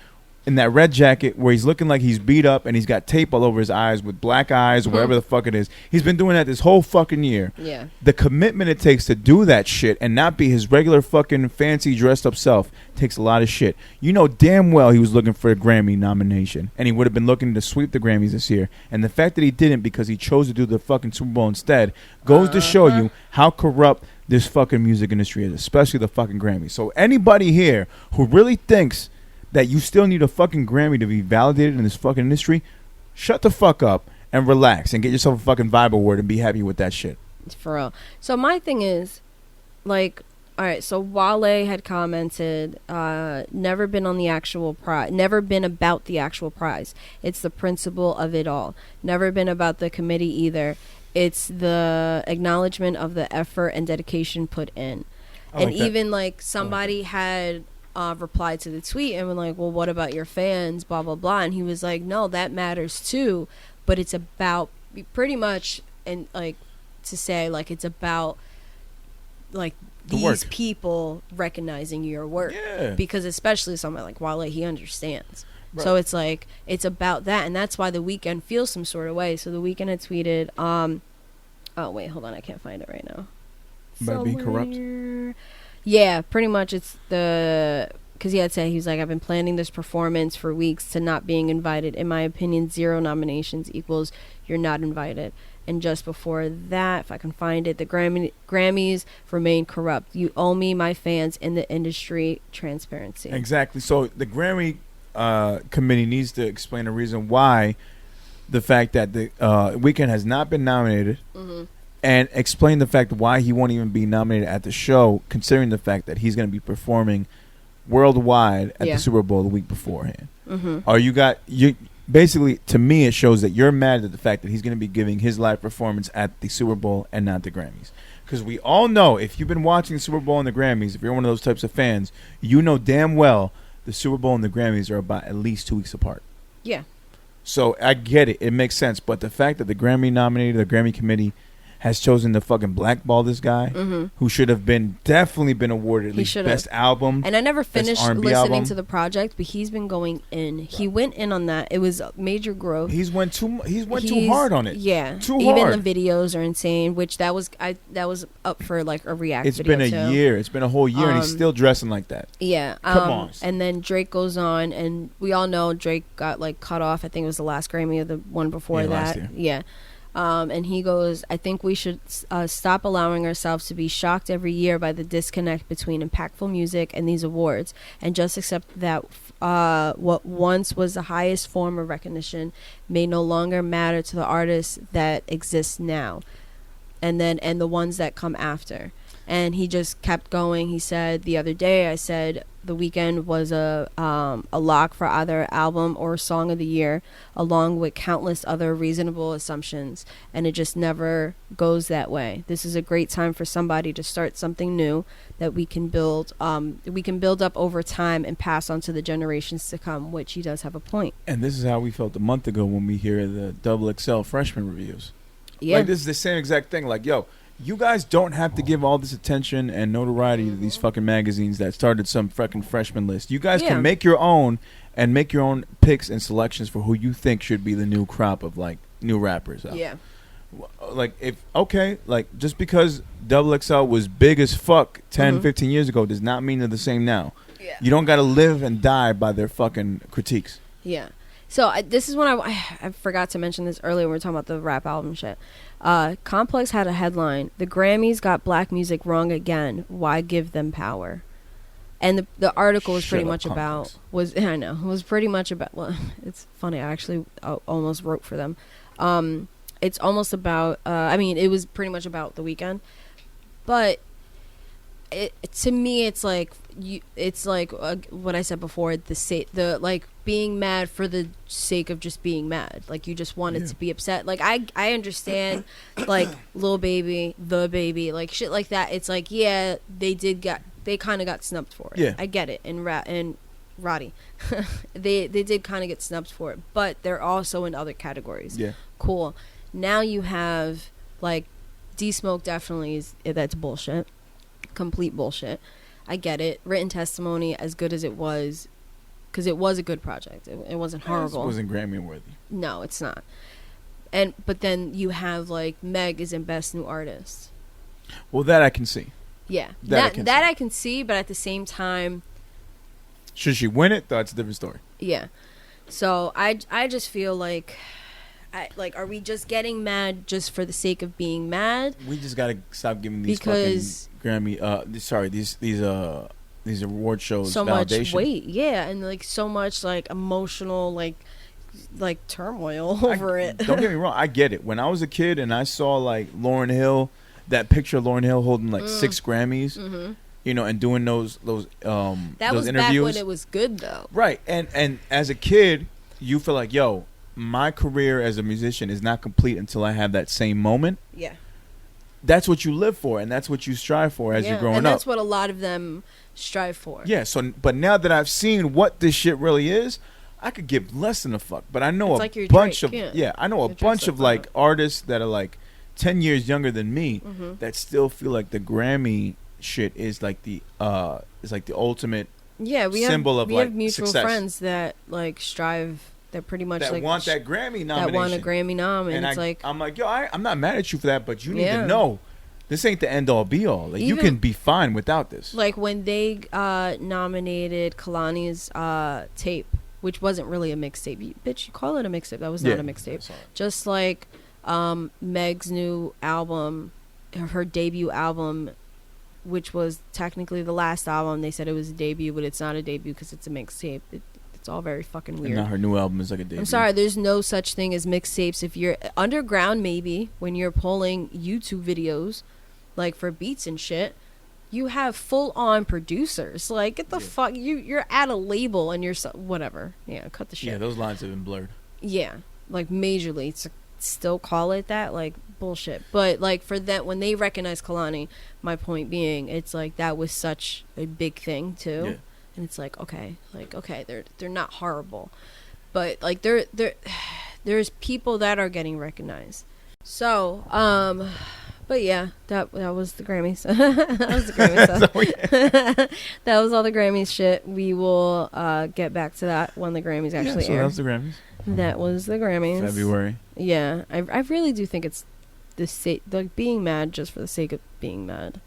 in that red jacket, where he's looking like he's beat up and he's got tape all over his eyes with black eyes or whatever the fuck it is. He's been doing that this whole fucking year. Yeah. The commitment it takes to do that shit and not be his regular fucking fancy dressed up self takes a lot of shit. You know damn well he was looking for a Grammy nomination, and he would have been looking to sweep the Grammys this year. And the fact that he didn't because he chose to do the fucking Super Bowl instead goes to show you how corrupt this fucking music industry is, especially the fucking Grammys. So anybody here who really thinks that you still need a fucking Grammy to be validated in this fucking industry, shut the fuck up and relax and get yourself a fucking Vibe Award and be happy with that shit. For real. So my thing is, like, all right, so Wale had commented, never been on the actual prize, never been about the actual prize. It's the principle of it all. Never been about the committee either. It's the acknowledgement of the effort and dedication put in. And even like somebody had replied to the tweet and been like, well, what about your fans, blah blah blah, and he was like, no, that matters too, but it's about pretty much, and like to say like it's about like these people recognizing your work, because especially somebody like Wale, he understands. So it's like it's about that, and that's why The Weeknd feels some sort of way. So The Weeknd had tweeted, oh wait, hold on, I can't find it right now. About being corrupt. Yeah, pretty much it's because he had said, he was like, I've been planning this performance for weeks to not being invited. In my opinion, 0 nominations equals you're not invited. And just before that, if I can find it, the Grammys remain corrupt. You owe me, my fans, and the industry transparency. Exactly. So the Grammy committee needs to explain the reason why the fact that the Weeknd has not been nominated. And explain the fact why he won't even be nominated at the show, considering the fact that he's going to be performing worldwide at the Super Bowl the week beforehand. Or you basically, to me, it shows that you're mad at the fact that he's going to be giving his live performance at the Super Bowl and not the Grammys. Because we all know, if you've been watching the Super Bowl and the Grammys, if you're one of those types of fans, you know damn well the Super Bowl and the Grammys are about at least 2 weeks apart. Yeah. So I get it. It makes sense. But the fact that the Grammy committee has chosen to fucking blackball this guy, who should have definitely been awarded at least best album. And I never finished listening album. to the project, but he's been going in. He went in on that. It was major growth. He's went too hard on it. Yeah, too even hard. the videos are insane. Which that was up for like a react. It's video been a year. It's been a whole year, and he's still dressing like that. Yeah. Come on. And then Drake goes on, and we all know Drake got like cut off. I think it was the last Grammy or the one before that. Last year. Yeah. And he goes, I think we should stop allowing ourselves to be shocked every year by the disconnect between impactful music and these awards, and just accept that what once was the highest form of recognition may no longer matter to the artists that exist now, and the ones that come after. And he just kept going. He said the other day, I said The Weeknd was a lock for either album or song of the year, along with countless other reasonable assumptions, and it just never goes that way. This is a great time for somebody to start something new that we can build up over time and pass on to the generations to come, which he does have a point. And this is how we felt a month ago when we hear the XXL freshman reviews. Yeah. Like, this is the same exact thing. Like, yo, you guys don't have to give all this attention and notoriety to these fucking magazines that started some fucking freshman list. You guys can make your own and make your own picks and selections for who you think should be the new crop of like new rappers out. Yeah. Like, just because XXL was big as fuck 10, 15 years ago does not mean they're the same now. Yeah. You don't got to live and die by their fucking critiques. Yeah. So this is when I forgot to mention this earlier when we were talking about the rap album shit. Complex had a headline: "The Grammys got black music wrong again. Why give them power?" And the article was pretty Shut up, much about context. was pretty much about, well, it's funny, I actually almost wrote for them. It's almost about it was pretty much about The Weeknd, but to me it's like what I said before, the like being mad for the sake of just being mad, like you just wanted to be upset. Like I understand like Lil Baby, The Baby, like shit like that. It's like, yeah, they kind of got snubbed for it. Yeah, I get it. And Roddy they did kind of get snubbed for it, but they're also in other categories. Yeah, cool. Now you have like D-Smoke, definitely that's bullshit, complete bullshit. I get it. Written Testimony, as good as it was, because it was a good project, it wasn't horrible. It wasn't Grammy worthy. No, it's not. But then you have like Meg is in Best New Artist. Well, that I can see. Yeah, that I can see, but at the same time, should she win it? That's a different story. Yeah. So I just feel like, are we just getting mad just for the sake of being mad? We just gotta stop giving these fucking Grammy. These award shows so validation. Much weight. Yeah, and like so much like emotional like turmoil over it. Don't get me wrong, I get it. When I was a kid and I saw like Lauryn Hill, that picture of Lauryn Hill holding like 6 Grammys. Mm-hmm. You know, and doing those that those was interviews. back when it was good though. Right. And as a kid, you feel like, yo, my career as a musician is not complete until I have that same moment. Yeah. That's what you live for, and that's what you strive for as you're growing up. And that's what a lot of them strive for. Yeah, but now that I've seen what this shit really is, I could give less than a fuck. But I know it's a bunch of I know a You're bunch of like artists that are like 10 years younger than me that still feel like the Grammy shit is like the ultimate symbol of we like have mutual success. Friends that like strive, that pretty much that like want that Grammy nomination, that want a Grammy nom, and it's I'm like, yo, I'm not mad at you for that, but you need to know this ain't the end all be all. Like, you can be fine without this. Like when they nominated Kalani's tape, which wasn't really a mixtape. Bitch, you call it a mixtape. That was not a mixtape. Just like Meg's new album, her debut album, which was technically the last album. They said it was a debut, but it's not a debut because it's a mixtape. It's all very fucking weird. And now her new album is like a debut. I'm sorry, there's no such thing as mixtapes. If you're underground, maybe when you're pulling YouTube videos, like for beats and shit, you have full on producers. Like, get the fuck, you're at a label and you're whatever. Yeah, cut the shit. Yeah, those lines have been blurred. Yeah, like majorly. To still call it that, like, bullshit. But like for that, when they recognize Kalani, my point being, it's like that was such a big thing too. Yeah. And it's like, okay, they're not horrible, but like there's people that are getting recognized. So, but yeah, that was the Grammys. That was the Grammys. That was all the Grammys shit. We will get back to that when the Grammys actually air. That was the Grammys. That was the Grammys. February. Yeah, I really do think it's like being mad just for the sake of being mad.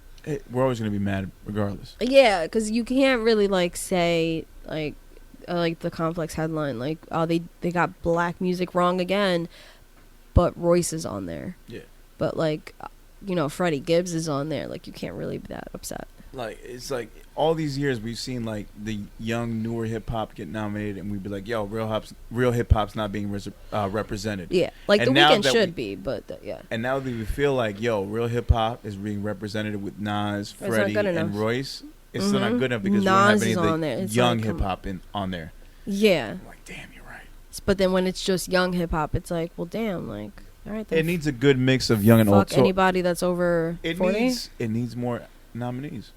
We're always gonna be mad regardless. Yeah, because you can't really like say like the Complex headline like, oh, they got black music wrong again, but Royce is on there. Yeah. But like, Freddie Gibbs is on there. Like, you can't really be that upset. Like, it's like all these years we've seen like the young newer hip hop get nominated, and we'd be like, yo, real hip hop's not being represented. Yeah, like and The Weeknd should be, but yeah. And now that we feel like, yo, real hip hop is being represented with Nas, Freddie, and Royce, it's still not good enough because Nas we don't have any of the young hip hop on there. Yeah. I'm like, damn, you're right. But then when it's just young hip hop, it's like, well, damn, like, all right. Then it needs a good mix of young and old. Fuck anybody that's over 40. It needs more nominees.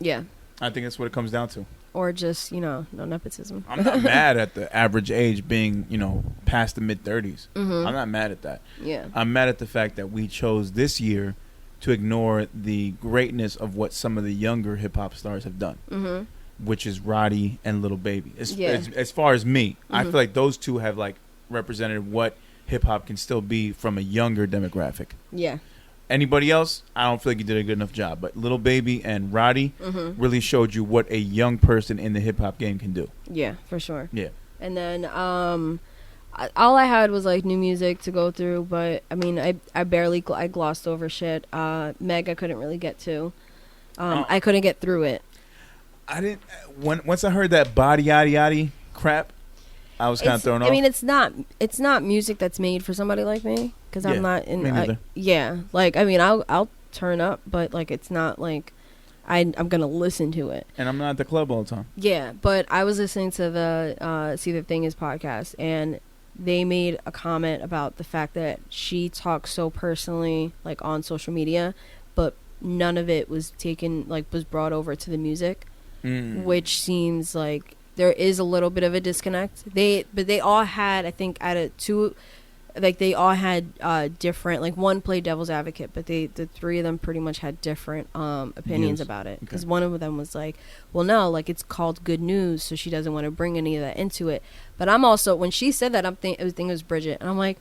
Yeah. I think that's what it comes down to. Or just, no nepotism. I'm not mad at the average age being, past the mid-30s. Mm-hmm. I'm not mad at that. Yeah. I'm mad at the fact that we chose this year to ignore the greatness of what some of the younger hip-hop stars have done, which is Roddy and Lil Baby. As far as me, I feel like those two have, like, represented what hip-hop can still be from a younger demographic. Yeah. Anybody else, I don't feel like you did a good enough job. But Lil Baby and Roddy really showed you what a young person in the hip-hop game can do. Yeah, for sure. Yeah. And then all I had was, like, new music to go through. But, I mean, I glossed over shit. Meg, I couldn't really get to. I couldn't get through it. I didn't. Once I heard that body yaddy yaddy crap, I was kind of thrown off. I mean, it's not music that's made for somebody like me because I'm not in. Me neither. Yeah, like I mean, I'll turn up, but like it's not like I'm gonna listen to it. And I'm not at the club all the time. Yeah, but I was listening to the See the Thing Is podcast, and they made a comment about the fact that she talks so personally, like on social media, but none of it was was brought over to the music, which seems like there is a little bit of a disconnect. But they all had, I think, they all had different, like one played devil's advocate, but the three of them pretty much had different opinions about it. Because one of them was like, well, no, like it's called Good News, so she doesn't want to bring any of that into it. But I'm also, when she said that, I think it was Bridget, and I'm like,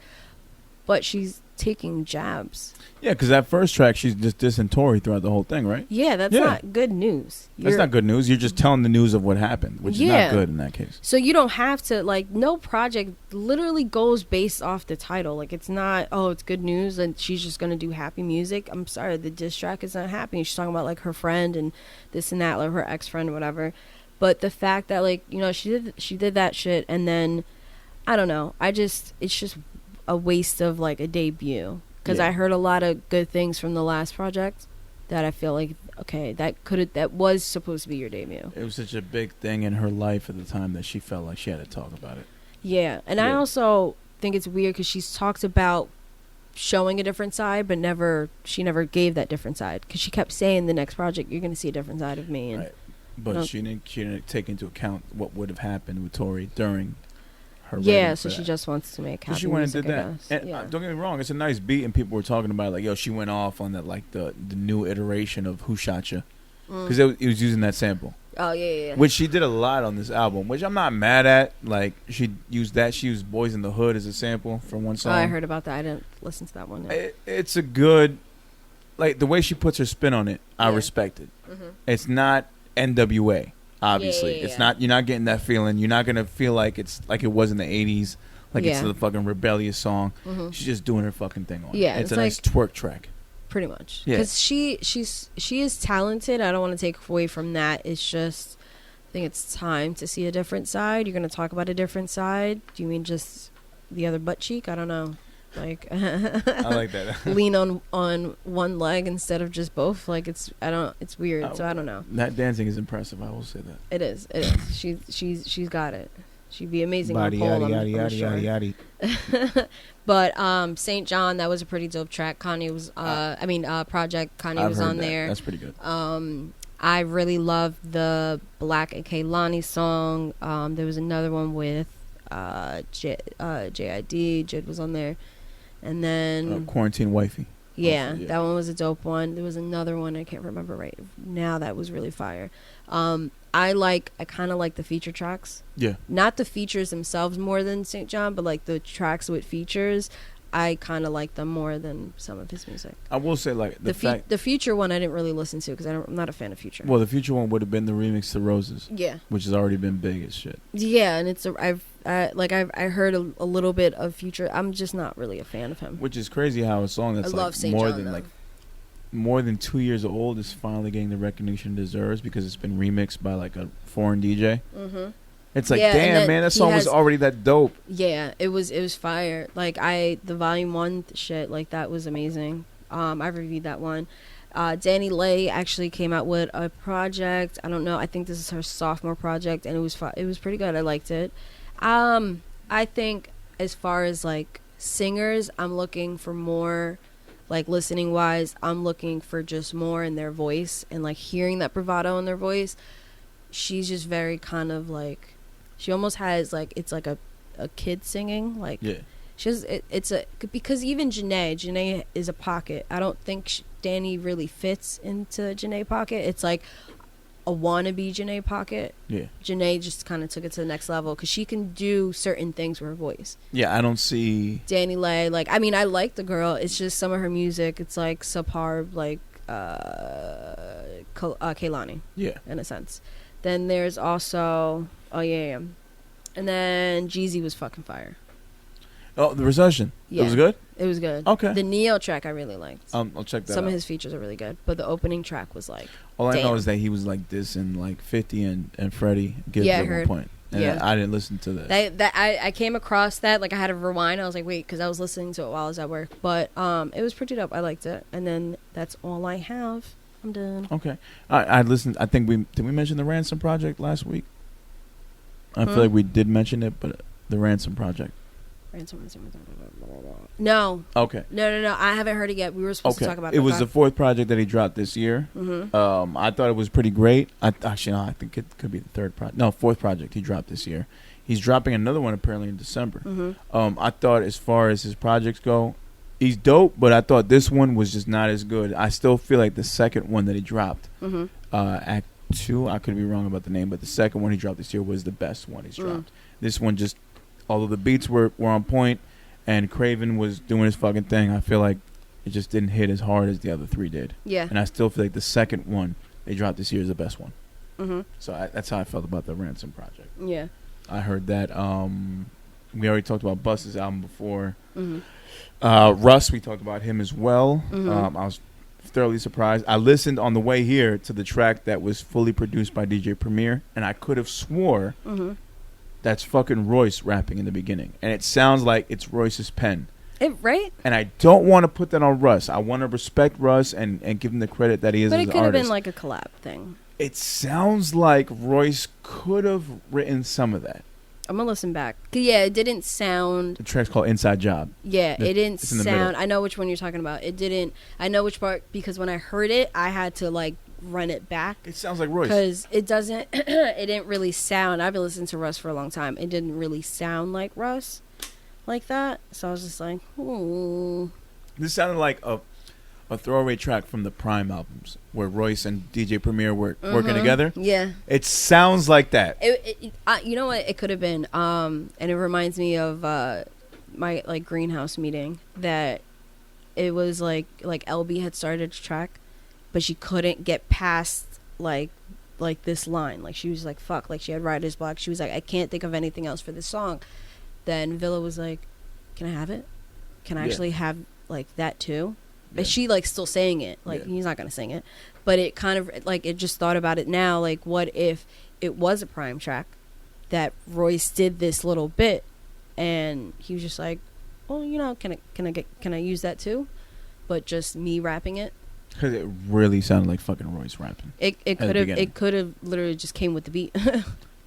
but she's taking jabs. Yeah, because that first track, she's just dissing Tory throughout the whole thing, right? Yeah, that's not good news. That's not good news. You're just telling the news of what happened, which is not good in that case. So you don't have to, like, no project literally goes based off the title. Like, it's not, oh, it's good news and she's just going to do happy music. I'm sorry, the diss track is not happy. She's talking about, like, her friend and this and that, like her ex-friend or whatever. But the fact that, like, you know, she did that shit, and then, I don't know, it's just a waste of, like, a debut. Because I heard a lot of good things from the last project that I feel like, okay, that was supposed to be your debut. It was such a big thing in her life at the time that she felt like she had to talk about it. Yeah, and I also think it's weird because she's talked about showing a different side, but she never gave that different side. Because she kept saying the next project, you're going to see a different side of me. And right. But she didn't take into account what would have happened with Tory during her. Yeah, so she just wants to make happy she went music, and did that. And don't get me wrong, it's a nice beat, and people were talking about it, like, yo, she went off on that, like the new iteration of Who Shot Ya, because it was using that sample. Oh yeah. Which she did a lot on this album, which I'm not mad at. Like, she used Boys in the Hood as a sample from one song. Oh, I heard about that. I didn't listen to that one yet. It's a good, like, the way she puts her spin on it, I respect it. Mm-hmm. It's not NWA. Obviously, it's not. You're not getting that feeling. You're not gonna feel like it's like it was in the '80s, like it's the fucking rebellious song. Mm-hmm. She's just doing her fucking thing on it. Yeah, it's a nice twerk track. Pretty much, because she is talented. I don't want to take away from that. It's just, I think it's time to see a different side. You're gonna talk about a different side. Do you mean just the other butt cheek? I don't know. Like, I like that. Lean on one leg instead of just both. Like, it's weird. So I don't know. That dancing is impressive. I will say that. It is. She's got it. She'd be amazing Body, on pole. yaddy. But St. John, that was a pretty dope track. Kanye was Project Kanye was on there. That's pretty good. I really loved the Black and Kehlani song. There was another one with JID. Jid was on there. And then Quarantine Wifey. Yeah, also, that one was a dope one. There was another one I can't remember right now that was really fire. I kind of like the feature tracks. Yeah. Not the features themselves more than St. John, but like the tracks with features. I kind of like them more than some of his music. I will say, like, the Future one I didn't really listen to because I'm not a fan of Future. Well, the Future one would have been the remix to Roses. Yeah. Which has already been big as shit. Yeah, and I heard a little bit of Future. I'm just not really a fan of him. Which is crazy how a song that's more than 2 years old is finally getting the recognition it deserves because it's been remixed by like a foreign DJ. Mm-hmm. It's like, damn, man, that song was already that dope. Yeah, it was fire. Like, the Volume 1 shit, like, that was amazing. I reviewed that one. Danny Lay actually came out with a project. I don't know. I think this is her sophomore project, and it was pretty good. I liked it. I think as far as, like, singers, I'm looking for more, like, listening-wise, I'm looking for just more in their voice and, like, hearing that bravado in their voice. She's just very kind of, like... She almost has, like, it's like a kid singing. Like, she has, because even Janae is a pocket. I don't think Danny really fits into Janae pocket. It's like a wannabe Janae pocket. Yeah. Janae just kind of took it to the next level because she can do certain things with her voice. Yeah, I don't see... Danny Lay, like, I mean, I like the girl. It's just some of her music, it's like subpar, like, Kehlani. Yeah. In a sense. Then there's also... Oh, yeah. And then Jeezy was fucking fire. Oh, the Recession. Yeah. It was good? It was good. Okay. The Neo track I really liked. I'll check that out. Some of his features are really good, but the opening track was like, all I know damn. is that he was like dissing like 50 and Freddie Gibbs Yeah, I at one heard. point. And Yeah. I didn't listen to that. I came across that, like I had to rewind. I was like, wait, because I was listening to it while I was at work. But it was pretty dope. I liked it. And then that's all I have. I'm done. Okay. I listened. I think did we mention the Ransom Project last week? I feel like we did mention it, but the Ransom Project. No. Okay. No. I haven't heard it yet. We were supposed to talk about it. It was the 4th project that he dropped this year. Mm-hmm. I thought it was pretty great. I think it could be the 3rd project. No, 4th project he dropped this year. He's dropping another one apparently in December. Mm-hmm. I thought as far as his projects go, he's dope, but I thought this one was just not as good. I still feel like the second one that he dropped, Act 2, I could be wrong about the name, but the second one he dropped this year was the best one he's dropped. This one just, although the beats were on point and Craven was doing his fucking thing, I feel like it just didn't hit as hard as the other 3 did. Yeah. And I still feel like the second one they dropped this year is the best one. Mm-hmm. So that's how I felt about the Ransom Project. Yeah. I heard that. We already talked about Busta's album before. Mm-hmm. Russ, we talked about him as well. Mm-hmm. I was thoroughly surprised. I listened on the way here to the track that was fully produced by DJ Premier, and I could have swore that's fucking Royce rapping in the beginning. And it sounds like it's Royce's pen. Right? And I don't want to put that on Russ. I want to respect Russ and give him the credit that he is as an artist. But it could have been like a collab thing. It sounds like Royce could have written some of that. I'm going to listen back. Yeah, it didn't sound... The track's called Inside Job. Yeah, it didn't it's in the sound... middle. I know which one you're talking about. It didn't... I know which part, because when I heard it, I had to, like, run it back. It sounds like Royce. Because it doesn't... it didn't really sound... I've been listening to Russ for a long time. It didn't really sound like Russ like that. So I was just like, ooh. This sounded like a throwaway track from the Prime albums where Royce and DJ Premier were working together. Yeah. It sounds like that. You know what? It could have been. And it reminds me of my like greenhouse meeting that it was like LB had started a track, but she couldn't get past like this line. Like she was like, fuck. Like she had writer's block. She was like, I can't think of anything else for this song. Then Villa was like, can I have it? Can I actually have like that too? But she like still saying it, like he's not gonna sing it, but it kind of like it just thought about it now, like what if it was a Prime track that Royce did this little bit and he was just like, well, you know, can I use that too, but just me rapping it, because it really sounded like fucking Royce rapping. it could have literally just came with the beat.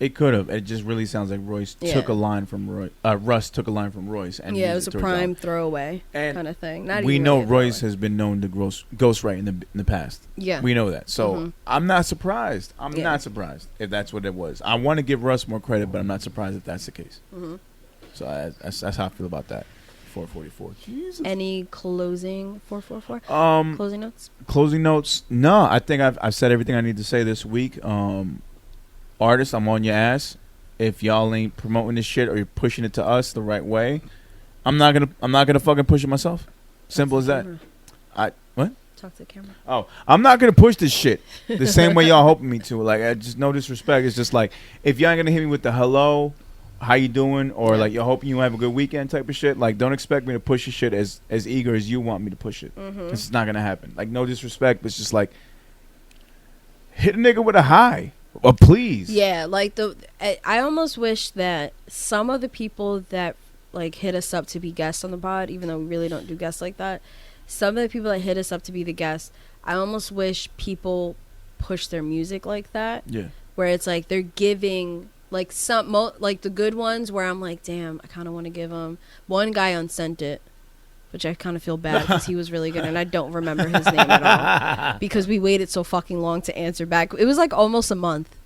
It could have. It just really sounds like Royce took a line from Royce. Russ took a line from Royce, and it was a Prime throwaway kind of thing. We know Royce has been known to ghostwrite in the past. Yeah, we know that. So I'm not surprised. I'm not surprised if that's what it was. I want to give Russ more credit, but I'm not surprised if that's the case. So that's how I feel about that. 444. Jesus. Any closing 444? Closing notes. Closing notes. No, I think I've said everything I need to say this week. Artists, I'm on your ass. If y'all ain't promoting this shit or you're pushing it to us the right way, I'm not gonna fucking push it myself. Simple as that. What? Talk to the camera. Oh, I'm not gonna push this shit the same way y'all hoping me to. Like, just no disrespect. It's just like if y'all ain't gonna hit me with the hello, how you doing, or like you're hoping you have a good weekend type of shit. Like, don't expect me to push your shit as eager as you want me to push it. This is not gonna happen. Like, no disrespect, but it's just like hit a nigga with a hi. Please. Yeah, like I almost wish that some of the people that like hit us up to be guests on the pod, even though we really don't do guests like that, some of the people that hit us up to be the guests, I almost wish people push their music like that. Yeah. Where it's like they're giving like like the good ones where I'm like, damn, I kind of want to give them. One guy unsent it, which I kind of feel bad because he was really good and I don't remember his name at all because we waited so fucking long to answer back. It was like almost a month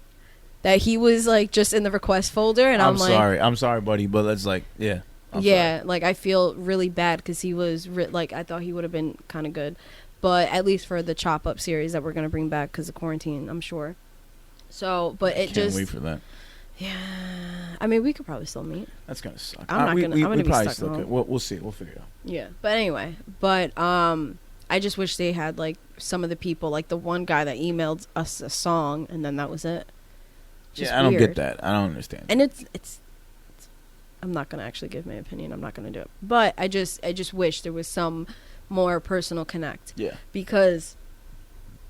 that he was like just in the request folder and I'm like, I'm sorry, buddy, but it's like, I'm sorry. Like I feel really bad because he was like I thought he would have been kind of good, but at least for the Chop Up series that we're gonna bring back because of quarantine, I'm sure. So, but it can't wait for that. Yeah, I mean, we could probably still meet. That's gonna suck. I'm gonna be stuck at home. We'll see. We'll figure it out. Yeah, but anyway, I just wish they had like some of the people, like the one guy that emailed us a song, and then that was it. I don't get that. I don't understand. And it's I'm not gonna actually give my opinion. I'm not gonna do it. But I just wish there was some more personal connect. Yeah. Because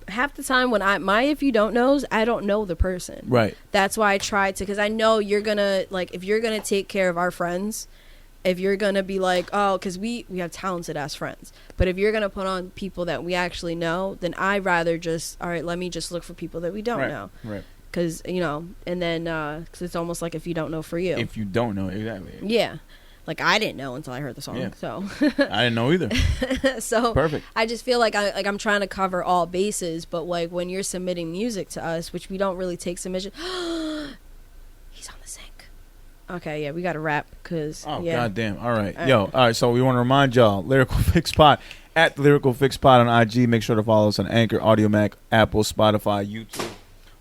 half the time when if you don't knows, I don't know the person. Right. That's why I try to, because I know you're gonna, like, if you're gonna take care of our friends, if you're gonna be like, oh, because we have talented ass friends, but if you're gonna put on people that we actually know, then I'd rather just, all right, let me just look for people that we don't know. Right. Because, you know, and then, because it's almost like if you don't know for you. If you don't know, exactly. Yeah. Like, I didn't know until I heard the song, Yeah. so. I didn't know either. So Perfect. I just feel like I'm trying to cover all bases, but like when you're submitting music to us, which we don't really take submission. He's on the sink. Okay, yeah, we got to wrap because. Oh, yeah. goddamn. All right. All right. So we want to remind y'all, Lyrical Fix Pod at Lyrical Fix Pod on IG. Make sure to follow us on Anchor, Audio Mac, Apple, Spotify, YouTube.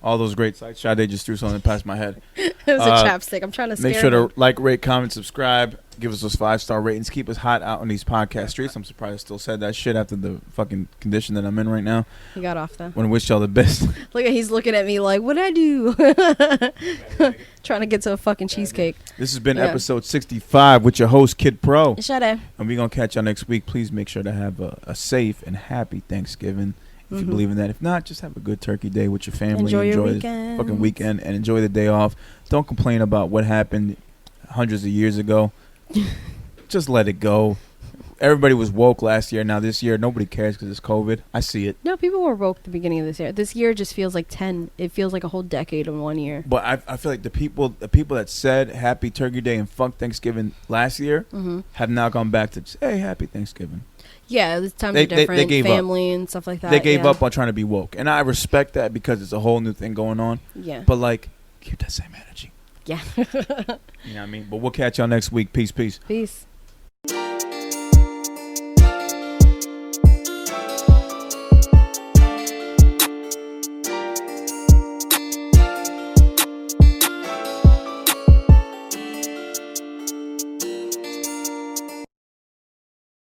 All those great sites. Sade just threw something past my head. It was a chapstick. I'm trying to scare Make sure him. to like, rate, comment, subscribe. Give us those 5-star ratings. Keep us hot out on these podcast streets. I'm surprised I still said that shit after the fucking condition that I'm in right now. He got off though. Want to wish y'all the best. Look at he's looking at me like, what'd I do? Trying to get to a fucking cheesecake. This has been episode 65 with your host, Kid Pro. Sade. And we're going to catch y'all next week. Please make sure to have a safe and happy Thanksgiving. If you believe in that. If not, just have a good turkey day with your family. Enjoy your the weekend. fucking weekend and enjoy the day off. Don't complain about what happened hundreds of years ago. Just let it go. Everybody was woke last year. Now this year, nobody cares because it's COVID. I see it. No, people were woke at the beginning of this year. This year just feels like 10. It feels like a whole decade in 1 year. But I feel like the people that said Happy Turkey Day and fuck Thanksgiving last year have now gone back to just, hey, Happy Thanksgiving. Yeah, this time They are different. gave Family and stuff like that. They gave up on trying to be woke. And I respect that because it's a whole new thing going on. Yeah. But, like, keep that same energy. Yeah. You know what I mean? But we'll catch y'all next week. Peace. Peace.